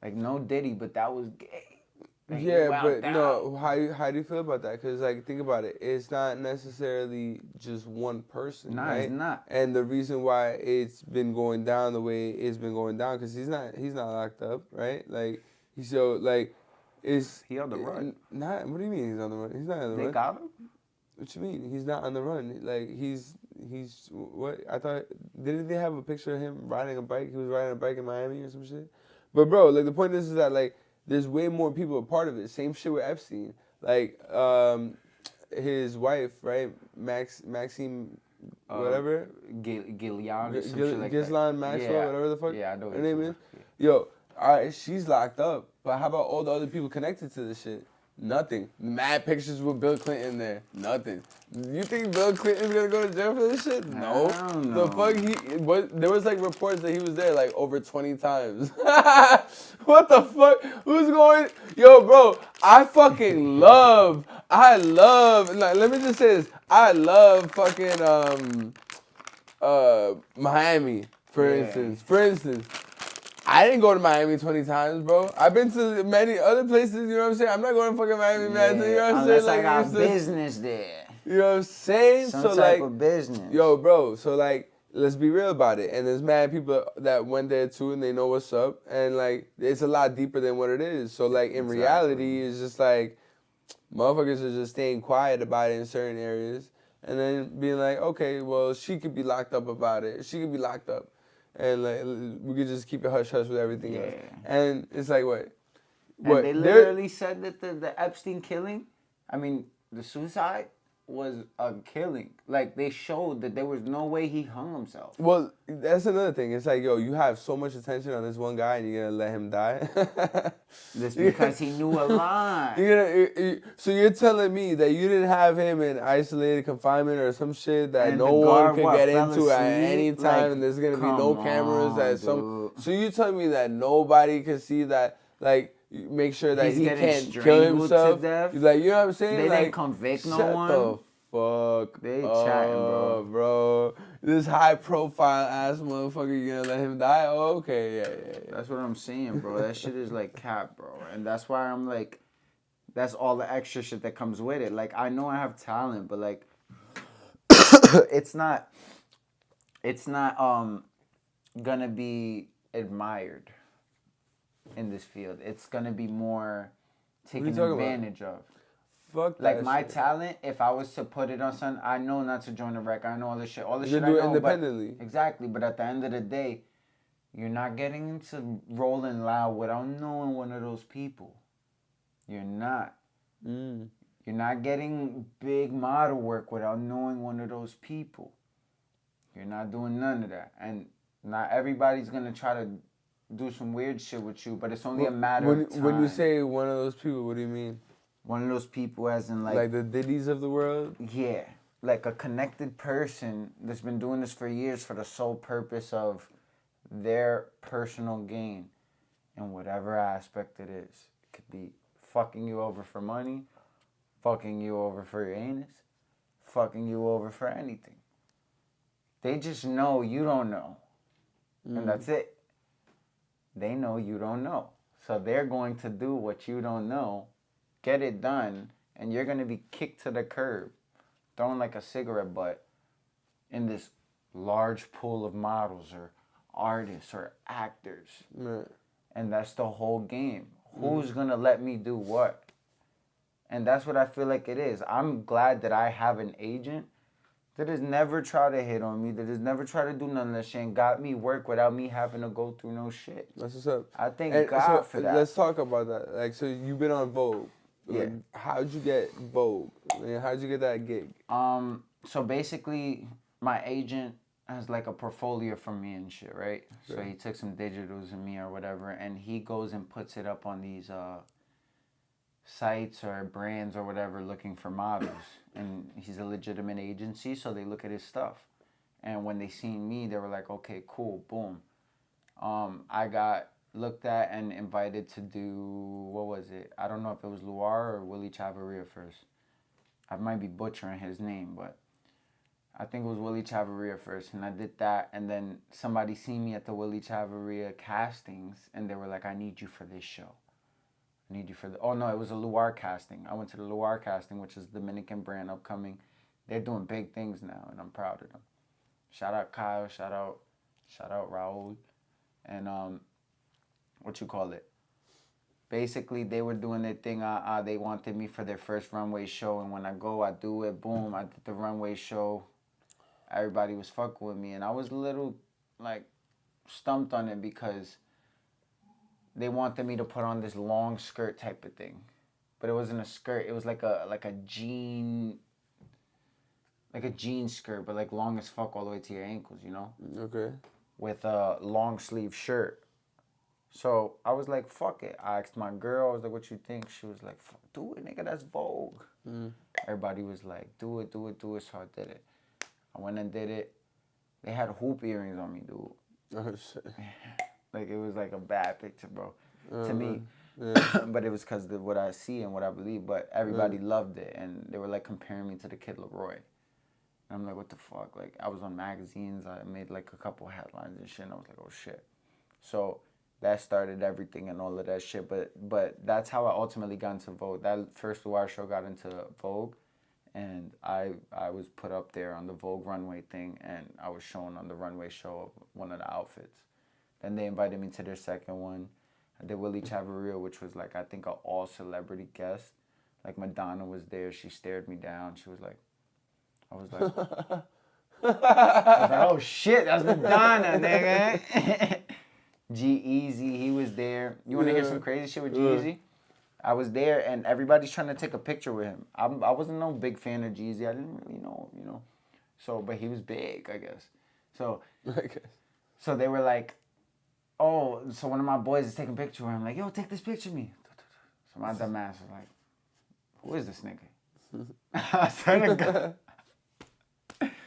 A: Like, no Diddy, but that was gay. Like,
C: Yeah,
A: wow,
C: but
A: down.
C: no, how do you feel about that? Because, like, think about it. It's not necessarily just one person,
A: Nah,
C: right?
A: it's not.
C: And the reason why it's been going down the way it's been going down, because he's not locked up, right? Like, is
A: He on the run.
C: Not. What do you mean he's on the run? He's not on the
A: They
C: run.
A: got him.
C: What you mean? He's not on the run. Like he's what? I thought didn't they have a picture of him riding a bike? He was riding a bike in Miami or some shit. But bro, like the point is that like there's way more people a part of it. Same shit with Epstein. Like his wife, right? Maxine, whatever.
A: Gillian or some shit like that.
C: Ghislaine Maxwell,
A: Yeah.
C: whatever the fuck
A: Yeah, I know
C: her
A: what
C: name
A: you're
C: is.
A: talking
C: Yo, all right, she's locked up. But how about all the other people connected to this shit? Nothing. Mad pictures with Bill Clinton there. Nothing. You think Bill Clinton's gonna go to jail for this shit? No.
A: I don't know.
C: The fuck there was like reports that he was there like over 20 times. What the fuck? Who's going? Yo, bro, I love, like, let me just say this. I love fucking Miami, for instance. For instance. I didn't go to Miami 20 times, bro. I've been to many other places, you know what I'm saying? I'm not going to fucking Miami, man. You know what I'm
A: Unless
C: saying?
A: I got
C: used to-
A: business there.
C: You know what I'm saying?
A: Some
C: so
A: type
C: like,
A: of business.
C: yo, bro. So like, let's be real about it. And there's mad people that went there too, and they know what's up. And like, it's a lot deeper than what it is. So like, in reality, it's just like, motherfuckers are just staying quiet about it in certain areas, and then being like, okay, well, she could be locked up about it. She could be locked up. And like we could just keep it hush hush with everything else. And it's like what?
A: And they literally said that the Epstein killing, I mean the suicide, was a killing. Like they showed that there was no way he hung himself.
C: Well, that's another thing. It's like, yo, you have so much attention on this one guy, and you're gonna let him die.
A: Just because he knew a lie.
C: So you're telling me that you didn't have him in isolated confinement or some shit that
A: And
C: no
A: the
C: one
A: guard,
C: could
A: what,
C: get
A: fell
C: into at
A: asleep?
C: any time,
A: Like,
C: and there's gonna be no
A: come
C: cameras
A: on,
C: at some.
A: dude.
C: So you telling me that nobody can see that, like, make sure that
A: He's
C: he
A: getting
C: can't kill
A: strangled
C: himself.
A: to death?
C: Like, you know what I'm saying?
A: They
C: like,
A: didn't convict no
C: shut
A: one?
C: the fuck.
A: They chatting,
C: bro. This high profile ass motherfucker, you gonna let him die? Oh, okay, yeah.
A: That's what I'm saying, bro. That shit is like cap, bro. And that's why I'm like, that's all the extra shit that comes with it. Like, I know I have talent, but like, it's not gonna be admired in this field. It's gonna be more taken advantage of.
C: Fuck
A: Like
C: that
A: my
C: shit.
A: talent, if I was to put it on something, I know not to join a rec. I know all this shit. All this
C: You
A: shit
C: can do
A: I
C: it
A: know.
C: independently.
A: But, exactly. But at the end of the day, you're not getting into Rolling Loud without knowing one of those people. You're not. You're not getting big model work without knowing one of those people. You're not doing none of that. And not everybody's going to try to do some weird shit with you, but it's only a matter of time.
C: When you say one of those people, what do you mean?
A: One of those people as in
C: Like the Diddy's of the world?
A: Yeah. Like a connected person that's been doing this for years for the sole purpose of their personal gain in whatever aspect it is. It could be fucking you over for money, fucking you over for your anus, fucking you over for anything. They just know you don't know. And that's it. They know you don't know. So they're going to do what you don't know, get it done, and you're going to be kicked to the curb, thrown like a cigarette butt in this large pool of models or artists or actors.
C: Right.
A: And that's the whole game. Who's going to let me do what? And that's what I feel like it is. I'm glad that I have an agent that has never tried to hit on me, that has never tried to do none of that shit and got me work without me having to go through no shit.
C: That's what's up.
A: I thank God for that.
C: Let's talk about that. Like, so you've been on Vogue.
A: Yeah.
C: Like, how'd you get Vogue? Like, how'd you get that gig?
A: So basically, my agent has like a portfolio for me and shit, right? So he took some digitals of me or whatever, and he goes and puts it up on these sites or brands or whatever looking for models. And he's a legitimate agency, so they look at his stuff. And when they seen me, they were like, okay, cool, boom. I got looked at and invited to do, what was it? I don't know if it was Luar or Willie Chavarria first. I might be butchering his name, but I think it was Willie Chavarria first. And I did that, and then somebody seen me at the Willie Chavarria castings, and they were like, I need you for this show. I need you for the... Oh, no, it was a Luar casting. I went to the Luar casting, which is a Dominican brand upcoming. They're doing big things now, and I'm proud of them. Shout out Kyle, shout out Raul, and basically they were doing their thing. They wanted me for their first runway show, and when I go, I do it. Boom, I did the runway show. Everybody was fucking with me, and I was a little like stumped on it because they wanted me to put on this long skirt type of thing, but it wasn't a skirt. It was like a jean skirt, but like long as fuck all the way to your ankles, you know?
C: Okay.
A: With a long sleeve shirt. So I was like, fuck it. I asked my girl, I was like, what you think? She was like, fuck, do it, nigga, that's Vogue. Everybody was like, do it. So I did it. I went and did it. They had hoop earrings on me, dude.
C: Oh, shit.
A: Like, it was like a bad picture, bro, to me.
C: Yeah.
A: But it was because of what I see and what I believe. But everybody loved it, and they were like comparing me to the Kid Leroy. And I'm like, what the fuck? Like, I was on magazines. I made like a couple headlines and shit. And I was like, oh shit. So that started everything and all of that shit. But that's how I ultimately got into Vogue. That first Wire show got into Vogue, and I was put up there on the Vogue runway thing, and I was shown on the runway show of one of the outfits. Then they invited me to their second one. I did Willie Chavarria, which was like, I think, an all celebrity guest. Like, Madonna was there. She stared me down. She was like, I was like, oh shit, that's Madonna, nigga. G-Eazy, he was there. You want to hear some crazy shit with G-Eazy? I was there, and everybody's trying to take a picture with him. I wasn't no big fan of G-Eazy. I didn't really know, you know. So, but he was big, I guess. So, so they were like, oh, so one of my boys is taking a picture with him. Like, yo, take this picture of me. So my dumb ass was like, who is this nigga? I swear to God.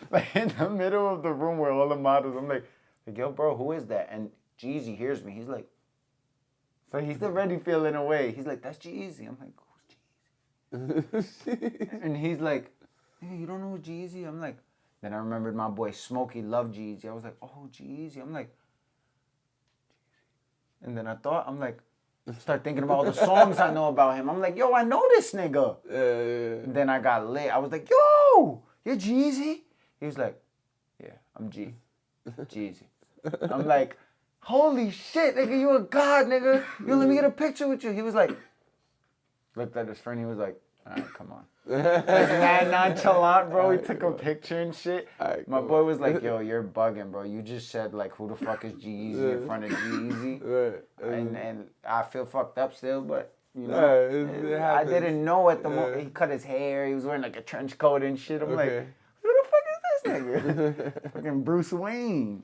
A: Like, in the middle of the room where all the models, I'm like, yo, bro, who is that? And Jeezy hears me. He's like, so he's already feeling away. He's like, that's Jeezy. I'm like, who's Jeezy? And he's like, hey, you don't know who Jeezy? I'm like, then I remembered my boy Smokey loved Jeezy. I was like, oh, Jeezy. I'm like, and then I'm like, start thinking about all the songs I know about him. I'm like, yo, I know this nigga.
C: Yeah.
A: And then I got lit. I was like, yo, you're Jeezy? He was like, yeah, I'm Jeezy. I'm like, holy shit, nigga, you a god, nigga. Yo, let me get a picture with you. He was like, looked at his friend. He was like, all right, come on. Like, mad nonchalant, bro. He took a picture and shit. My boy was like, yo, you're bugging, bro. You just said, like, who the fuck is G-Eazy in front of G-Eazy?
C: Right.
A: And I feel fucked up still, but, you know, I didn't know at the moment. He cut his hair. He was wearing, like, a trench coat and shit. I'm like, who the fuck is this nigga? Fucking Bruce Wayne.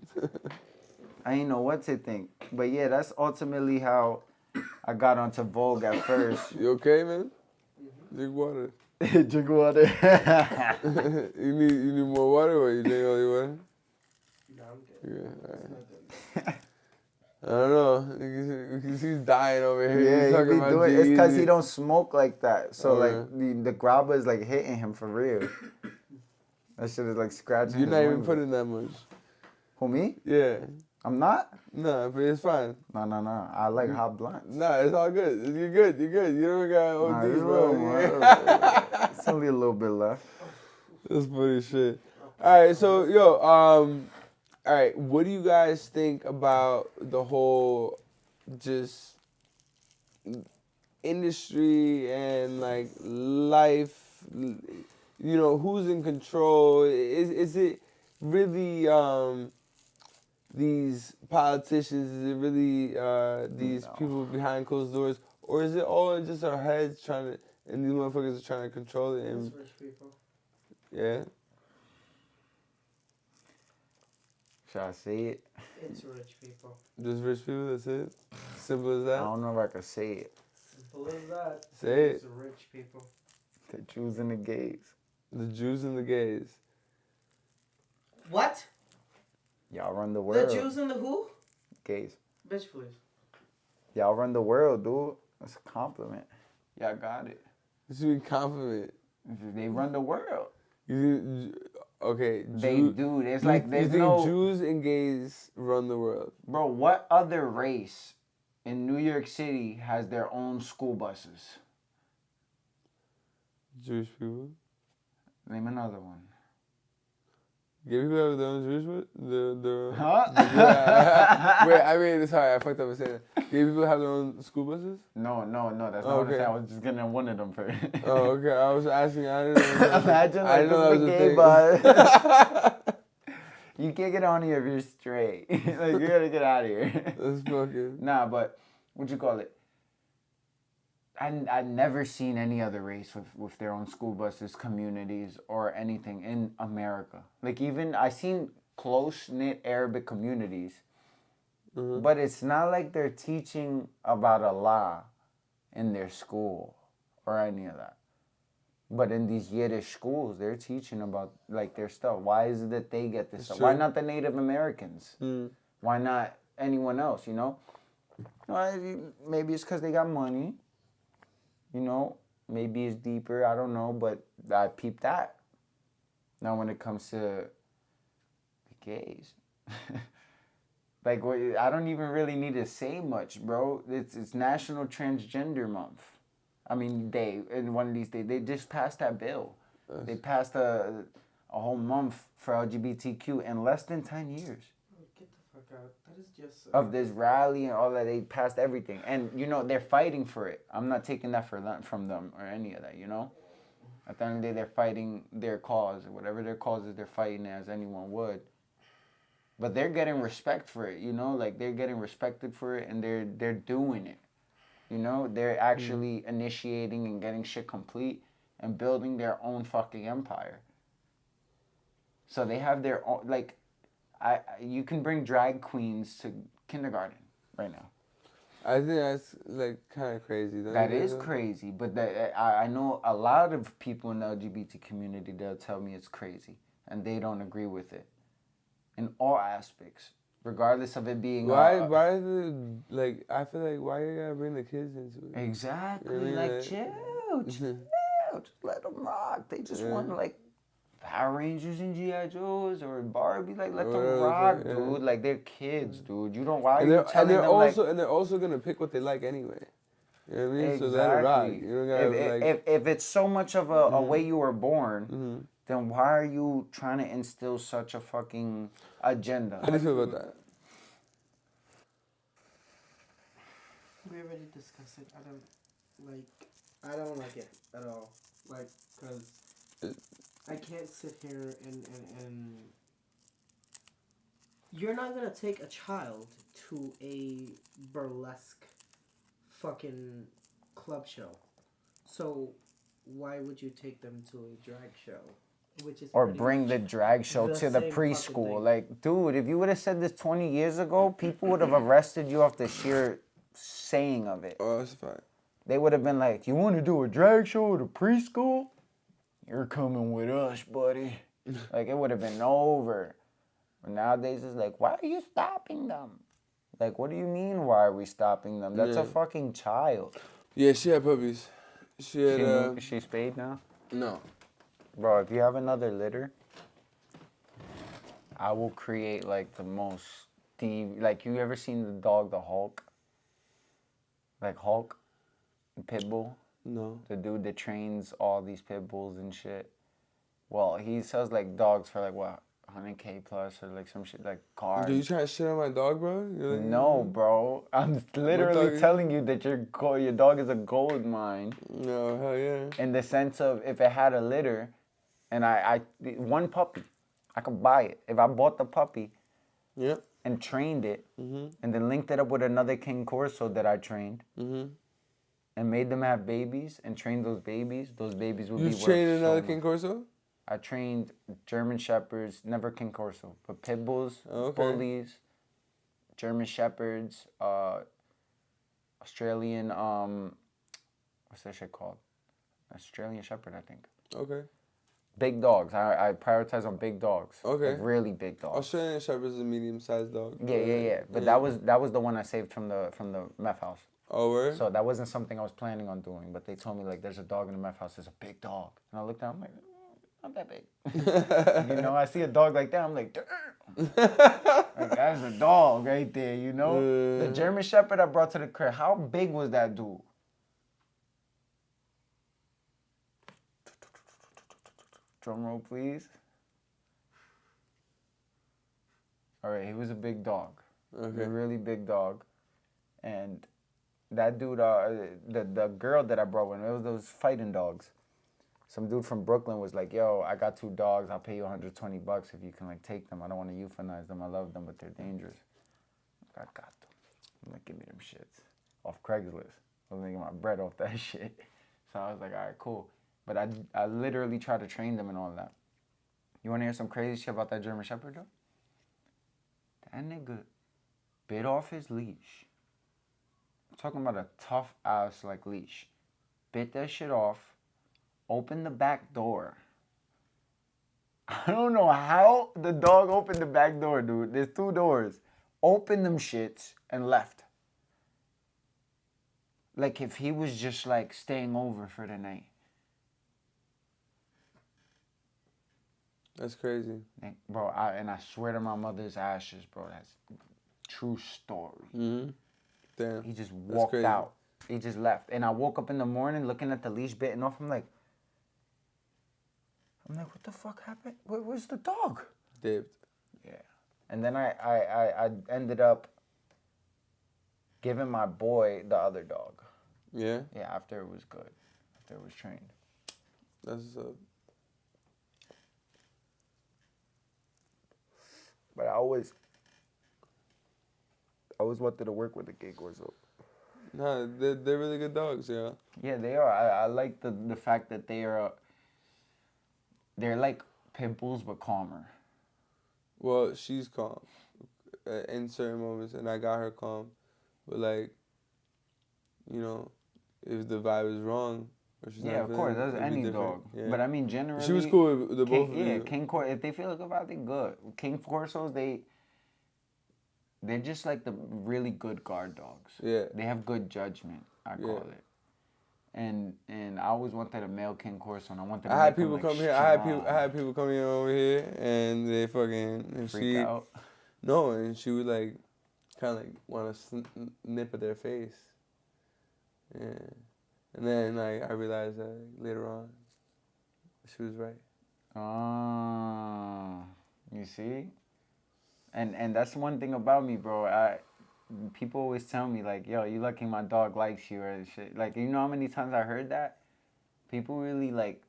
A: I didn't know what to think. But, yeah, that's ultimately how I got onto Vogue at first.
C: You okay, man? Drink water.
A: Drink water.
C: you need more water, or you drink all your water?
B: No, I'm good.
C: Yeah, all right. I don't know. Because he's dying over here.
A: Yeah,
C: he's talking
A: he be
C: about
A: doing it. It's because
C: G-Eazy.
A: he don't smoke like that. So,
C: Oh,
A: like, the grabba is, like, hitting him for real. That shit is, like, scratching
C: You're
A: his
C: not even
A: lungs.
C: putting that much.
A: Who, me?
C: Yeah.
A: I'm not?
C: No, but it's fine.
A: No. I like hot blunts.
C: No, it's all good. You're good. You don't got OD,
A: Nah, there's a
C: bro.
A: little more. It's only a little bit left.
C: That's funny shit. All right, so, yo, all right, what do you guys think about the whole just industry and, like, life? You know, who's in control? Is it really these politicians? Is it really these people behind closed doors? Or is it all in just our heads trying to, and these motherfuckers are trying to control it? And,
B: It's rich people.
C: yeah.
A: Should I say it?
B: It's rich people.
C: Just rich people, that's it? Simple as
A: I
C: that?
A: don't know if I can say it.
B: Simple as that.
C: Say
B: It's
C: it.
B: rich people.
A: The Jews and the gays.
C: The Jews and the gays.
B: What?
A: Y'all run the world.
B: The Jews and the who?
A: Gays.
B: Bitch, please.
A: Y'all run the world, dude. That's a compliment. Y'all got it.
C: This should be compliment.
A: They run the world.
C: Okay.
A: They do. It's like
C: you
A: there's
C: think
A: no...
C: Jews and gays run the world?
A: Bro, what other race in New York City has their own school buses?
C: Jewish people.
A: Name another one.
C: Gay people have their own Jewish what?
A: Huh?
C: Wait, I mean, sorry, I fucked up with saying that. Gay people have their own school buses?
A: No, that's not
C: Oh,
A: what I
C: okay.
A: said. I was just getting one of them for
C: Oh, okay. I was asking. I didn't know.
A: Imagine
C: I
A: like
C: didn't know
A: this
C: that
A: is
C: was
A: a
C: a
A: gay
C: thing.
A: bus. You can't get on here if you're straight. Like, you gotta get out of here.
C: That's fucking.
A: Nah, but what you call it? I've never seen any other race with their own school buses, communities, or anything in America. Like, even I seen close-knit Arabic communities, but it's not like they're teaching about Allah in their school or any of that. But in these Yiddish schools, they're teaching about like their stuff. Why is it that they get this stuff? Why not the Native Americans? Why not anyone else? You know, maybe it's because they got money. You know, maybe it's deeper. I don't know, but I peeped that. Now, when it comes to the gays, like I don't even really need to say much, bro. It's National Transgender Month. I mean, in one of these days, they just passed that bill. They passed a whole month for LGBTQ in less than 10 years.
B: Get the fuck out. That is just...
A: Of this rally and all that, they passed everything. And, you know, they're fighting for it. I'm not taking that from them or any of that, you know? At the end of the day, they're fighting their cause. Whatever their cause is, they're fighting it as anyone would. But they're getting respect for it, you know? Like, they're getting respected for it, and they're doing it. You know, they're actually initiating and getting shit complete and building their own fucking empire. So they have their own, like, you can bring drag queens to kindergarten right now.
C: I think that's like kind of crazy.
A: That is crazy, but I know a lot of people in the LGBT community, they'll tell me it's crazy, and they don't agree with it in all aspects. Regardless of it being
C: why is it like I feel like why you gotta bring the kids into it?
A: Exactly,
C: You know what I mean?
A: like chill, just let them rock. They just want like Power Rangers and GI Joes or Barbie, like let them rock, dude. Like they're kids, dude. You don't why are you telling them
C: and they're also gonna pick what they like anyway. You know what I mean?
A: Exactly.
C: So let it rock. You don't gotta
A: if it's so much of a way you were born, then why are you trying to instill such a fucking agenda?
C: How do you feel about that?
B: We already discussed it. I don't like it at all. Like, cause I can't sit here and you're not gonna take a child to a burlesque fucking club show. So why would you take them to a drag show? Which is
A: or
B: pretty
A: bring
B: much
A: the drag show to the
B: same fucking
A: preschool.
B: thing.
A: Like, dude, if you would have said this 20 years ago, people would have arrested you off the sheer saying of it.
C: Oh, that's fine.
A: They would have been like, you want to do a drag show at a preschool? You're coming with us, buddy. Like, it would have been over. But nowadays, it's like, why are you stopping them? Like, what do you mean, why are we stopping them? That's a fucking child.
C: Yeah, she had puppies. She had,
A: Is she spayed now?
C: no.
A: Bro, if you have another litter, I will create, like, the most... Like, you ever seen the dog, the Hulk? Like, Hulk? Pitbull?
C: No.
A: The dude that trains all these pit bulls and shit. Well, he sells like dogs for like what, 100K plus or like some shit like cars.
C: Dude, you trying to shit on my dog, bro? Like,
A: No, bro. I'm literally telling you that your dog is a gold mine.
C: No, hell yeah.
A: In the sense of if it had a litter, and I one puppy, I could buy it. If I bought the puppy,
C: Yep.
A: and trained it, and then linked it up with another King Corso that I trained. And made them have babies and trained those babies would be worth
C: You trained another
A: so
C: King
A: much.
C: Corso?
A: I trained German Shepherds, never King Corso, but pit bulls,
C: Okay.
A: bullies, German Shepherds, Australian, what's that shit called? Australian Shepherd, I think.
C: Okay.
A: Big dogs. I prioritize on big dogs.
C: Okay.
A: Like really big dogs.
C: Australian Shepherd is a medium-sized dog.
A: Yeah. But that was the one I saved from the meth house.
C: Oh, word?
A: So that wasn't something I was planning on doing, but they told me like there's a dog in the meth house. There's a big dog, and I looked down. I'm like, not that big. You know, I see a dog like that. I'm like, damn. Like, that's a dog right there. You know, the German Shepherd I brought to the crib. How big was that dude? Drum roll, please. All right, he was a big dog.
C: Okay.
A: A really big dog. And that dude, the girl that I brought with him, it was those fighting dogs. Some dude from Brooklyn was like, yo, I got 2 dogs. I'll pay you $120 if you can, like, take them. I don't want to euthanize them. I love them, but they're dangerous. I got them. I'm like, give me them shits. Off Craigslist. I was making my bread off that shit. So I was like, all right, cool. But I literally tried to train them and all that. You want to hear some crazy shit about that German Shepherd, though? That nigga bit off his leash. I'm talking about a tough ass, like, leash. Bit that shit off. Opened the back door. I don't know how the dog opened the back door, dude. There's 2 doors. Opened them shits and left. Like if he was just like staying over for the night.
C: That's crazy.
A: Like, bro, I swear to my mother's ashes, bro, that's true story.
C: Mm-hmm. Damn.
A: He just walked
C: crazy.
A: out. He just left. And I woke up in the morning looking at the leash bitten off. I'm like, what the fuck happened? Where's the dog?
C: Dipped.
A: Yeah. And then I ended up giving my boy the other dog.
C: Yeah?
A: Yeah, after it was good. After it was trained.
C: That's what's up.
A: But I always wanted to work with a gig or so.
C: Nah, they're really good dogs, yeah.
A: Yeah, they are. I like the fact that they're like pit bulls but calmer.
C: Well, she's calm in certain moments, and I got her calm. But, like, you know, if the vibe is wrong, or she's
A: Yeah,
C: not
A: of
C: feeling
A: course,
C: it,
A: that's
C: it'd be
A: any
C: different.
A: dog.
C: Yeah.
A: But I mean, generally,
C: She was cool with the both of
A: yeah,
C: you.
A: King Corso, if they feel good about it, good. King Corsos, they're just like the really good guard dogs.
C: Yeah.
A: They have good judgment, I call it. And I always wanted a male King Corso, and I wanted to
C: I had
A: make him,
C: people
A: like,
C: come here. I had people come here over here, and they fucking and
A: freak out.
C: No, and she would like, kind of like want to nip at their face. Yeah, and then like I realized that like, later on, she was right.
A: Oh, you see? And that's one thing about me, bro. People always tell me, like, yo, you lucky my dog likes you or shit. Like, you know how many times I heard that? People really, like,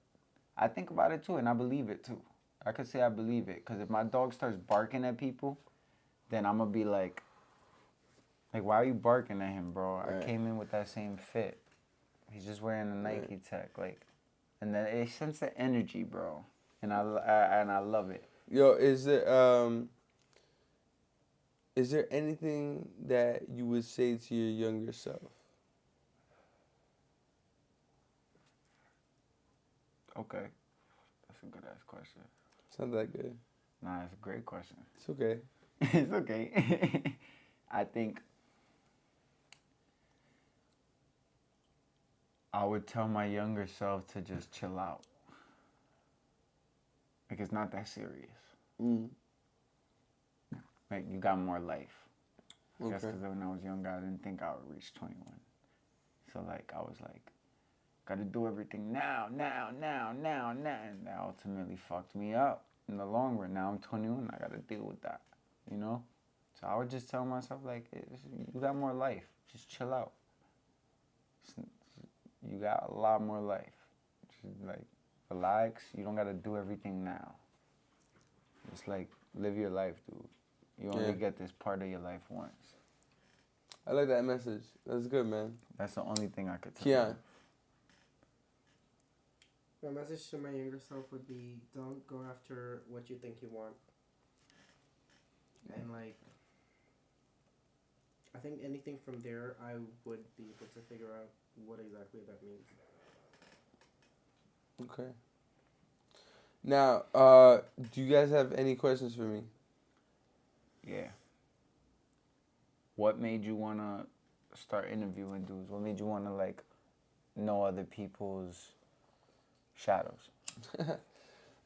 A: I think about it too, and I believe it too. I could say I believe it, because if my dog starts barking at people, then I'm going to be like, why are you barking at him, bro?
C: Right.
A: I came in with that same fit. He's just wearing a Nike Tech, like, and then it sends the energy, bro. And I love it.
C: Yo, is there anything that you would say to your younger self?
A: Okay. That's a good-ass question.
C: It's not that good.
A: Nah, it's a great question.
C: It's okay.
A: It's okay. I think I would tell my younger self to just chill out. Like, it's not that serious.
C: Mm.
A: Like, you got more life.
C: Okay.
A: Just because when I was younger, I didn't think I would reach 21. So, like, I was like, gotta do everything now. And that ultimately fucked me up in the long run. Now I'm 21, I gotta deal with that, you know? So I would just tell myself, like, you got more life. Just chill out. You got a lot more life. Just, like, relax. You don't gotta do everything now. Just, like, live your life, dude. You only get this part of your life once.
C: I like that message. That's good, man.
A: That's the only thing I could tell you.
C: KEON.
B: My message to my younger self would be, don't go after what you think you want. And, like, I think anything from there, I would be able to figure out what exactly that means.
C: Okay. Now, do you guys have any questions for me?
A: Yeah. What made you want to start interviewing dudes? What made you want to, like, know other people's shadows?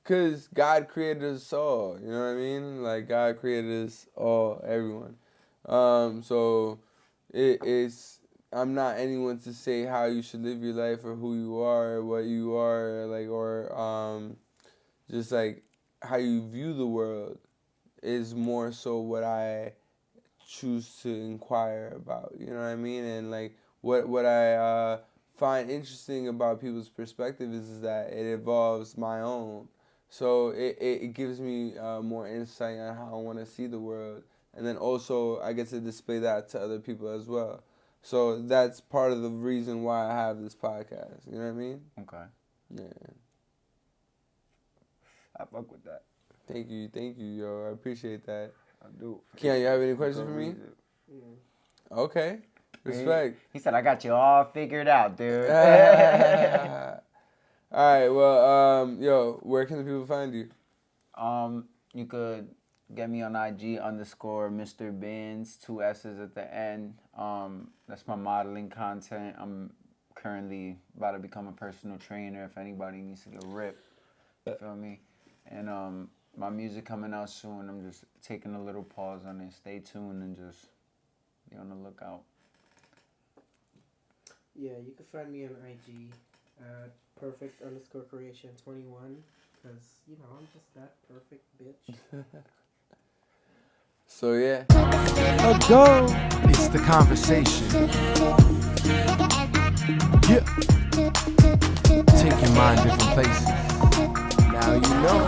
C: Because God created us all, you know what I mean? Like, God created us all, everyone. So, it's, I'm not anyone to say how you should live your life or who you are or what you are, like, or just, like, how you view the world. is more so what I choose to inquire about. You know what I mean? And like what I find interesting about people's perspective is that it evolves my own. So it gives me more insight on how I want to see the world. And then also I get to display that to other people as well. So that's part of the reason why I have this podcast. You know what I mean?
A: Okay.
C: Yeah.
A: I fuck with that.
C: Thank you, yo. I appreciate that.
A: I do.
C: Keon, you have any questions for me? Okay. Respect.
A: He said, I got you all figured out, dude.
C: All right, well, yo, where can the people find you?
A: You could get me on IG _Mr. Bins, 2 S's at the end. That's my modeling content. I'm currently about to become a personal trainer if anybody needs to get ripped. You feel me? And my music coming out soon. I'm just taking a little pause on it. Stay tuned and just be on the lookout.
B: Yeah, you can find me on IG at perfect_creation21 because, you know, I'm just that perfect bitch.
C: So, yeah.
D: It's the conversation. Yeah. Take your mind different places. Now you know.